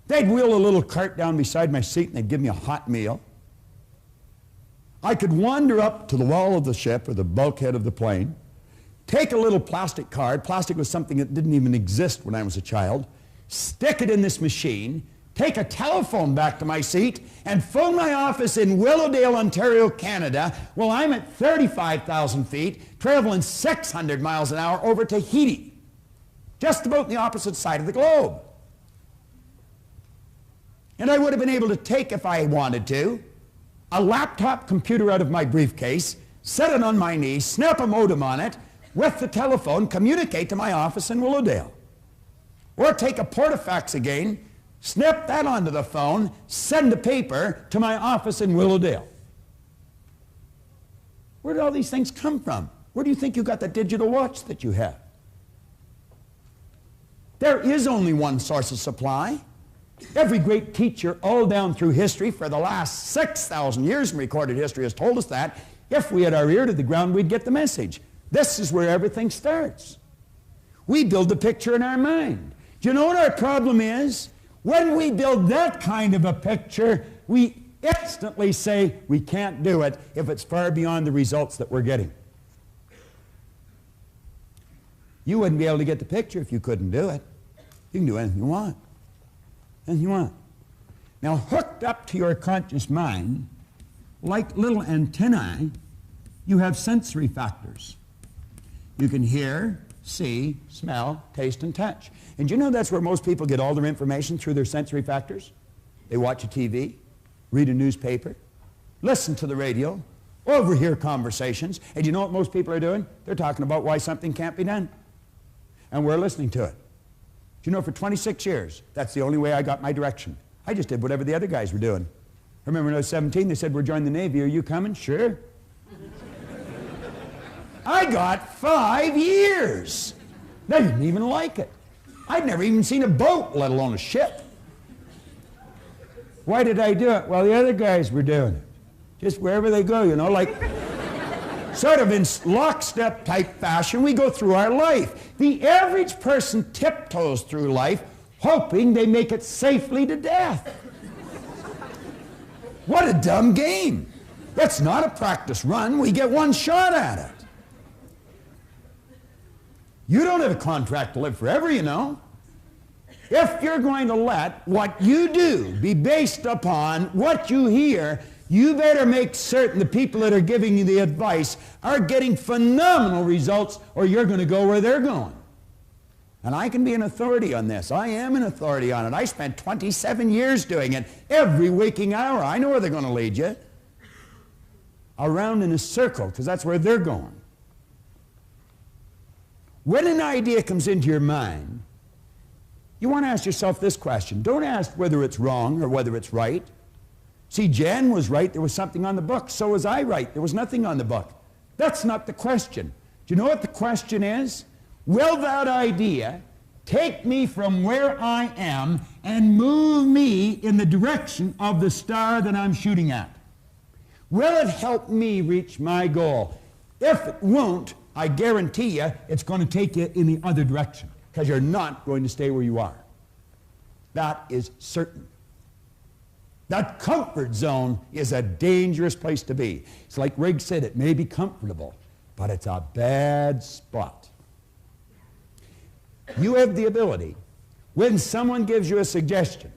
They'd wheel a little cart down beside my seat and they'd give me a hot meal. I could wander up to the wall of the ship or the bulkhead of the plane, take a little plastic card, plastic was something that didn't even exist when I was a child, stick it in this machine, take a telephone back to my seat, and phone my office in Willowdale, Ontario, Canada, while I'm at 35,000 feet, traveling 600 miles an hour over Tahiti, just about the opposite side of the globe. And I would have been able to take, if I wanted to, a laptop computer out of my briefcase, set it on my knee, snap a modem on it, with the telephone, communicate to my office in Willowdale. Or take a portafax again, snap that onto the phone, send a paper to my office in Willowdale. Where did all these things come from? Where do you think you got the digital watch that you have? There is only one source of supply. Every great teacher all down through history for the last 6,000 years in recorded history has told us that if we had our ear to the ground, we'd get the message. This is where everything starts. We build the picture in our mind. Do you know what our problem is? When we build that kind of a picture, we instantly say we can't do it if it's far beyond the results that we're getting. You wouldn't be able to get the picture if you couldn't do it. You can do anything you want. Anything you want. Now, hooked up to your conscious mind, like little antennae, you have sensory factors. You can hear, see, smell, taste, and touch. And you know that's where most people get all their information, through their sensory factors? They watch a TV, read a newspaper, listen to the radio, overhear conversations, and you know what most people are doing? They're talking about why something can't be done. And we're listening to it. Do you know, for 26 years, that's the only way I got my direction. I just did whatever the other guys were doing. I remember when I was 17, they said, we're joining the Navy. Are you coming? Sure. I got 5 years. They didn't even like it. I'd never even seen a boat, let alone a ship. Why did I do it? Well, the other guys were doing it. Just wherever they go, you know, like sort of in lockstep type fashion, we go through our life. The average person tiptoes through life hoping they make it safely to death. What a dumb game. That's not a practice run. We get one shot at it. You don't have a contract to live forever, you know. If you're going to let what you do be based upon what you hear, you better make certain the people that are giving you the advice are getting phenomenal results, or you're going to go where they're going. And I can be an authority on this. I am an authority on it. I spent 27 years doing it every waking hour. I know where they're going to lead you. Around in a circle, because that's where they're going. When an idea comes into your mind, you want to ask yourself this question. Don't ask whether it's wrong or whether it's right. See, Jan was right. There was something on the book. So was I right. There was nothing on the book. That's not the question. Do you know what the question is? Will that idea take me from where I am and move me in the direction of the star that I'm shooting at? Will it help me reach my goal? If it won't, I guarantee you it's going to take you in the other direction, because you're not going to stay where you are. That is certain. That comfort zone is a dangerous place to be. It's like Rigg said, it may be comfortable, but it's a bad spot. You have the ability, when someone gives you a suggestion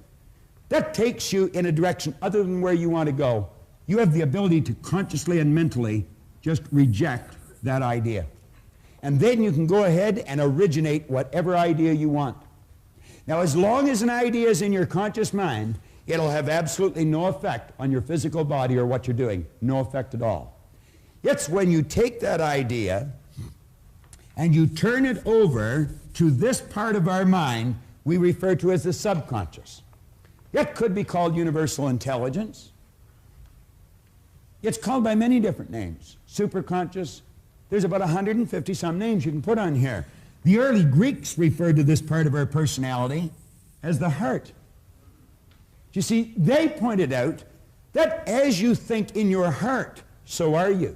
that takes you in a direction other than where you want to go, you have the ability to consciously and mentally just reject that idea. And then you can go ahead and originate whatever idea you want. Now, as long as an idea is in your conscious mind, it'll have absolutely no effect on your physical body or what you're doing. No effect at all. It's when you take that idea and you turn it over to this part of our mind we refer to as the subconscious. It could be called universal intelligence. It's called by many different names. Superconscious. There's about 150 some names you can put on here. The early Greeks referred to this part of our personality as the heart. You see, they pointed out that as you think in your heart, so are you.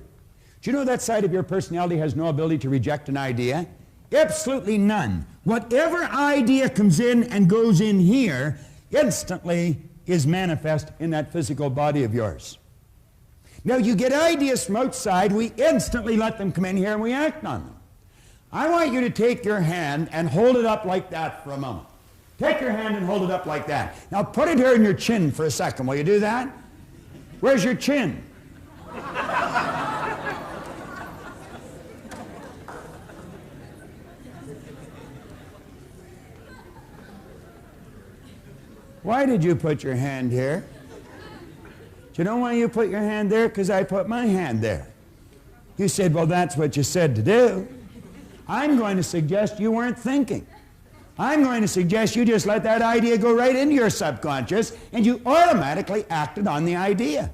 Do you know that side of your personality has no ability to reject an idea? Absolutely none. Whatever idea comes in and goes in here instantly is manifest in that physical body of yours. Now, you get ideas from outside, we instantly let them come in here and we act on them. I want you to take your hand and hold it up like that for a moment. Take your hand and hold it up like that. Now, put it here in your chin for a second. Will you do that? Where's your chin? Why did you put your hand here? Do you know why you put your hand there? Because I put my hand there. You said, well, that's what you said to do. I'm going to suggest you weren't thinking. I'm going to suggest you just let that idea go right into your subconscious and you automatically acted on the idea.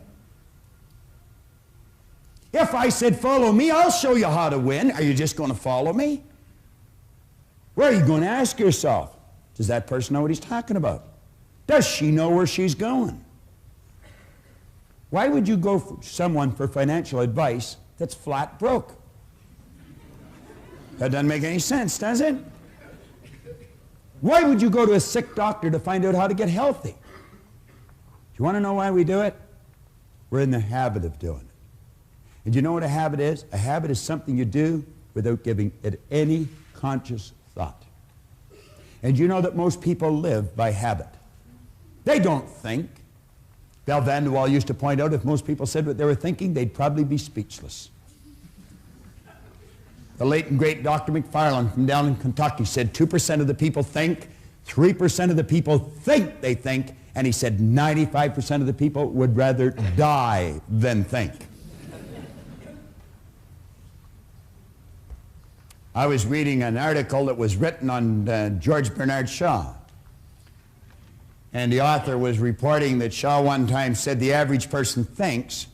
If I said, follow me, I'll show you how to win, are you just going to follow me? Where are you going to ask yourself? Does that person know what he's talking about? Does she know where she's going? Why would you go for someone for financial advice that's flat broke? That doesn't make any sense, does it? Why would you go to a sick doctor to find out how to get healthy? Do you want to know why we do it? We're in the habit of doing it. And you know what a habit is? A habit is something you do without giving it any conscious thought. And you know that most people live by habit. They don't think. Bell Vanderwall used to point out if most people said what they were thinking, they'd probably be speechless. The late and great Dr. McFarland from down in Kentucky said 2% of the people think, 3% of the people think they think, and he said 95% of the people would rather die than think. I was reading an article that was written on George Bernard Shaw. And the author was reporting that Shaw one time said the average person thinks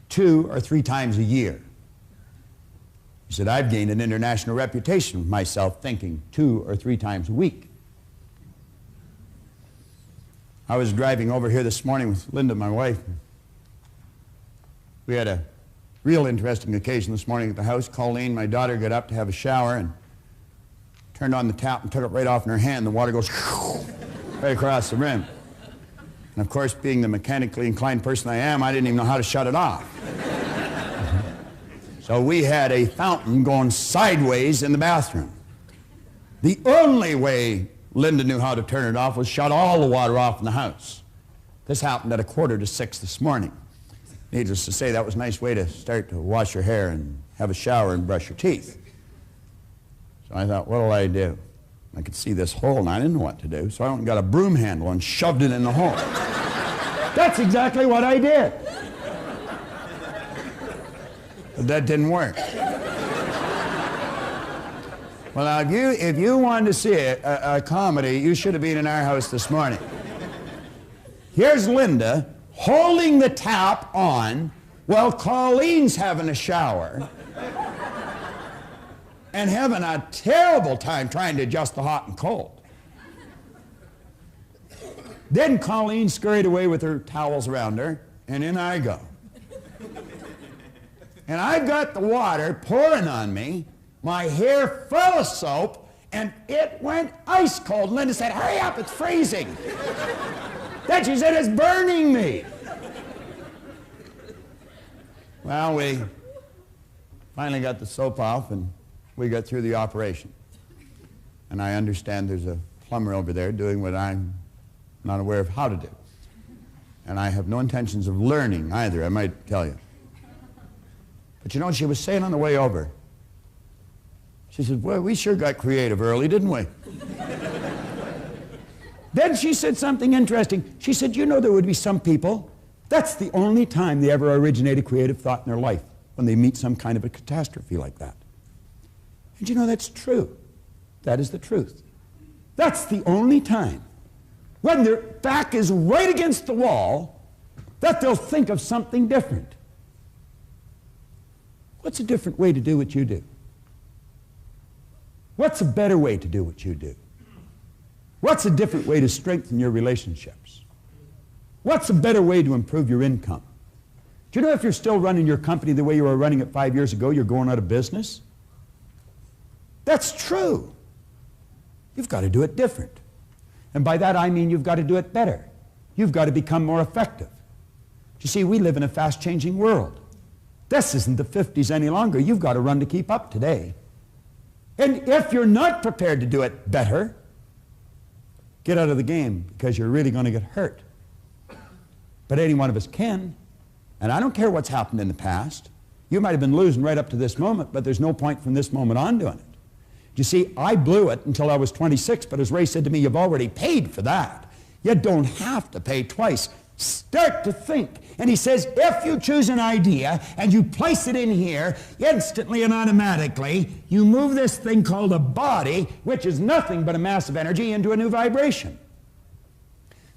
2 or 3 times a year. He said, I've gained an international reputation with myself thinking 2 or 3 times a week. I was driving over here this morning with Linda, my wife. We had a real interesting occasion this morning at the house. Colleen, my daughter, got up to have a shower and turned on the tap and took it right off in her hand. The water goes right across the rim. And of course, being the mechanically inclined person I am, I didn't even know how to shut it off. So we had a fountain going sideways in the bathroom. The only way Linda knew how to turn it off was shut all the water off in the house. This happened at 5:45 this morning. Needless to say, that was a nice way to start to wash your hair and have a shower and brush your teeth. So I thought, what'll I do? I could see this hole and I didn't know what to do, so I went and got a broom handle and shoved it in the hole. That's exactly what I did. But that didn't work. Well, now, if you wanted to see a comedy, you should have been in our house this morning. Here's Linda holding the tap on while Colleen's having a shower and having a terrible time trying to adjust the hot and cold. Then Colleen scurried away with her towels around her, and in I go. And I've got the water pouring on me, my hair full of soap, and it went ice cold. Linda said, hurry up, it's freezing. Then she said, it's burning me. Well, we finally got the soap off, and we got through the operation. And I understand there's a plumber over there doing what I'm not aware of how to do. And I have no intentions of learning either, I might tell you. But you know what she was saying on the way over? She said, well, we sure got creative early, didn't we? Then she said something interesting. She said, you know, there would be some people, that's the only time they ever originate a creative thought in their life, when they meet some kind of a catastrophe like that. And you know, that's true. That is the truth. That's the only time, when their back is right against the wall, that they'll think of something different. What's a different way to do what you do? What's a better way to do what you do? What's a different way to strengthen your relationships? What's a better way to improve your income? Do you know if you're still running your company the way you were running it 5 years ago, you're going out of business? That's true. You've got to do it different. And by that I mean you've got to do it better. You've got to become more effective. You see, we live in a fast-changing world. This isn't the 50s any longer. You've got to run to keep up today. And if you're not prepared to do it better, get out of the game, because you're really going to get hurt. But any one of us can. And I don't care what's happened in the past. You might have been losing right up to this moment, but there's no point from this moment on doing it. You see, I blew it until I was 26, but as Ray said to me, you've already paid for that. You don't have to pay twice. Start to think. And he says, if you choose an idea and you place it in here, instantly and automatically, you move this thing called a body, which is nothing but a mass of energy, into a new vibration.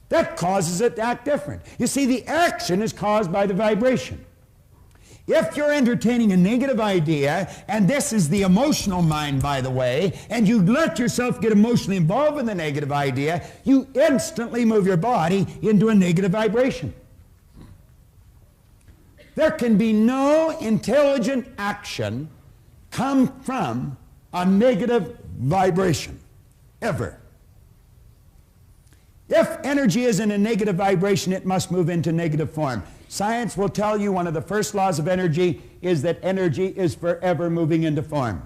That causes it to act different. You see, the action is caused by the vibration. If you're entertaining a negative idea, and this is the emotional mind, by the way, and you let yourself get emotionally involved in the negative idea, you instantly move your body into a negative vibration. There can be no intelligent action come from a negative vibration, ever. If energy is in a negative vibration, it must move into negative form. Science will tell you one of the first laws of energy is that energy is forever moving into form.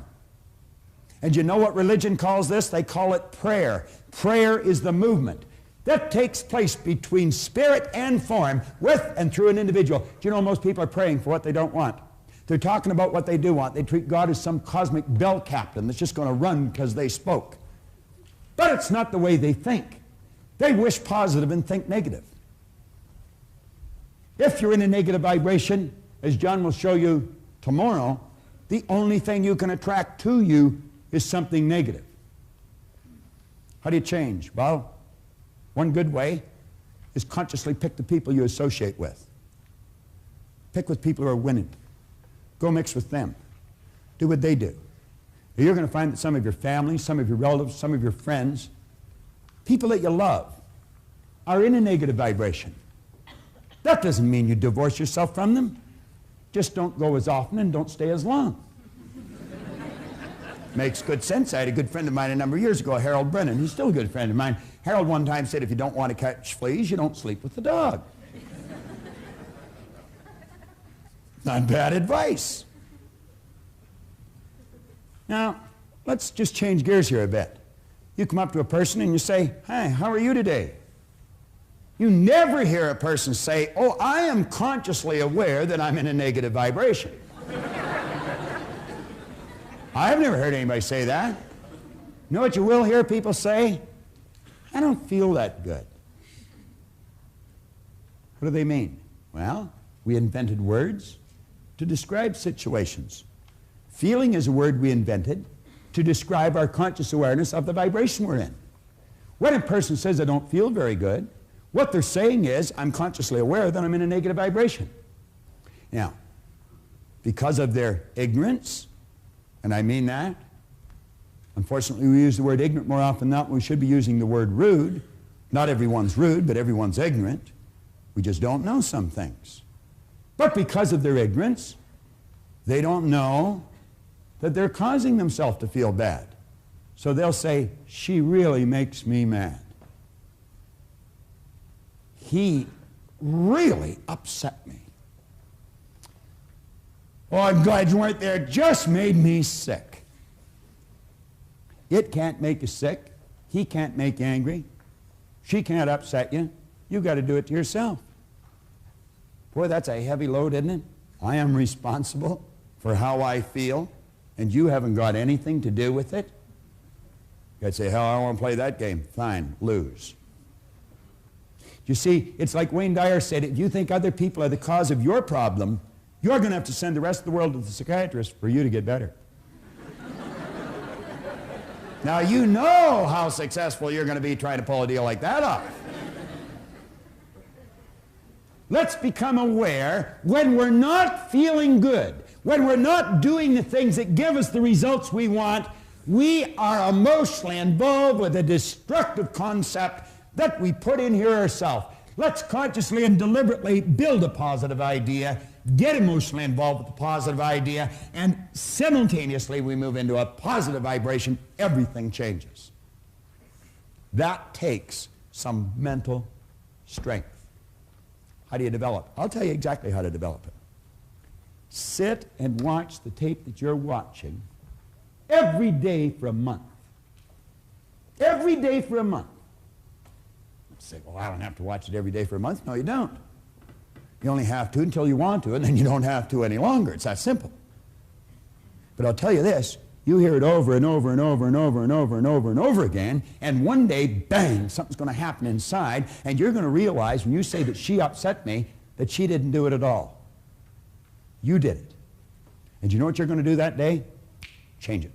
And you know what religion calls this? They call it prayer. Prayer is the movement that takes place between spirit and form, with and through an individual. Do you know most people are praying for what they don't want? They're talking about what they do want. They treat God as some cosmic bell captain that's just going to run because they spoke. But it's not the way they think. They wish positive and think negative. If you're in a negative vibration, as John will show you tomorrow, the only thing you can attract to you is something negative. How do you change? Well, one good way is consciously pick the people you associate with. Pick with people who are winning. Go mix with them. do what they do. You're going to find that some of your family, some of your relatives, some of your friends, people that you love, are in a negative vibration. That doesn't mean you divorce yourself from them. Just don't go as often and don't stay as long. Makes good sense. I had a good friend of mine a number of years ago, Harold Brennan. He's still a good friend of mine. Harold one time said, if you don't want to catch fleas, you don't sleep with the dog. Not bad advice. Now, let's just change gears here a bit. You come up to a person and you say, "Hi, how are you today?" You never hear a person say, "Oh, I am consciously aware that I'm in a negative vibration." I've never heard anybody say that. You know what you will hear people say? "I don't feel that good." What do they mean? Well, we invented words to describe situations. Feeling is a word we invented to describe our conscious awareness of the vibration we're in. When a person says, "I don't feel very good," what they're saying is, "I'm consciously aware that I'm in a negative vibration." Now, because of their ignorance, and I mean that, unfortunately we use the word ignorant more often than not. We should be using the word rude. Not everyone's rude, but everyone's ignorant. We just don't know some things. But because of their ignorance, they don't know that they're causing themselves to feel bad. So they'll say, "She really makes me mad. He really upset me. Oh, I'm glad you weren't there. It just made me sick." It can't make you sick. He can't make you angry. She can't upset you. You've got to do it to yourself. Boy, that's a heavy load, isn't it? I am responsible for how I feel, and you haven't got anything to do with it. You'd say, "Hell, I don't want to play that game." Fine, lose. You see, it's like Wayne Dyer said, if you think other people are the cause of your problem, you're going to have to send the rest of the world to the psychiatrist for you to get better. Now, you know how successful you're going to be trying to pull a deal like that off. Let's become aware when we're not feeling good, when we're not doing the things that give us the results we want, we are emotionally involved with a destructive concept that we put in here ourselves. Let's consciously and deliberately build a positive idea, get emotionally involved with the positive idea, and simultaneously we move into a positive vibration. Everything changes. That takes some mental strength. How do you develop? I'll tell you exactly how to develop it. Sit and watch the tape that you're watching every day for a month. Every day for a month. You say, "Well, I don't have to watch it every day for a month." No, you don't. You only have to until you want to, and then you don't have to any longer. It's that simple. But I'll tell you this, you hear it over and over and over and over and over and over and over again, and one day, bang, something's going to happen inside, and you're going to realize when you say that she upset me, that she didn't do it at all. You did it. And you know what you're going to do that day? Change it.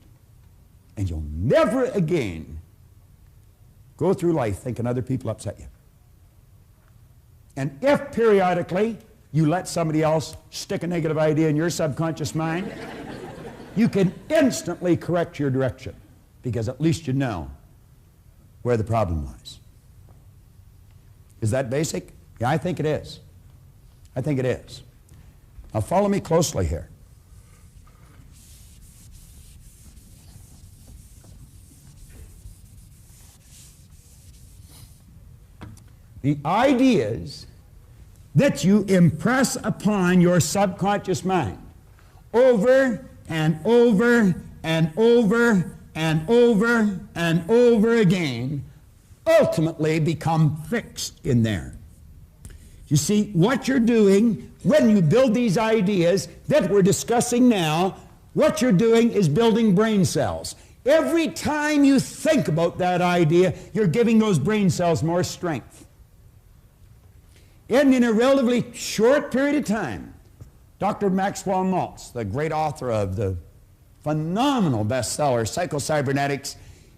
And you'll never again go through life thinking other people upset you. And if periodically you let somebody else stick a negative idea in your subconscious mind, you can instantly correct your direction, because at least you know where the problem lies. Is that basic? Yeah, I think it is. I think it is. Now follow me closely here. The ideas that you impress upon your subconscious mind over and over and over and over and over again ultimately become fixed in there. You see, what you're doing when you build these ideas that we're discussing now, what you're doing is building brain cells. Every time you think about that idea, you're giving those brain cells more strength. And in a relatively short period of time, Dr. Maxwell Maltz, the great author of the phenomenal bestseller, Psycho-Cybernetics,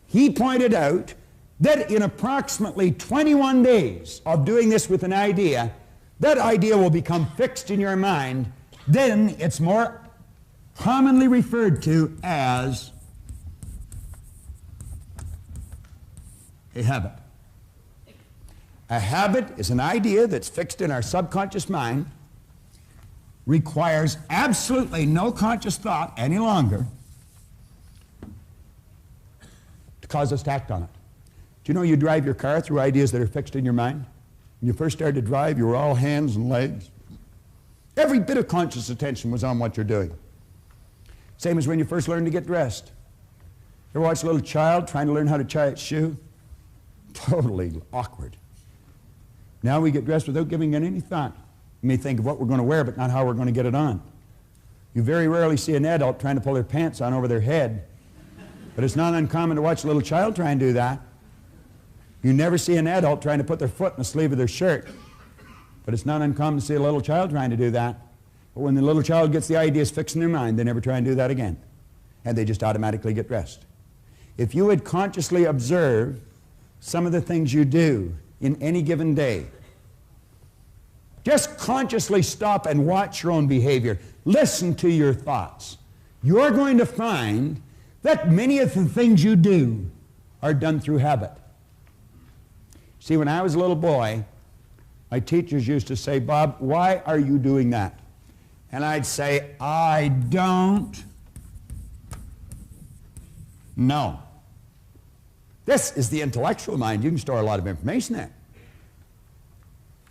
he pointed out that in approximately 21 days of doing this with an idea, that idea will become fixed in your mind. Then it's more commonly referred to as a habit. A habit is an idea that's fixed in our subconscious mind, requires absolutely no conscious thought any longer to cause us to act on it. Do you know you drive your car through ideas that are fixed in your mind? When you first started to drive, you were all hands and legs. Every bit of conscious attention was on what you're doing. Same as when you first learned to get dressed. You ever watch a little child trying to learn how to tie its shoe? Totally awkward. Now we get dressed without giving it any thought. We may think of what we're going to wear, but not how we're going to get it on. You very rarely see an adult trying to pull their pants on over their head, but it's not uncommon to watch a little child try and do that. You never see an adult trying to put their foot in the sleeve of their shirt, but it's not uncommon to see a little child trying to do that. But when the little child gets the ideas fixed in their mind, they never try and do that again, and they just automatically get dressed. If you would consciously observe some of the things you do in any given day, just consciously stop and watch your own behavior. Listen to your thoughts. You're going to find that many of the things you do are done through habit. See, when I was a little boy, my teachers used to say, "Bob, why are you doing that?" And I'd say, "I don't know." This is the intellectual mind. You can store a lot of information there.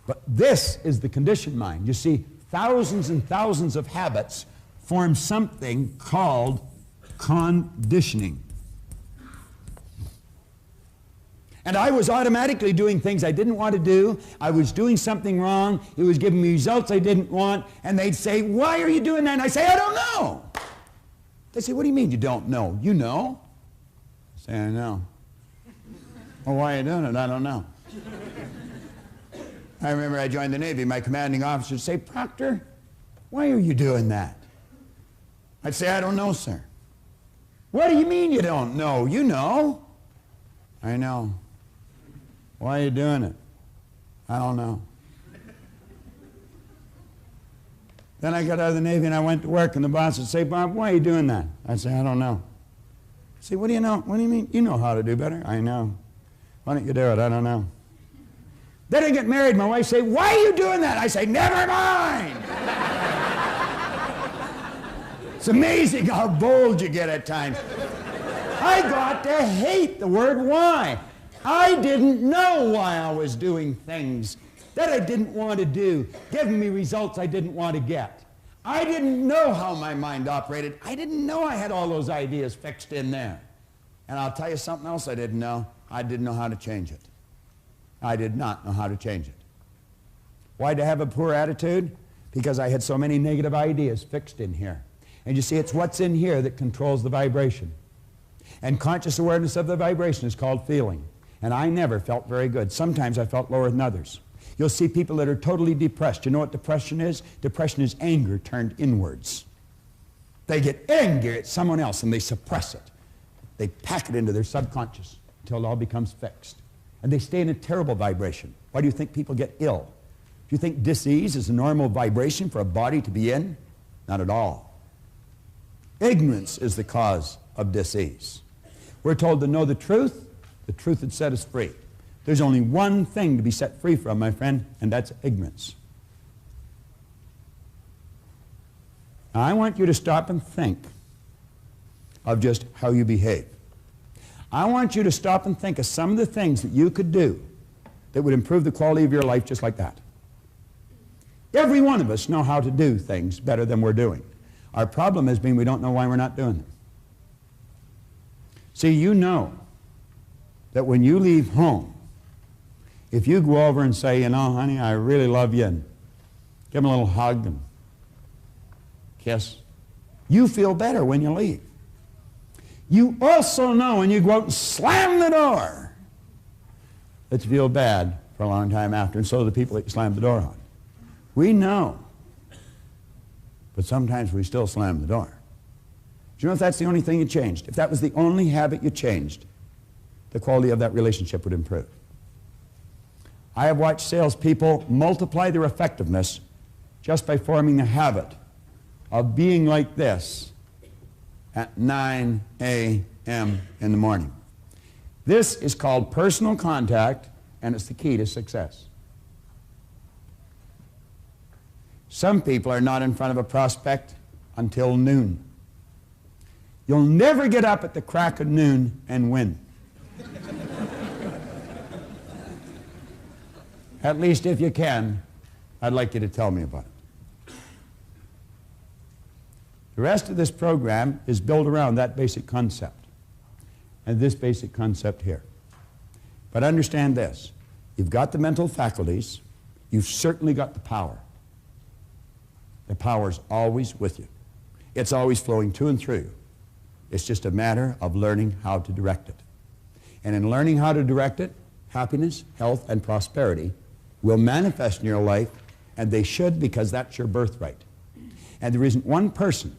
But this is the conditioned mind. You see, thousands and thousands of habits form something called conditioning. And I was automatically doing things I didn't want to do. I was doing something wrong. It was giving me results I didn't want. And they'd say, "Why are you doing that?" And I say, "I don't know." They say, "What do you mean you don't know?" "You know." I say, "I know." "Well, why are you doing it?" "I don't know." I remember I joined the Navy. My commanding officer would say, "Proctor, why are you doing that?" I'd say, "I don't know, sir." "What do you mean you don't know?" "You know." "I know." "Why are you doing it?" "I don't know." Then I got out of the Navy and I went to work, and the boss would say, "Bob, why are you doing that?" I'd say, "I don't know." He'd say, "What do you know? What do you mean? You know how to do better." "I know." "Why don't you do it?" "I don't know." Then I get married. My wife say, "Why are you doing that?" I say, "Never mind." It's amazing how bold you get at times. I got to hate the word why. I didn't know why I was doing things that I didn't want to do, giving me results I didn't want to get. I didn't know how my mind operated. I didn't know I had all those ideas fixed in there. And I'll tell you something else I didn't know. I didn't know how to change it. I did not know how to change it. Why did I have a poor attitude? Because I had so many negative ideas fixed in here. And you see, it's what's in here that controls the vibration. And conscious awareness of the vibration is called feeling. And I never felt very good. Sometimes I felt lower than others. You'll see people that are totally depressed. You know what depression is? Depression is anger turned inwards. They get angry at someone else and they suppress it. They pack it into their subconscious until it all becomes fixed. And they stay in a terrible vibration. Why do you think people get ill? Do you think dis-ease is a normal vibration for a body to be in? Not at all. Ignorance is the cause of dis-ease. We're told to know the truth would set us free. There's only one thing to be set free from, my friend, and that's ignorance. Now, I want you to stop and think of just how you behave. I want you to stop and think of some of the things that you could do that would improve the quality of your life just like that. Every one of us know how to do things better than we're doing. Our problem has been we don't know why we're not doing them. See, you know that when you leave home, if you go over and say, "You know, honey, I really love you," and give them a little hug and kiss, you feel better when you leave. You also know when you go out and slam the door that you feel bad for a long time after, and so do the people that you slammed the door on. We know, but sometimes we still slam the door. Do you know if that's the only thing you changed? If that was the only habit you changed, the quality of that relationship would improve. I have watched salespeople multiply their effectiveness just by forming a habit of being like this at 9 a.m. in the morning. This is called personal contact, and it's the key to success. Some people are not in front of a prospect until noon. You'll never get up at the crack of noon and win. At least if you can, I'd like you to tell me about it. The rest of this program is built around that basic concept and this basic concept here. But understand this, you've got the mental faculties, you've certainly got the power. The power's always with you. It's always flowing to and through you. It's just a matter of learning how to direct it. And in learning how to direct it, happiness, health, and prosperity will manifest in your life, and they should, because that's your birthright. And there isn't one person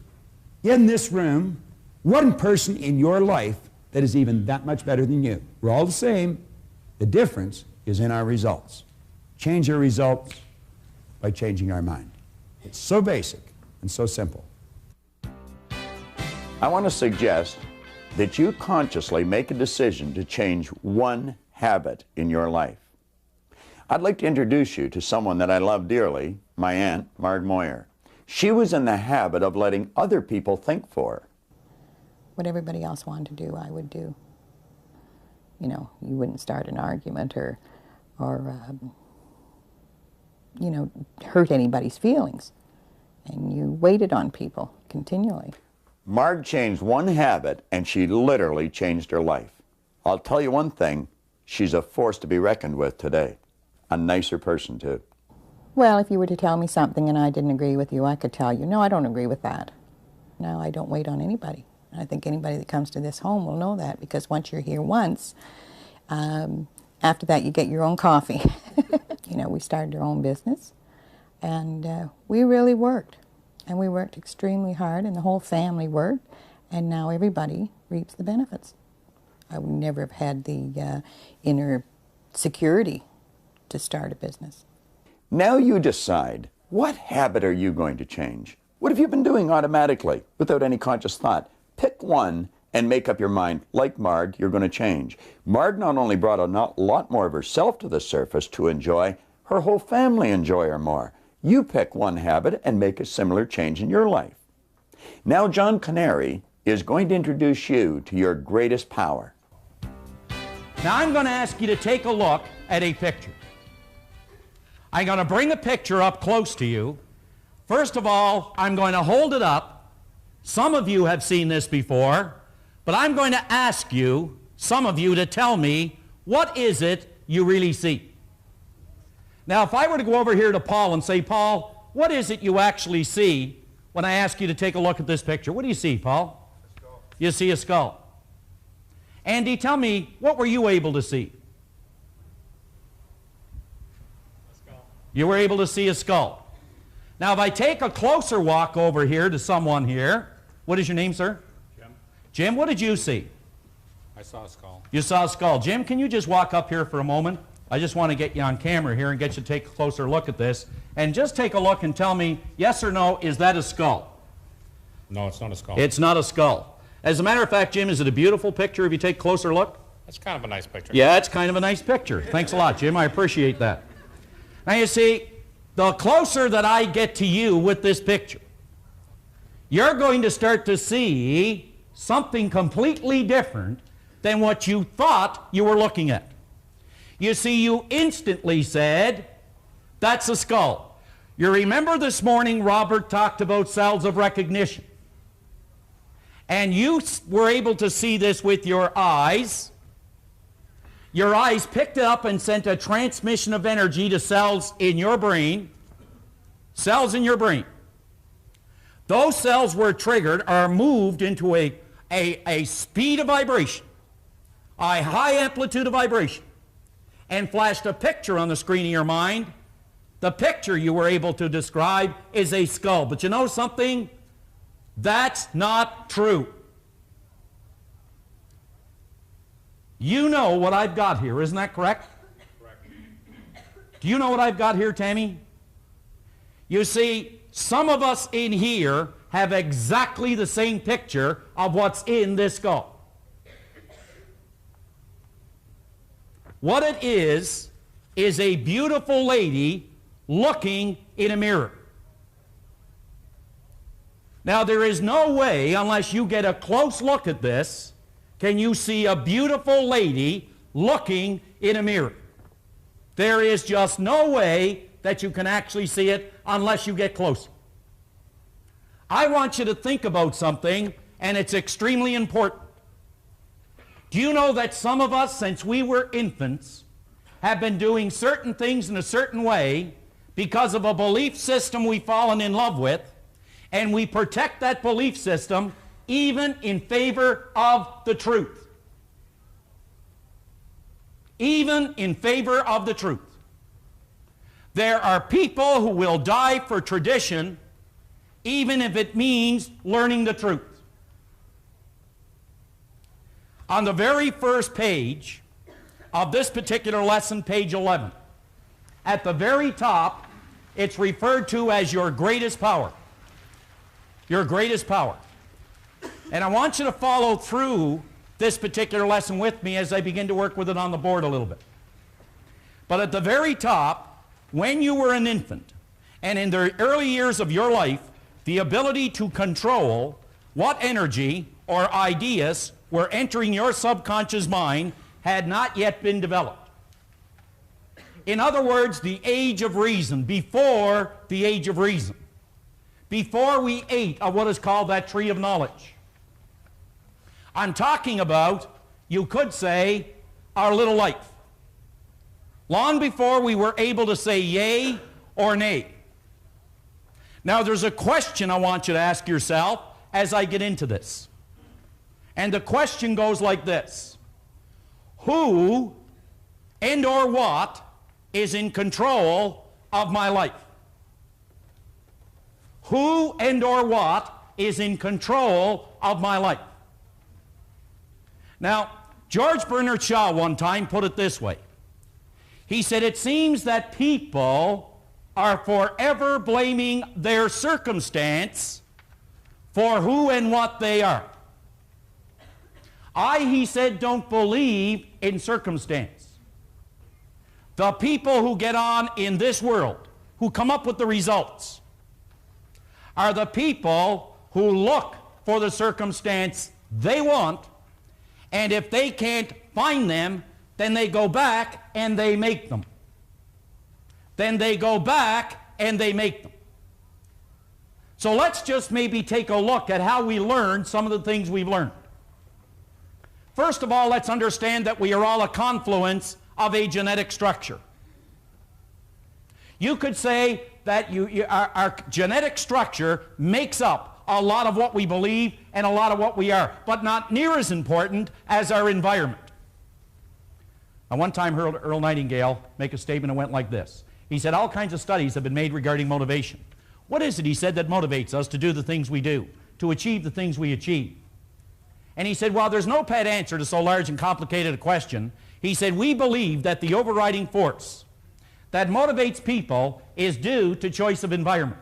in this room, one person in your life that is even that much better than you. We're all the same. The difference is in our results. Change your results by changing our mind. It's so basic and so simple. I want to suggest that you consciously make a decision to change one habit in your life. I'd like to introduce you to someone that I love dearly, my aunt, Marg Moyer. She was in the habit of letting other people think for her. What everybody else wanted to do, I would do. You know, you wouldn't start an argument or you know, hurt anybody's feelings. And you waited on people continually. Marg changed one habit, and she literally changed her life. I'll tell you one thing, she's a force to be reckoned with today. A nicer person, too. Well, if you were to tell me something and I didn't agree with you, I could tell you, no, I don't agree with that. No, I don't wait on anybody. I think anybody that comes to this home will know that, because once you're here once, after that you get your own coffee. You know, we started our own business, and we really worked. And we worked extremely hard, and the whole family worked, and now everybody reaps the benefits. I would never have had the inner security to start a business. Now you decide, what habit are you going to change? What have you been doing automatically, without any conscious thought? Pick one and make up your mind, like Marg, you're going to change. Marg not only brought a lot more of herself to the surface to enjoy, her whole family enjoy her more. You pick one habit and make a similar change in your life. Now John Canary is going to introduce you to your greatest power. Now I'm going to ask you to take a look at a picture. I'm going to bring a picture up close to you. First of all, I'm going to hold it up. Some of you have seen this before, but I'm going to ask you, some of you, to tell me, what is it you really see? Now, if I were to go over here to Paul and say, Paul, what is it you actually see when I ask you to take a look at this picture? What do you see, Paul? A skull. You see a skull. Andy, tell me, what were you able to see? A skull. You were able to see a skull. Now, if I take a closer walk over here to someone here, what is your name, sir? Jim. Jim, what did you see? I saw a skull. You saw a skull. Jim, can you just walk up here for a moment? I just want to get you on camera here and get you to take a closer look at this. And just take a look and tell me, yes or no, is that a skull? No, it's not a skull. It's not a skull. As a matter of fact, Jim, is it a beautiful picture if you take a closer look? It's kind of a nice picture. Yeah, it's kind of a nice picture. Thanks a lot, Jim. I appreciate that. Now, you see, the closer that I get to you with this picture, you're going to start to see something completely different than what you thought you were looking at. You see, you instantly said, that's a skull. You remember this morning Robert talked about cells of recognition. And you were able to see this with your eyes. Your eyes picked it up and sent a transmission of energy to cells in your brain. Cells in your brain. Those cells were triggered or moved into a speed of vibration, a high amplitude of vibration, and flashed a picture on the screen of your mind. The picture you were able to describe is a skull. But you know something? That's not true. You know what I've got here, isn't that correct? Correct. Do you know what I've got here, Tammy? You see, some of us in here have exactly the same picture of what's in this skull. What it is a beautiful lady looking in a mirror. Now, there is no way, unless you get a close look at this, can you see a beautiful lady looking in a mirror. There is just no way that you can actually see it unless you get close. I want you to think about something, and it's extremely important. Do you know that some of us, since we were infants, have been doing certain things in a certain way because of a belief system we've fallen in love with, and we protect that belief system even in favor of the truth? Even in favor of the truth. There are people who will die for tradition even if it means learning the truth. On the very first page of this particular lesson, page 11, at the very top, it's referred to as your greatest power. Your greatest power. And I want you to follow through this particular lesson with me as I begin to work with it on the board a little bit. But at the very top, when you were an infant, and in the early years of your life, the ability to control what energy or ideas were entering your subconscious mind had not yet been developed. In other words, the age of reason, before the age of reason, before we ate of what is called that tree of knowledge. I'm talking about, you could say, our little life. Long before we were able to say yay or nay. Now there's a question I want you to ask yourself as I get into this. And the question goes like this. Who and or what is in control of my life? Who and or what is in control of my life? Now, George Bernard Shaw one time put it this way. He said, it seems that people are forever blaming their circumstance for who and what they are. I, he said, don't believe in circumstance. The people who get on in this world, who come up with the results, are the people who look for the circumstance they want, and if they can't find them, then they go back and they make them. Then they go back and they make them. So let's just maybe take a look at how we learn some of the things we've learned. First of all, let's understand that we are all a confluence of a genetic structure. You could say that our genetic structure makes up a lot of what we believe and a lot of what we are, but not near as important as our environment. I one time heard Earl Nightingale make a statement that went like this. He said, all kinds of studies have been made regarding motivation. What is it, he said, that motivates us to do the things we do, to achieve the things we achieve? And he said, while there's no pat answer to so large and complicated a question, he said, we believe that the overriding force that motivates people is due to choice of environment.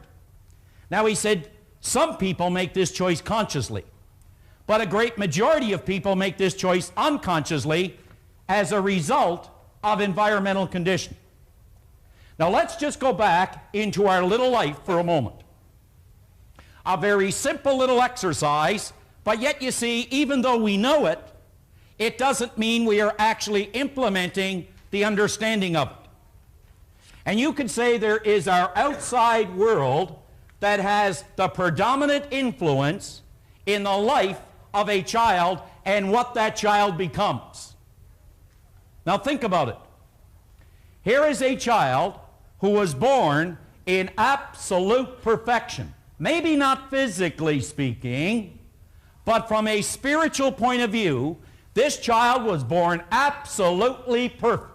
Now, he said, some people make this choice consciously, but a great majority of people make this choice unconsciously as a result of environmental condition. Now, let's just go back into our little life for a moment. A very simple little exercise, but yet you see, even though we know it, it doesn't mean we are actually implementing the understanding of it. And you could say there is our outside world that has the predominant influence in the life of a child and what that child becomes. Now think about it. Here is a child who was born in absolute perfection. Maybe not physically speaking, but from a spiritual point of view, this child was born absolutely perfect.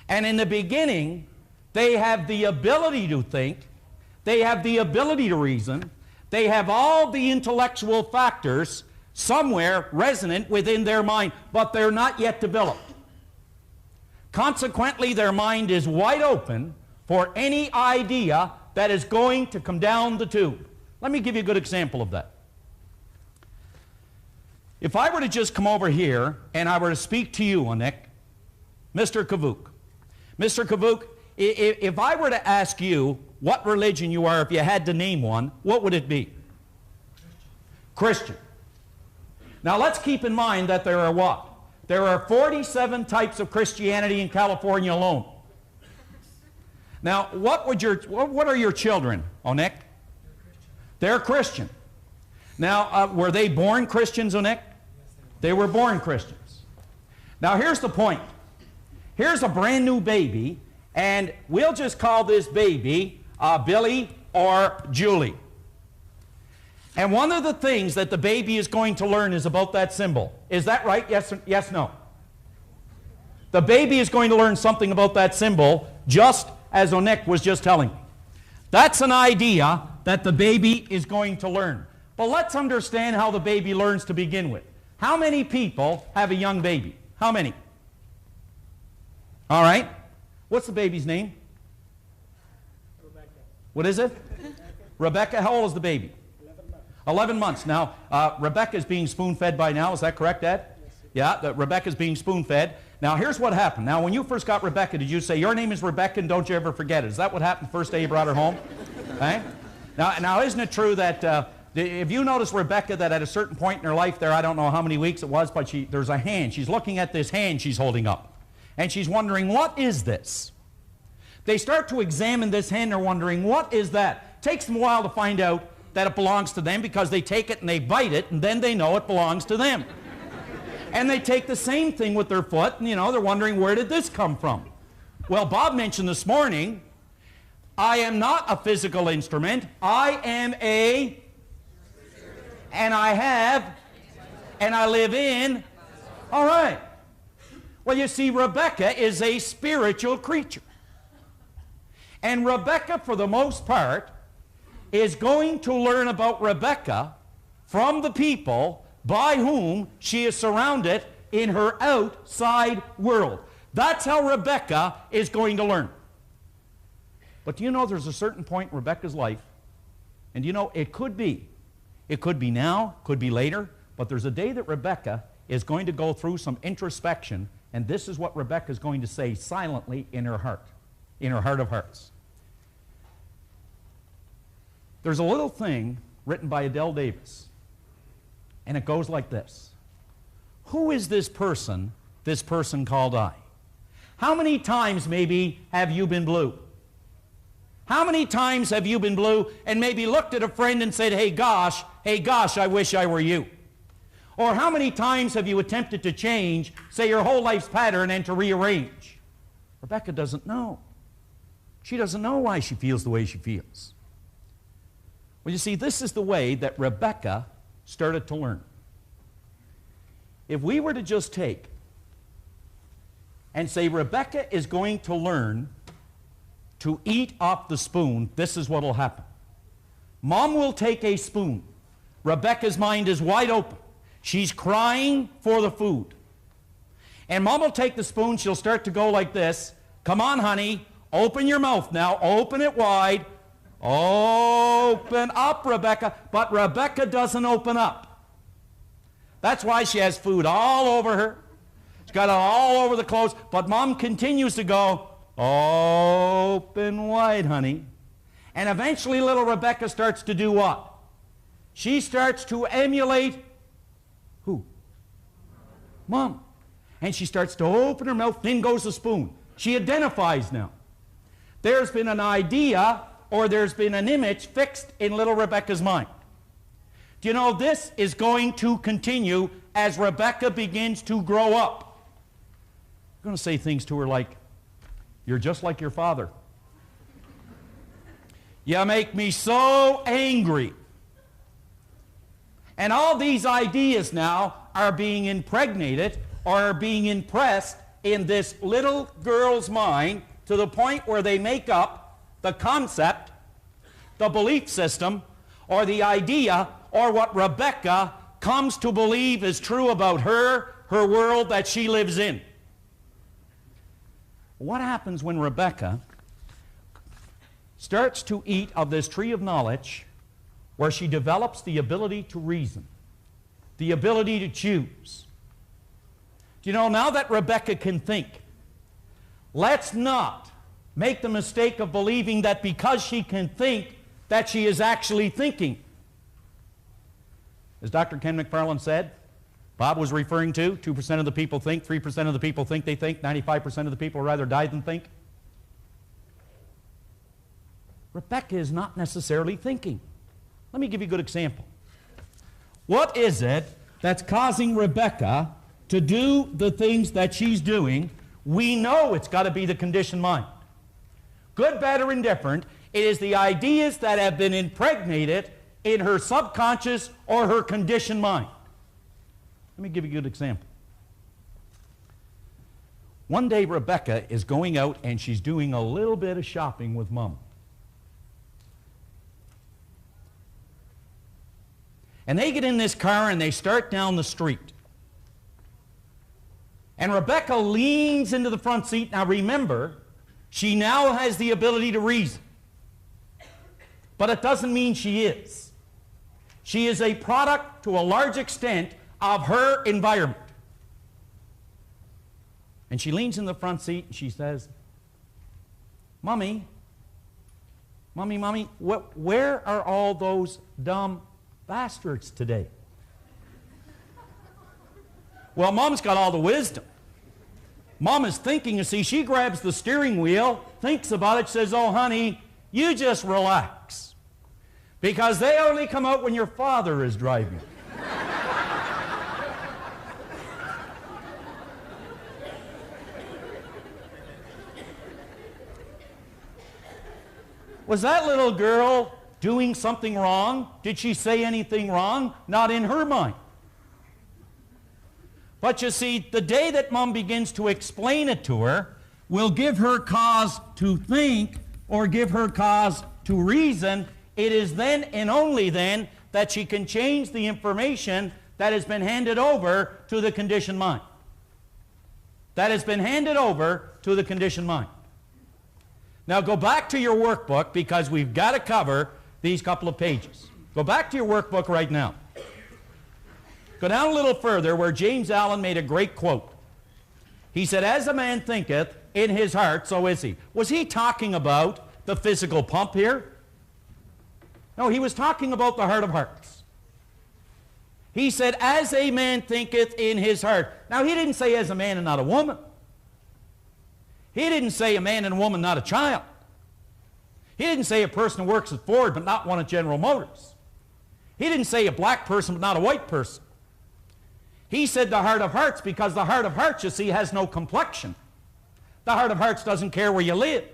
And in the beginning, they have the ability to think, they have the ability to reason, they have all the intellectual factors somewhere resonant within their mind, but they're not yet developed. Consequently, their mind is wide open for any idea that is going to come down the tube. Let me give you a good example of that. If I were to just come over here and I were to speak to you, Nick, Mr. Kavuk. Mr. Kavuk, if I were to ask you what religion you are, if you had to name one, what would it be? Christian. Now let's keep in mind that there are what? There are 47 types of Christianity in California alone. Now, what are your children, Nick? They're Christian. Now, were they born Christians, Nick? They were born Christians. Now, here's the point. Here's a brand new baby, and we'll just call this baby Billy or Julie. And one of the things that the baby is going to learn is about that symbol. Is that right? Yes, no? The baby is going to learn something about that symbol, just as Onek was just telling me. That's an idea that the baby is going to learn. But let's understand how the baby learns to begin with. How many people have a young baby? How many? All right. What's the baby's name? Rebecca. What is it? Rebecca. How old is the baby? 11 months. Now, Rebecca is being spoon-fed by now. Is that correct, Dad? Yes. Yeah, Rebecca is being spoon-fed. Now, here's what happened. Now, when you first got Rebecca, did you say, your name is Rebecca and don't you ever forget it? Is that what happened the first day you brought her home? Okay? Now, isn't it true that if you notice Rebecca, that at a certain point in her life there, I don't know how many weeks it was, but there's a hand. She's looking at this hand she's holding up. And she's wondering, what is this? They start to examine this hand. They're wondering, what is that? It takes them a while to find out that it belongs to them because they take it and they bite it, and then they know it belongs to them. And they take the same thing with their foot, and they're wondering, where did this come from? Well, Bob mentioned this morning, I am not a physical instrument. I am and I have, and I live in. All right. Well, you see, Rebecca is a spiritual creature. And Rebecca, for the most part, is going to learn about Rebecca from the people by whom she is surrounded in her outside world. That's how Rebecca is going to learn. But do you know there's a certain point in Rebecca's life, and it could be now, could be later, but there's a day that Rebecca is going to go through some introspection, and this is what Rebecca is going to say silently in her heart of hearts. There's a little thing written by Adele Davis, and it goes like this. Who is this person called I? How many times maybe have you been blue? How many times have you been blue and maybe looked at a friend and said, hey gosh, I wish I were you? Or how many times have you attempted to change, say, your whole life's pattern and to rearrange? Rebecca doesn't know. She doesn't know why she feels the way she feels. Well, you see, this is the way that Rebecca started to learn. If we were to just take and say Rebecca is going to learn to eat off the spoon, this is what will happen. Mom will take a spoon. Rebecca's mind is wide open. She's crying for the food. And Mom will take the spoon. She'll start to go like this. Come on, honey. Open your mouth now. Open it wide. Open up, Rebecca. But Rebecca doesn't open up. That's why she has food all over her. She's got it all over the clothes. But Mom continues to go, open wide, honey. And eventually little Rebecca starts to do what? She starts to emulate who? Mom. And she starts to open her mouth, in goes the spoon. She identifies now. There's been an idea or there's been an image fixed in little Rebecca's mind. Do you know this is going to continue as Rebecca begins to grow up? I'm going to say things to her like, you're just like your father. You make me so angry. And all these ideas now are being impregnated or are being impressed in this little girl's mind to the point where they make up the concept, the belief system, or the idea, or what Rebecca comes to believe is true about her world that she lives in. What happens when Rebecca starts to eat of this tree of knowledge where she develops the ability to reason, the ability to choose. Do you know, now that Rebecca can think, let's not make the mistake of believing that because she can think, that she is actually thinking. As Dr. Ken McFarland said, Bob was referring to, 2% of the people think, 3% of the people think they think, 95% of the people rather die than think. Rebecca is not necessarily thinking. Let me give you a good example. What is it that's causing Rebecca to do the things that she's doing? We know it's got to be the conditioned mind. Good, bad, or indifferent, it is the ideas that have been impregnated in her subconscious or her conditioned mind. Let me give you a good example. One day Rebecca is going out and she's doing a little bit of shopping with Mom. And they get in this car and they start down the street. And Rebecca leans into the front seat. Now remember, she now has the ability to reason. But it doesn't mean she is. She is a product, to a large extent, of her environment. And she leans in the front seat and she says, Mommy, where are all those dumb bastards today? Well, Mom's got all the wisdom. Mom is thinking, you see, she grabs the steering wheel, thinks about it, says, oh, honey, you just relax. Because they only come out when your father is driving. Was that little girl doing something wrong? Did she say anything wrong? Not in her mind. But you see, the day that Mom begins to explain it to her will give her cause to think or give her cause to reason. It is then and only then that she can change the information that has been handed over to the conditioned mind. That has been handed over to the conditioned mind. Now go back to your workbook because we've got to cover these couple of pages. Go back to your workbook right now. Go down a little further where James Allen made a great quote. He said, as a man thinketh in his heart, so is he. Was he talking about the physical pump here? No, he was talking about the heart of hearts. He said, as a man thinketh in his heart. Now, he didn't say as a man and not a woman. He didn't say a man and a woman, not a child. He didn't say a person who works at Ford but not one at General Motors. He didn't say a black person but not a white person. He said the heart of hearts because the heart of hearts, you see, has no complexion. The heart of hearts doesn't care where you live.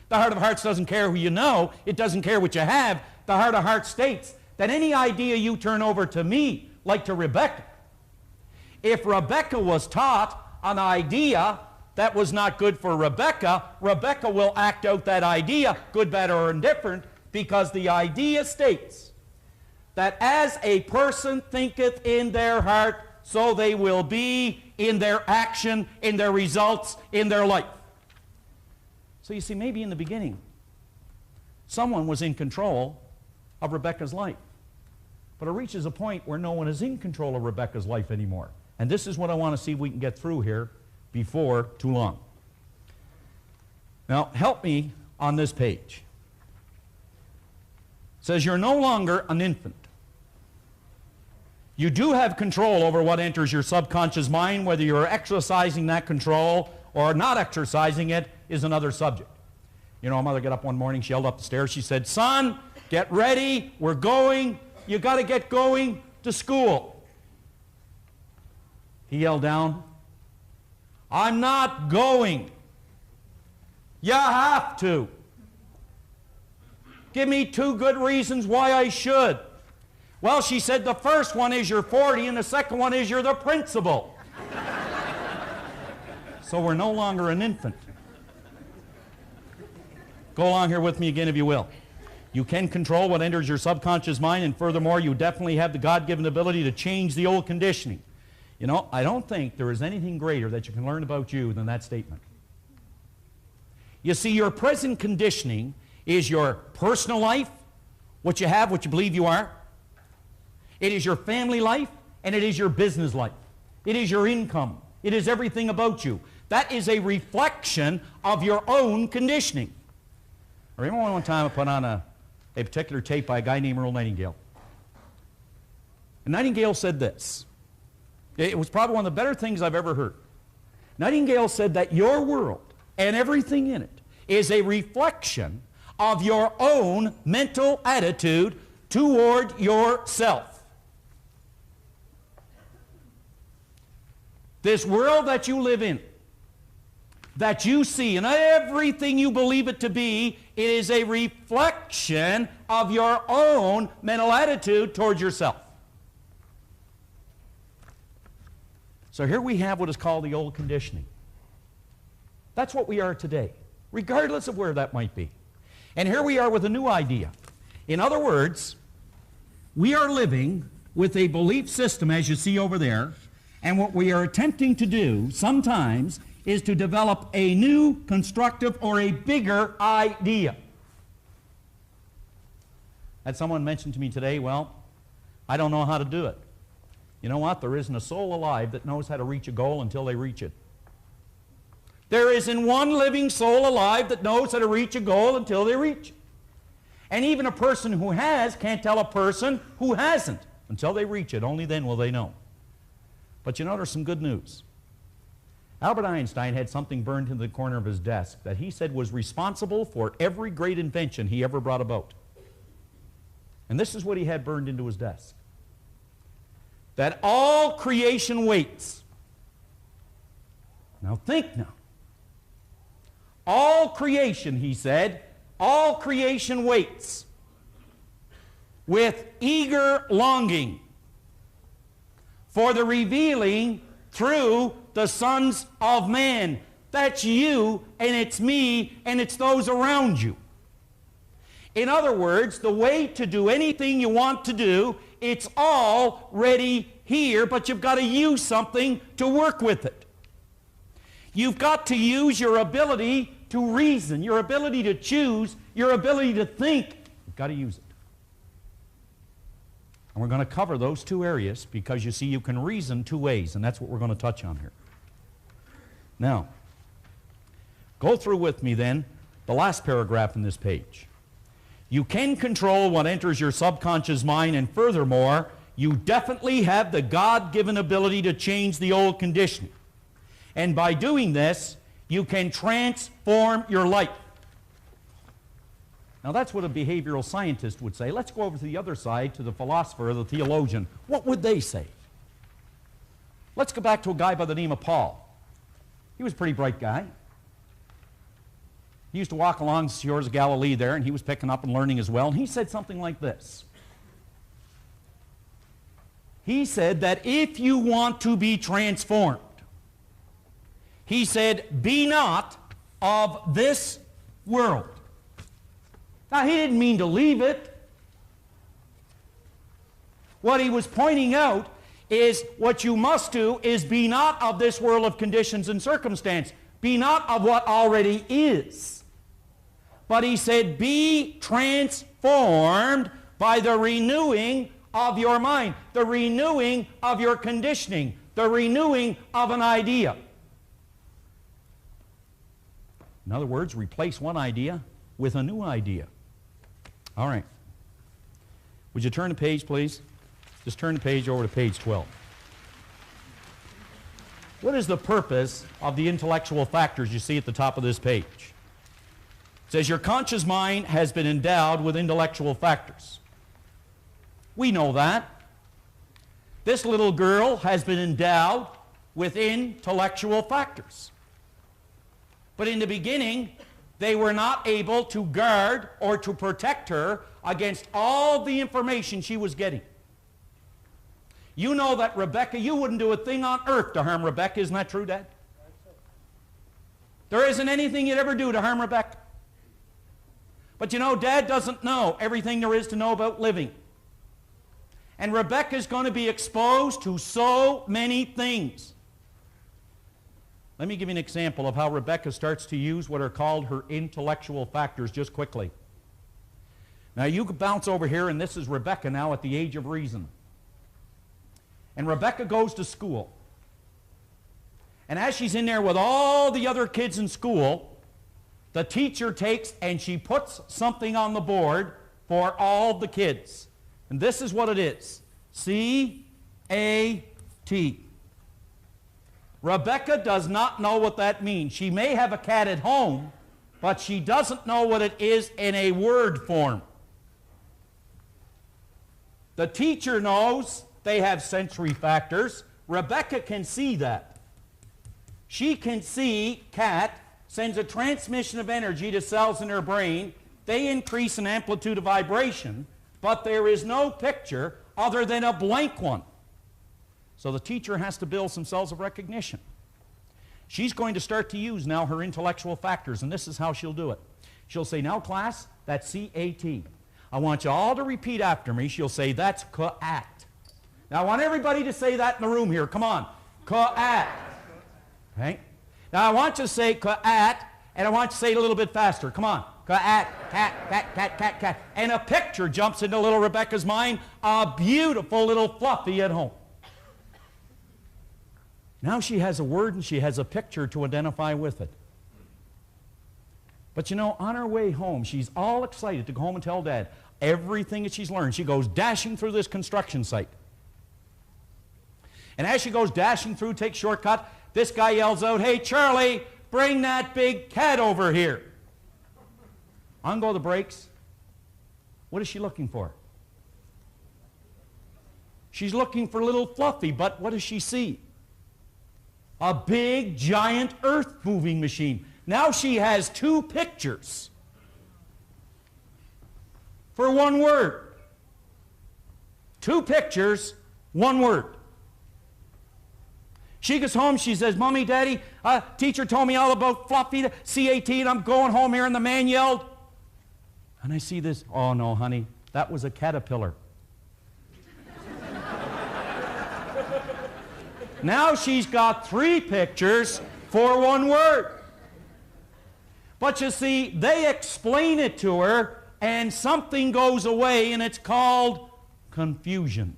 The heart of hearts doesn't care who you know. It doesn't care what you have. The heart of hearts states that any idea you turn over to me, like to Rebecca, if Rebecca was taught an idea that was not good for Rebecca, Rebecca will act out that idea, good, bad, or indifferent, because the idea states that as a person thinketh in their heart, so they will be in their action, in their results, in their life. So you see, maybe in the beginning, someone was in control of Rebecca's life. But it reaches a point where no one is in control of Rebecca's life anymore. And this is what I want to see if we can get through here before too long. Now, help me on this page. It says you're no longer an infant. You do have control over what enters your subconscious mind. Whether you're exercising that control or not exercising it is another subject. You know, a mother got up one morning, she yelled up the stairs, she said, son, get ready, we're going, you got to get going to school. He yelled down, I'm not going. You have to. Give me 2 good reasons why I should. Well, she said, the first one is you're 40 and the second one is you're the principal. So we're no longer an infant. Go along here with me again if you will. You can control what enters your subconscious mind, and furthermore, you definitely have the God-given ability to change the old conditioning. You know, I don't think there is anything greater that you can learn about you than that statement. You see, your present conditioning is your personal life, what you have, what you believe you are. It is your family life, and it is your business life. It is your income. It is everything about you. That is a reflection of your own conditioning. I remember one time I put on a particular tape by a guy named Earl Nightingale. And Nightingale said this. It was probably one of the better things I've ever heard. Nightingale said that your world and everything in it is a reflection of your own mental attitude toward yourself. This world that you live in, that you see, and everything you believe it to be, it is a reflection of your own mental attitude towards yourself. So here we have what is called the old conditioning. That's what we are today, regardless of where that might be. And here we are with a new idea. In other words, we are living with a belief system, as you see over there, and what we are attempting to do sometimes is to develop a new, constructive, or a bigger idea. Had someone mentioned to me today, well, I don't know how to do it. You know what? There isn't a soul alive that knows how to reach a goal until they reach it. There isn't one living soul alive that knows how to reach a goal until they reach it. And even a person who has can't tell a person who hasn't until they reach it. Only then will they know. But you know, there's some good news. Albert Einstein had something burned into the corner of his desk that he said was responsible for every great invention he ever brought about. And this is what he had burned into his desk. That all creation waits. Now think now. All creation, he said, all creation waits with eager longing for the revealing through the sons of man. That's you, and it's me, and it's those around you. In other words, the way to do anything you want to do, it's already here, but you've got to use something to work with it. You've got to use your ability to reason, your ability to choose, your ability to think. You've got to use it. And we're going to cover those two areas because you see you can reason two ways, and that's what we're going to touch on here. Now, go through with me then the last paragraph in this page. You can control what enters your subconscious mind, and furthermore, you definitely have the God-given ability to change the old conditioning. And by doing this, you can transform your life. Now that's what a behavioral scientist would say. Let's go over to the other side, to the philosopher, the theologian. What would they say? Let's go back to a guy by the name of Paul. He was a pretty bright guy. He used to walk along the shores of Galilee there, and he was picking up and learning as well. And he said something like this. He said that if you want to be transformed, he said, be not of this world. Now, he didn't mean to leave it. What he was pointing out is what you must do is be not of this world of conditions and circumstance. Be not of what already is. But he said, be transformed by the renewing of your mind, the renewing of your conditioning, the renewing of an idea. In other words, replace one idea with a new idea. All right. Would you turn the page, please? Just turn the page over to page 12. What is the purpose of the intellectual factors you see at the top of this page? It says your conscious mind has been endowed with intellectual factors. We know that. This little girl has been endowed with intellectual factors. But in the beginning, they were not able to guard or to protect her against all the information she was getting. You know that Rebecca, you wouldn't do a thing on earth to harm Rebecca. Isn't that true, Dad? There isn't anything you'd ever do to harm Rebecca. But you know, Dad doesn't know everything there is to know about living. And Rebecca's going to be exposed to so many things. Let me give you an example of how Rebecca starts to use what are called her intellectual factors just quickly. Now you could bounce over here, and this is Rebecca now at the age of reason. And Rebecca goes to school. And as she's in there with all the other kids in school, the teacher takes and she puts something on the board for all the kids. And this is what it is. C-A-T. Rebecca does not know what that means. She may have a cat at home, but she doesn't know what it is in a word form. The teacher knows they have sensory factors. Rebecca can see that. She can see cat sends a transmission of energy to cells in her brain. They increase in amplitude of vibration, but there is no picture other than a blank one. So the teacher has to build some cells of recognition. She's going to start to use now her intellectual factors, and this is how she'll do it. She'll say, now class, that's C-A-T. I want you all to repeat after me. She'll say, that's ca-at. Now I want everybody to say that in the room here. Come on. Ca-at. Okay? Now I want you to say ca-at, and I want you to say it a little bit faster. Come on. Ca-at, cat, cat, cat, cat, cat. And a picture jumps into little Rebecca's mind, a beautiful little Fluffy at home. Now she has a word and she has a picture to identify with it. But you know, on her way home, she's all excited to go home and tell Dad everything that she's learned. She goes dashing through this construction site. And as she goes dashing through, takes shortcut, this guy yells out, hey, Charlie, bring that big cat over here. On go the brakes. What is she looking for? She's looking for little Fluffy, but what does she see? A big, giant earth-moving machine. Now she has two pictures for one word. Two pictures, one word. She gets home, she says, Mommy, Daddy, teacher told me all about Fluffy, the C-A-T, and I'm going home here, and the man yelled. And I see this, oh no, honey, that was a caterpillar. Now she's got three pictures for one word. But you see, they explain it to her, and something goes away, and it's called confusion.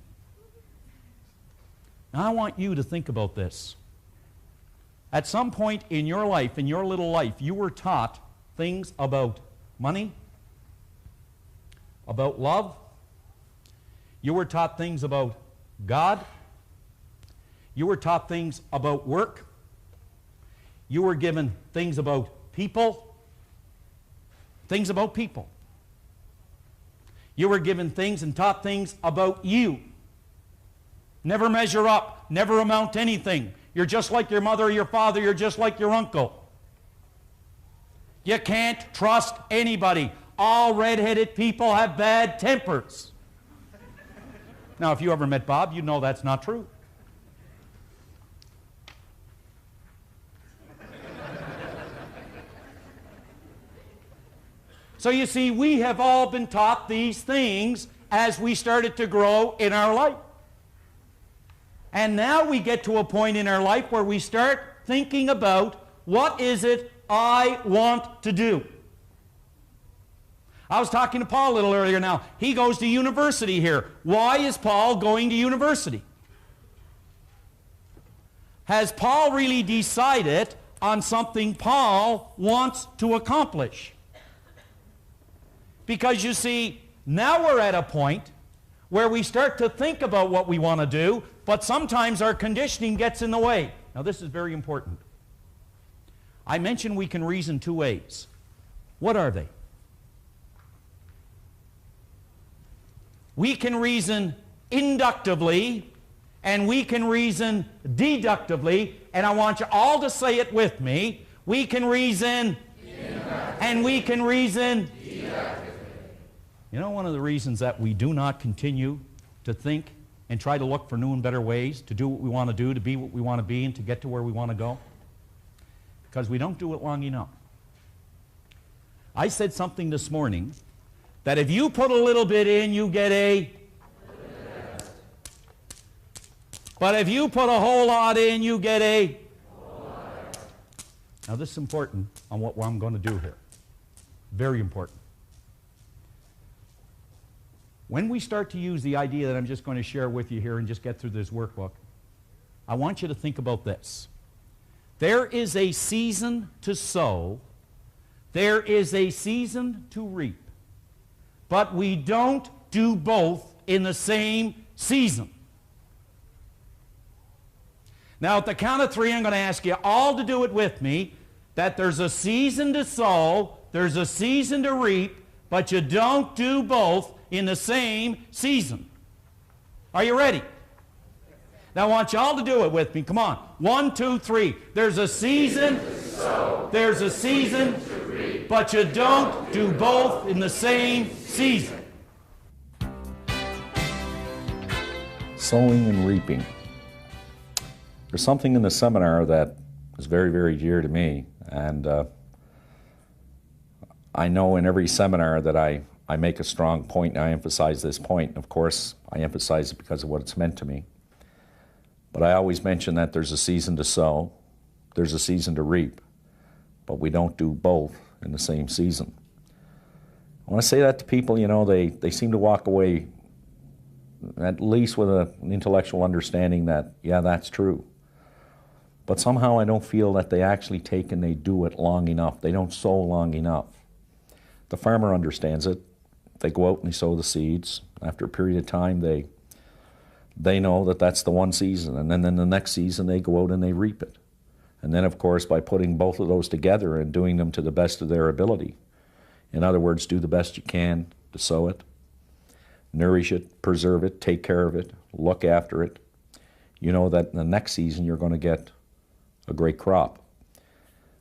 Now I want you to think about this. At some point in your life, in your little life, you were taught things about money, about love. You were taught things about God. You were taught things about work. You were given things about people. Things about people. You were given things and taught things about you. Never measure up, never amount to anything. You're just like your mother or your father, you're just like your uncle. You can't trust anybody. All red-headed people have bad tempers. Now, if you ever met Bob, you know that's not true. So you see, we have all been taught these things as we started to grow in our life. And now we get to a point in our life where we start thinking about, what is it I want to do? I was talking to Paul a little earlier now. He goes to university here. Why is Paul going to university? Has Paul really decided on something Paul wants to accomplish? Because you see, now we're at a point where we start to think about what we want to do, but sometimes our conditioning gets in the way. Now this is very important. I mentioned we can reason two ways. What are they? We can reason inductively, and we can reason deductively, and I want you all to say it with me. We can reason, and we can reason. You know, one of the reasons that we do not continue to think and try to look for new and better ways to do what we want to do, to be what we want to be, and to get to where we want to go? Because we don't do it long enough. I said something this morning that if you put a little bit in, you get a... But if you put a whole lot in, you get a... Now this is important on what I'm going to do here. Very important. when we start to use the idea that I'm just going to share with you here and just get through this workbook, I want you to think about this. There is a season to sow. There is a season to reap. But we don't do both in the same season. Now, at the count of 3, I'm going to ask you all to do it with me, that there's a season to sow, there's a season to reap, but you don't do both in the same season. Are you ready? Now, I want you all to do it with me. Come on. 1, 2, 3. There's a season to sow, there's a season to reap, but you don't do both in the same season. Sowing and reaping. There's something in the seminar that is very, very dear to me, and I know in every seminar that I make a strong point, and I emphasize this point. Of course, I emphasize it because of what it's meant to me. But I always mention that there's a season to sow, there's a season to reap, but we don't do both in the same season. I want to say that to people, you know, they seem to walk away at least with an intellectual understanding that, yeah, that's true. But somehow I don't feel that they actually take and they do it long enough. They don't sow long enough. The farmer understands it. They go out and they sow the seeds. After a period of time, they know that that's the one season, and then in the next season they go out and they reap it. And then, of course, by putting both of those together and doing them to the best of their ability, in other words, do the best you can to sow it, nourish it, preserve it, take care of it, look after it, you know that in the next season you're going to get a great crop.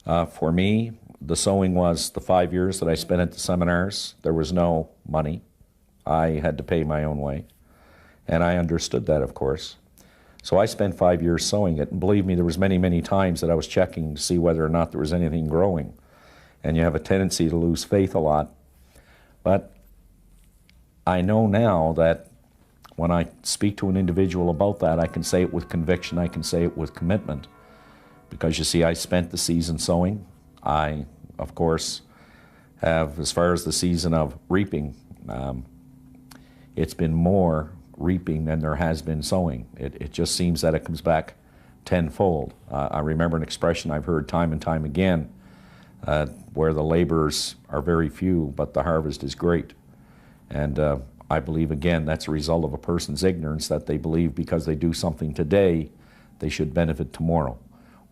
For me, the sowing was the 5 years that I spent at the seminars. There was no money. I had to pay my own way. And I understood that, of course. So I spent 5 years sowing it. And believe me, there was many, many times that I was checking to see whether or not there was anything growing. And you have a tendency to lose faith a lot. But I know now that when I speak to an individual about that, I can say it with conviction, I can say it with commitment. Because you see, I spent the season sowing. I, of course, have, as far as the season of reaping, it's been more reaping than there has been sowing. It just seems that it comes back tenfold. I remember an expression I've heard time and time again, where the laborers are very few, but the harvest is great. And I believe, again, that's a result of a person's ignorance, that they believe because they do something today, they should benefit tomorrow.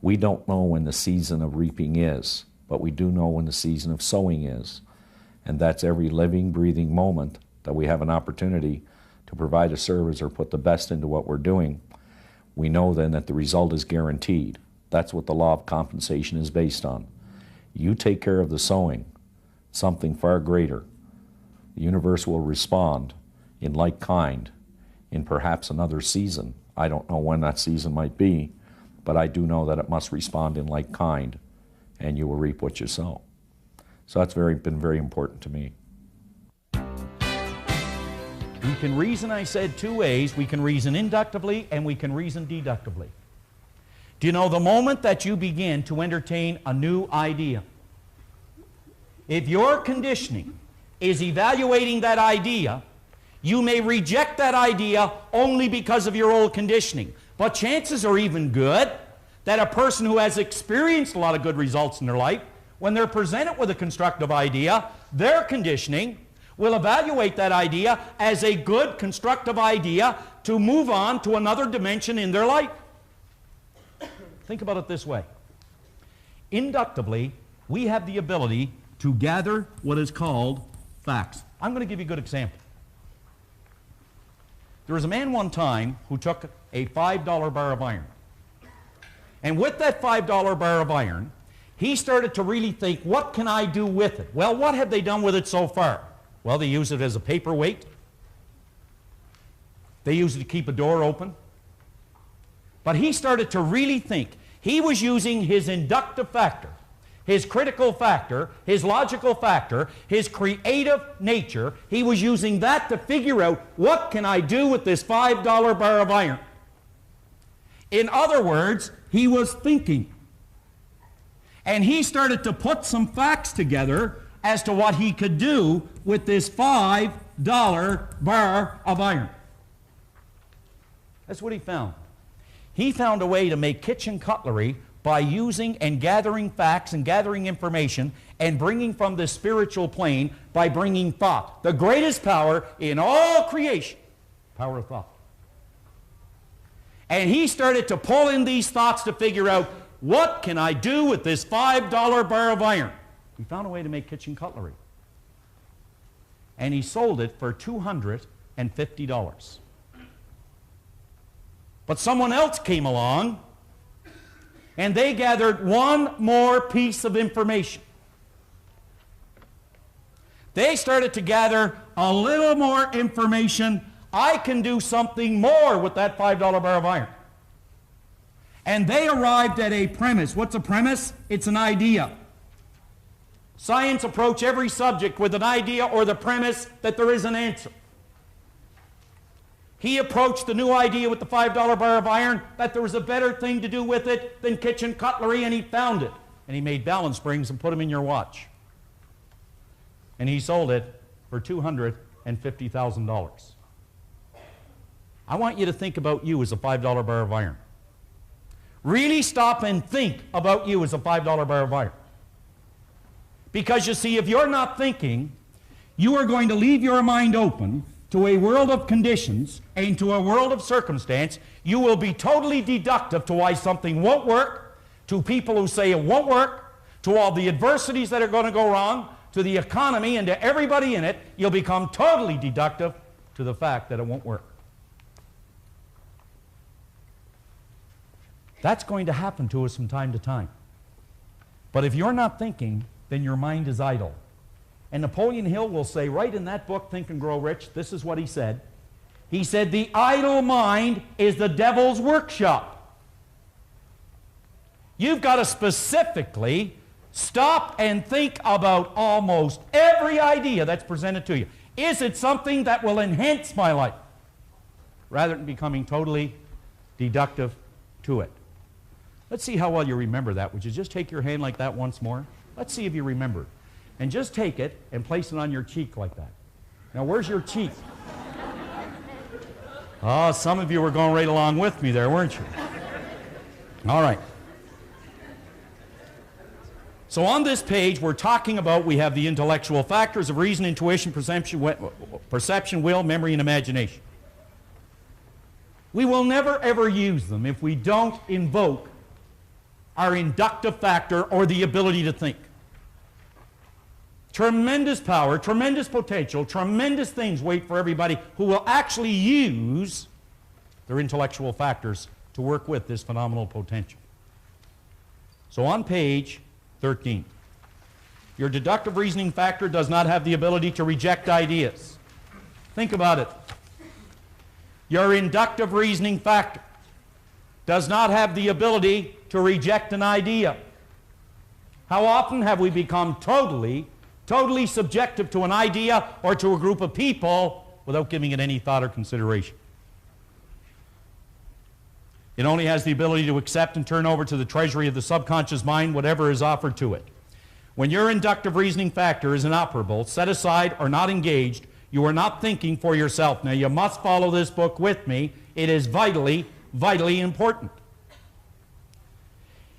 We don't know when the season of reaping is, but we do know when the season of sowing is. And that's every living, breathing moment that we have an opportunity to provide a service or put the best into what we're doing. We know then that the result is guaranteed. That's what the law of compensation is based on. You take care of the sowing, something far greater. The universe will respond in like kind in perhaps another season. I don't know when that season might be, but I do know that it must respond in like kind, and you will reap what you sow. So that's been very important to me. We can reason, I said, two ways. We can reason inductively and we can reason deductively. Do you know the moment that you begin to entertain a new idea, if your conditioning is evaluating that idea, you may reject that idea only because of your old conditioning. But chances are even good that a person who has experienced a lot of good results in their life, when they're presented with a constructive idea, their conditioning will evaluate that idea as a good constructive idea to move on to another dimension in their life. Think about it this way. Inductively, we have the ability to gather what is called facts. I'm going to give you a good example. There was a man one time who took a $5 bar of iron. And with that $5 bar of iron, he started to really think, what can I do with it? Well, what have they done with it so far? Well, they use it as a paperweight. They use it to keep a door open. But he started to really think. He was using his inductive factor, his critical factor, his logical factor, his creative nature. He was using that to figure out, what can I do with this $5 bar of iron? In other words, he was thinking. And he started to put some facts together as to what he could do with this $5 bar of iron. That's what he found. He found a way to make kitchen cutlery by using and gathering facts and gathering information and bringing from the spiritual plane by bringing thought. The greatest power in all creation, power of thought. And he started to pull in these thoughts to figure out, what can I do with this $5 bar of iron? He found a way to make kitchen cutlery. And he sold it for $250. But someone else came along and they gathered one more piece of information. They started to gather a little more information. I can do something more with that $5 bar of iron. And they arrived at a premise. What's a premise? It's an idea. Science approach every subject with an idea or the premise that there is an answer. He approached the new idea with the $5 bar of iron that there was a better thing to do with it than kitchen cutlery, and he found it. And he made balance springs and put them in your watch. And he sold it for $250,000. I want you to think about you as a $5 bar of iron. Really stop and think about you as a $5 bar of iron. Because you see, if you're not thinking, you are going to leave your mind open to a world of conditions and to a world of circumstance. You will be totally deductive to why something won't work, to people who say it won't work, to all the adversities that are going to go wrong, to the economy and to everybody in it. You'll become totally deductive to the fact that it won't work. That's going to happen to us from time to time. But if you're not thinking, then your mind is idle. And Napoleon Hill will say right in that book, Think and Grow Rich, this is what he said. He said, the idle mind is the devil's workshop. You've got to specifically stop and think about almost every idea that's presented to you. Is it something that will enhance my life? Rather than becoming totally deductive to it. Let's see how well you remember that. Would you just take your hand like that once more? Let's see if you remember. And just take it and place it on your cheek like that. Now, where's your cheek? Oh, some of you were going right along with me there, weren't you? All right. So on this page, we're talking about, we have the intellectual factors of reason, intuition, perception, will, memory, and imagination. We will never, ever use them if we don't invoke our inductive factor or the ability to think. Tremendous power, tremendous potential, tremendous things wait for everybody who will actually use their intellectual factors to work with this phenomenal potential. So on page 13, your deductive reasoning factor does not have the ability to reject ideas. Think about it. Your inductive reasoning factor does not have the ability to reject an idea. How often have we become totally subjective to an idea or to a group of people without giving it any thought or consideration? It only has the ability to accept and turn over to the treasury of the subconscious mind whatever is offered to it. When your inductive reasoning factor is inoperable, set aside, or not engaged, you are not thinking for yourself. Now, you must follow this book with me. It is vitally, vitally important.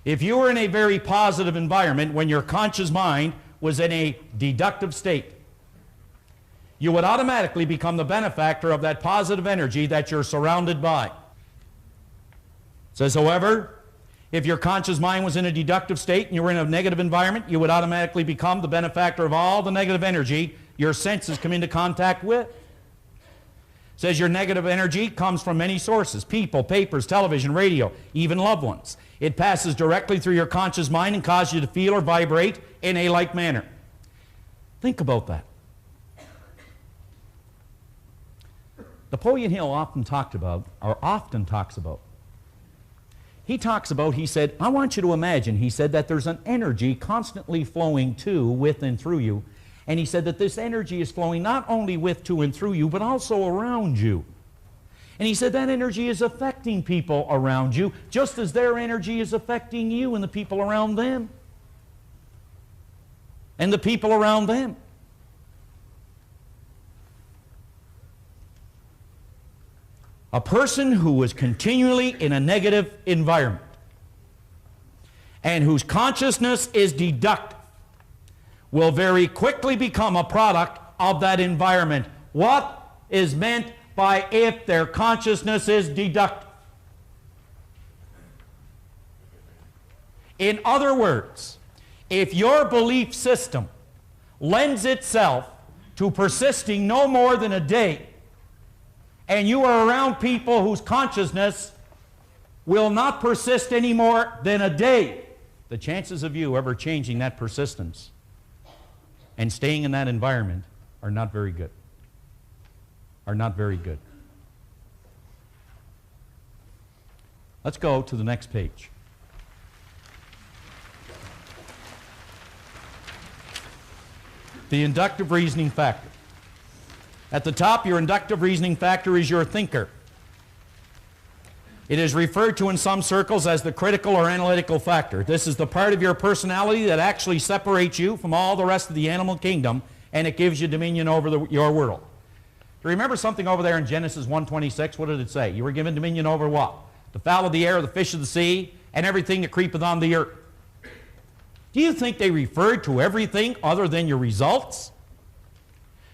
If you were in a very positive environment when your conscious mind was in a deductive state, you would automatically become the benefactor of that positive energy that you're surrounded by. It says, however, if your conscious mind was in a deductive state and you were in a negative environment, you would automatically become the benefactor of all the negative energy your senses come into contact with. It says your negative energy comes from many sources: people, papers, television, radio, even loved ones. It passes directly through your conscious mind and causes you to feel or vibrate in a like manner. Think about that. Napoleon Hill often talks about, he said, I want you to imagine, he said, that there's an energy constantly flowing to, with, and through you. And he said that this energy is flowing not only with, to, and through you, but also around you. And he said that energy is affecting people around you, just as their energy is affecting you and the people around them. and the people around them. A person who is continually in a negative environment and whose consciousness is deductive will very quickly become a product of that environment. What is meant by if their consciousness is deductive? In other words, if your belief system lends itself to persisting no more than a day, and you are around people whose consciousness will not persist any more than a day, the chances of you ever changing that persistence and staying in that environment are not very good. Are not very good. Let's go to the next page. The inductive reasoning factor. At the top, your inductive reasoning factor is your thinker. It is referred to in some circles as the critical or analytical factor. This is the part of your personality that actually separates you from all the rest of the animal kingdom, and it gives you dominion over your world. Do you remember something over there in Genesis 1:26? What did it say? You were given dominion over what? The fowl of the air, the fish of the sea, and everything that creepeth on the earth. Do you think they referred to everything other than your results?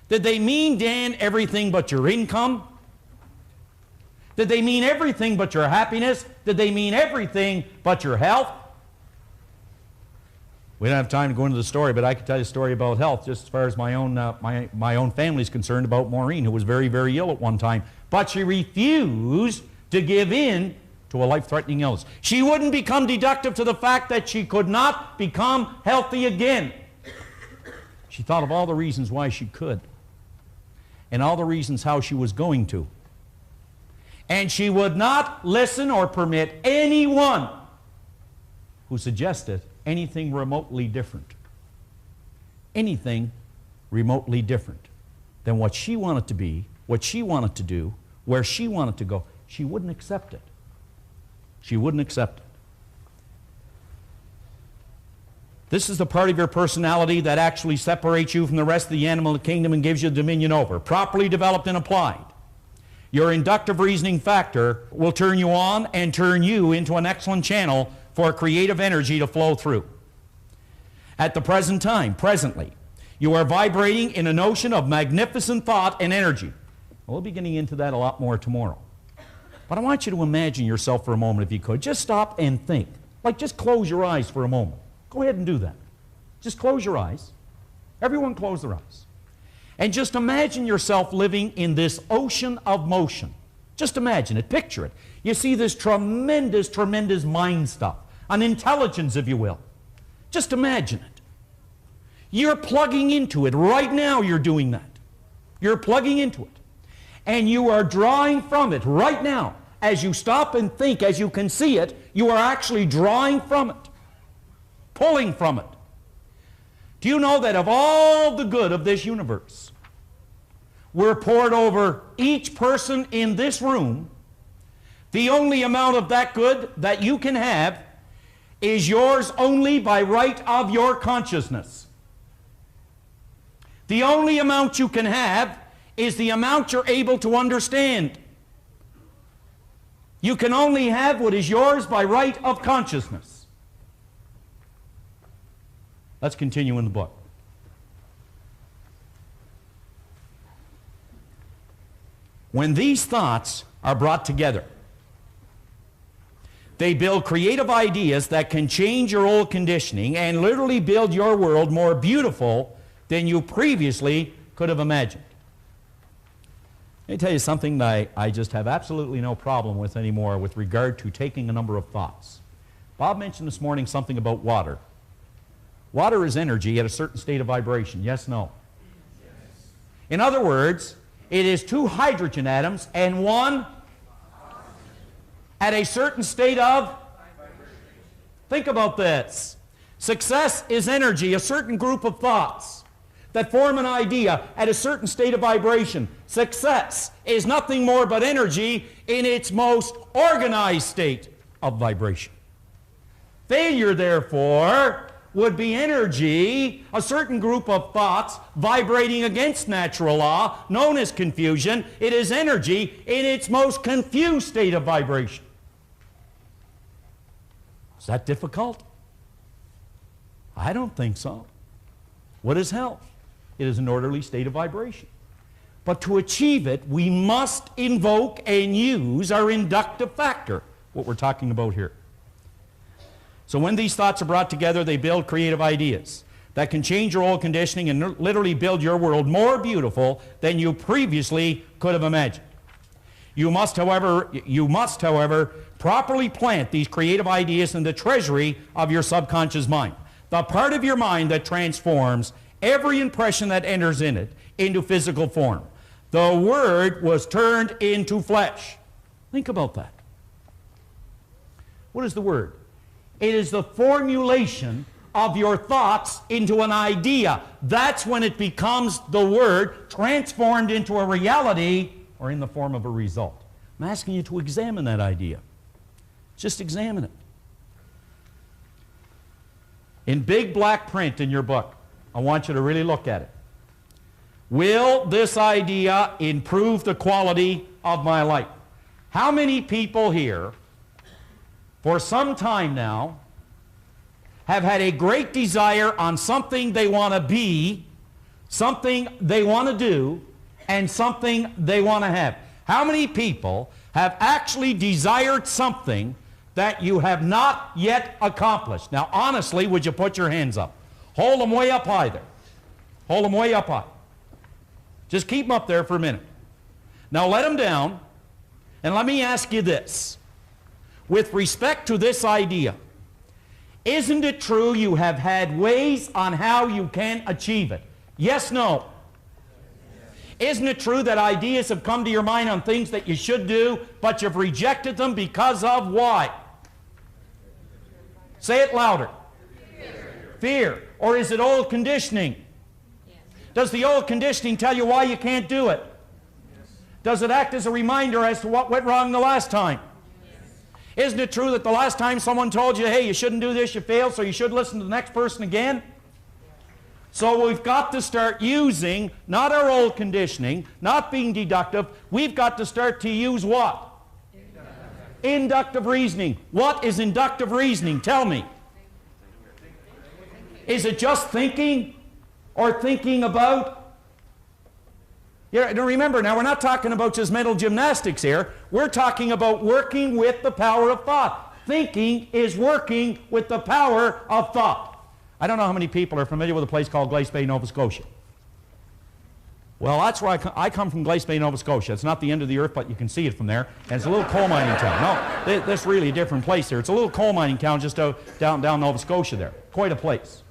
Did they mean, Dan, everything but your income? Did they mean everything but your happiness? Did they mean everything but your health? We don't have time to go into the story, but I can tell you a story about health just as far as my own family is concerned about Maureen, who was very, very ill at one time. But she refused to give in to a life-threatening illness. She wouldn't become deductive to the fact that she could not become healthy again. She thought of all the reasons why she could, and all the reasons how she was going to. And she would not listen or permit anyone who suggested anything remotely different. Anything remotely different than what she wanted to be, what she wanted to do, where she wanted to go. She wouldn't accept it. She wouldn't accept it. This is the part of your personality that actually separates you from the rest of the animal kingdom and gives you dominion over. Properly developed and applied, your inductive reasoning factor will turn you on and turn you into an excellent channel for creative energy to flow through. At the present time, presently, you are vibrating in a notion of magnificent thought and energy. We'll be getting into that a lot more tomorrow. But I want you to imagine yourself for a moment, if you could. Just stop and think. Like, just close your eyes for a moment. Go ahead and do that. Just close your eyes. Everyone close their eyes. And just imagine yourself living in this ocean of motion. Just imagine it. Picture it. You see this tremendous, tremendous mind stuff. An intelligence, if you will. Just imagine it. You're plugging into it. Right now you're doing that. You're plugging into it. And you are drawing from it right now. As you stop and think, as you can see it, you are actually drawing from it. Pulling from it. Do you know that of all the good of this universe were poured over each person in this room, the only amount of that good that you can have is yours only by right of your consciousness. The only amount you can have is the amount you're able to understand. You can only have what is yours by right of consciousness. Let's continue in the book. When these thoughts are brought together, they build creative ideas that can change your old conditioning and literally build your world more beautiful than you previously could have imagined. Let me tell you something that I just have absolutely no problem with anymore with regard to taking a number of thoughts. Bob mentioned this morning something about water. Water is energy at a certain state of vibration. Yes, no? Yes. In other words, it is two hydrogen atoms and one at a certain state of vibration. Think about this. Success is energy, a certain group of thoughts that form an idea at a certain state of vibration. Success is nothing more but energy in its most organized state of vibration. Failure, therefore, would be energy, a certain group of thoughts vibrating against natural law, known as confusion. It is energy in its most confused state of vibration. Is that difficult? I don't think so. What is health? It is an orderly state of vibration. But to achieve it, we must invoke and use our inductive factor, what we're talking about here. So when these thoughts are brought together, they build creative ideas that can change your old conditioning and literally build your world more beautiful than you previously could have imagined. You must, however, properly plant these creative ideas in the treasury of your subconscious mind, the part of your mind that transforms every impression that enters in it into physical form. The Word was turned into flesh. Think about that. What is the Word? It is the formulation of your thoughts into an idea. That's when it becomes the Word transformed into a reality or in the form of a result. I'm asking you to examine that idea. Just examine it. In big black print in your book, I want you to really look at it. Will this idea improve the quality of my life? How many people here, for some time now, have had a great desire on something they want to be, something they want to do, and something they want to have? How many people have actually desired something that you have not yet accomplished? Now, honestly, would you put your hands up? Hold them way up high there. Hold them way up high. Just keep them up there for a minute. Now let them down, and let me ask you this. With respect to this idea, isn't it true you have had ways on how you can achieve it? Yes, no? Isn't it true that ideas have come to your mind on things that you should do, but you've rejected them because of why? Say it louder. Fear. Or is it old conditioning? Does the old conditioning tell you why you can't do it? Does it act as a reminder as to what went wrong the last time? Isn't it true that the last time someone told you, hey, you shouldn't do this, you failed, so you should listen to the next person again? So we've got to start using, not our old conditioning, not being deductive, we've got to start to use what? Inductive reasoning. What is inductive reasoning? Tell me. Is it just thinking or thinking about? Yeah, remember, now we're not talking about just mental gymnastics here. We're talking about working with the power of thought. Thinking is working with the power of thought. I don't know how many people are familiar with a place called Glace Bay, Nova Scotia. Well, that's where I come from, Glace Bay, Nova Scotia. It's not the end of the earth, but you can see it from there. And it's a little coal mining town. No, this is really a different place there. It's a little coal mining town just down Nova Scotia there. Quite a place.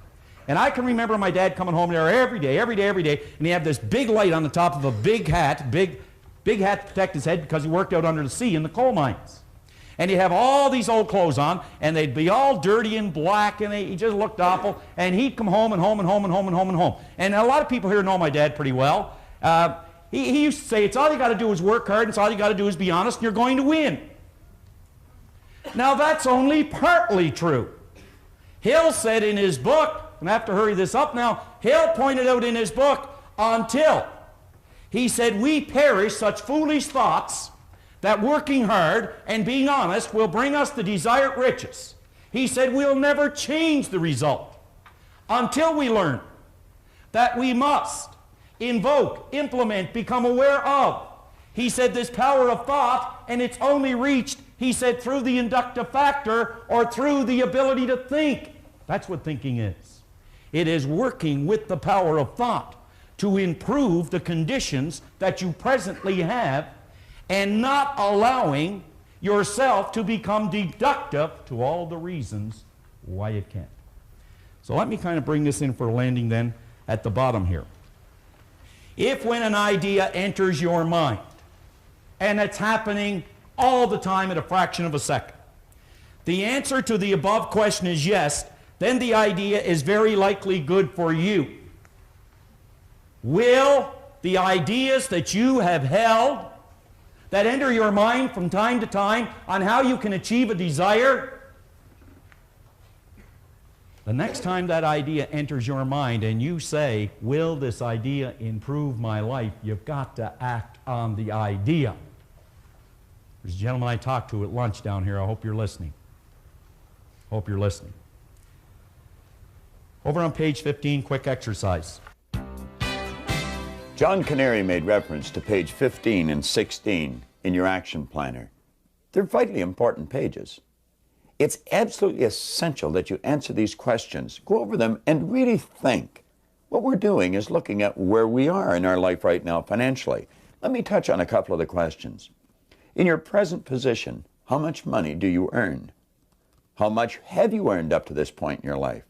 And I can remember my dad coming home there every day, and he had this big light on the top of a big hat to protect his head because he worked out under the sea in the coal mines. And he'd have all these old clothes on, and they'd be all dirty and black, and he just looked awful. And he'd come home and home and home and home and home and home. And a lot of people here know my dad pretty well. He used to say, it's all you got to do is work hard, and it's all you got to do is be honest, and you're going to win. Now that's only partly true. Hill said in his book, and I have to hurry this up now, Hill pointed out in his book, until, he said, we perish such foolish thoughts that working hard and being honest will bring us the desired riches. He said we'll never change the result until we learn that we must invoke, implement, become aware of. He said this power of thought, and it's only reached, he said, through the inductive factor or through the ability to think. That's what thinking is. It is working with the power of thought to improve the conditions that you presently have and not allowing yourself to become deductive to all the reasons why it can't. So let me kind of bring this in for a landing then at the bottom here. If when an idea enters your mind, and it's happening all the time at a fraction of a second, the answer to the above question is yes, then the idea is very likely good for you. Will the ideas that you have held, that enter your mind from time to time on how you can achieve a desire, The next time that idea enters your mind and you say, will this idea improve my life, you've got to act on the idea. There's a gentleman I talked to at lunch down here. I hope you're listening. Hope you're listening. Over on page 15, quick exercise. John Canary made reference to page 15 and 16 in your action planner. They're vitally important pages. It's absolutely essential that you answer these questions, go over them, and really think. What we're doing is looking at where we are in our life right now financially. Let me touch on a couple of the questions. In your present position, how much money do you earn? How much have you earned up to this point in your life?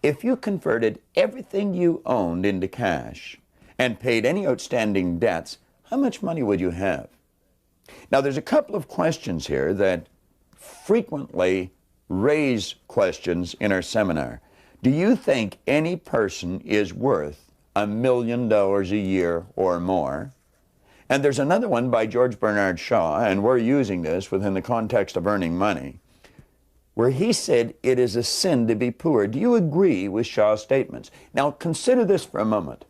If you converted everything you owned into cash and paid any outstanding debts, how much money would you have? Now, there's a couple of questions here that frequently raise questions in our seminar. Do you think any person is worth $1 million a year or more? And there's another one by George Bernard Shaw, and we're using this within the context of earning money, where he said it is a sin to be poor. Do you agree with Shaw's statements? Now, consider this for a moment.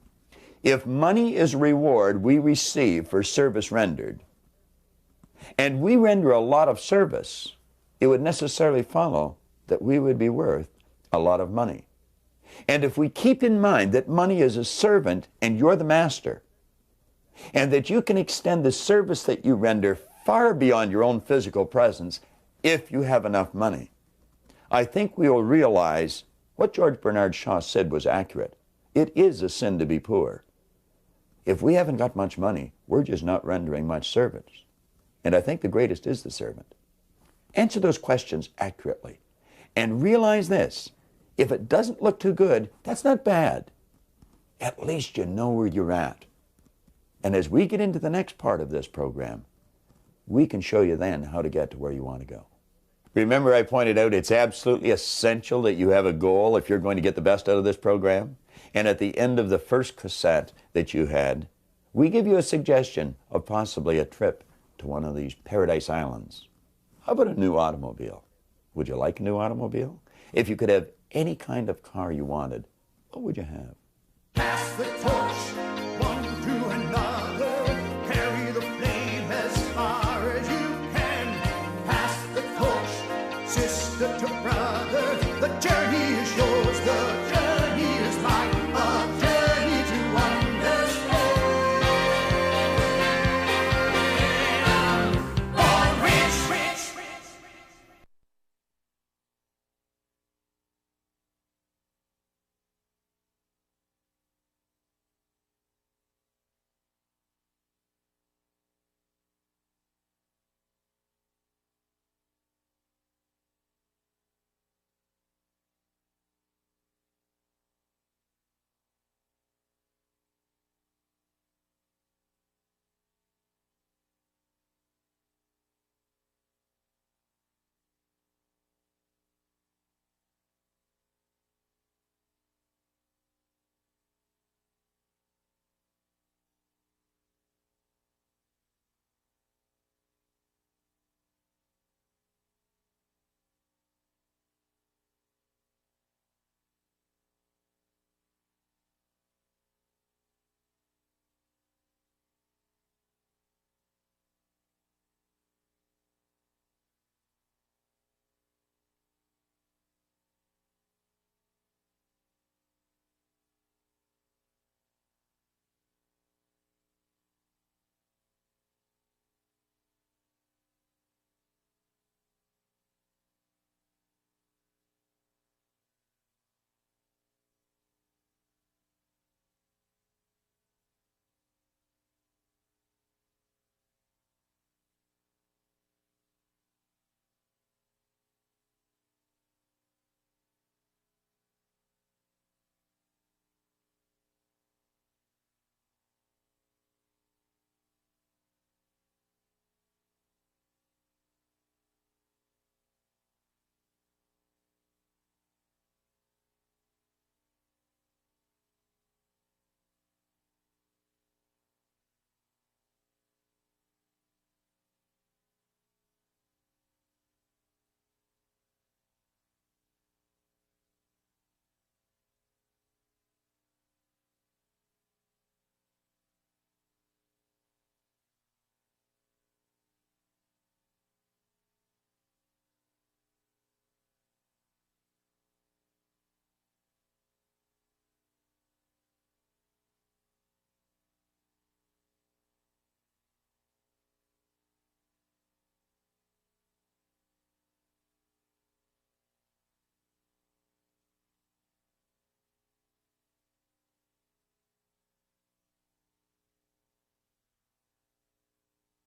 If money is a reward we receive for service rendered, and we render a lot of service, it would necessarily follow that we would be worth a lot of money. And if we keep in mind that money is a servant and you're the master, and that you can extend the service that you render far beyond your own physical presence if you have enough money, I think we will realize what George Bernard Shaw said was accurate. It is a sin to be poor. If we haven't got much money, we're just not rendering much service. And I think the greatest is the servant. Answer those questions accurately. And realize this, if it doesn't look too good, that's not bad. At least you know where you're at. And as we get into the next part of this program, we can show you then how to get to where you want to go. Remember, I pointed out it's absolutely essential that you have a goal if you're going to get the best out of this program. And at the end of the first cassette that you had, we give you a suggestion of possibly a trip to one of these paradise islands. How about a new automobile? Would you like a new automobile? If you could have any kind of car you wanted, what would you have? Pass the torch.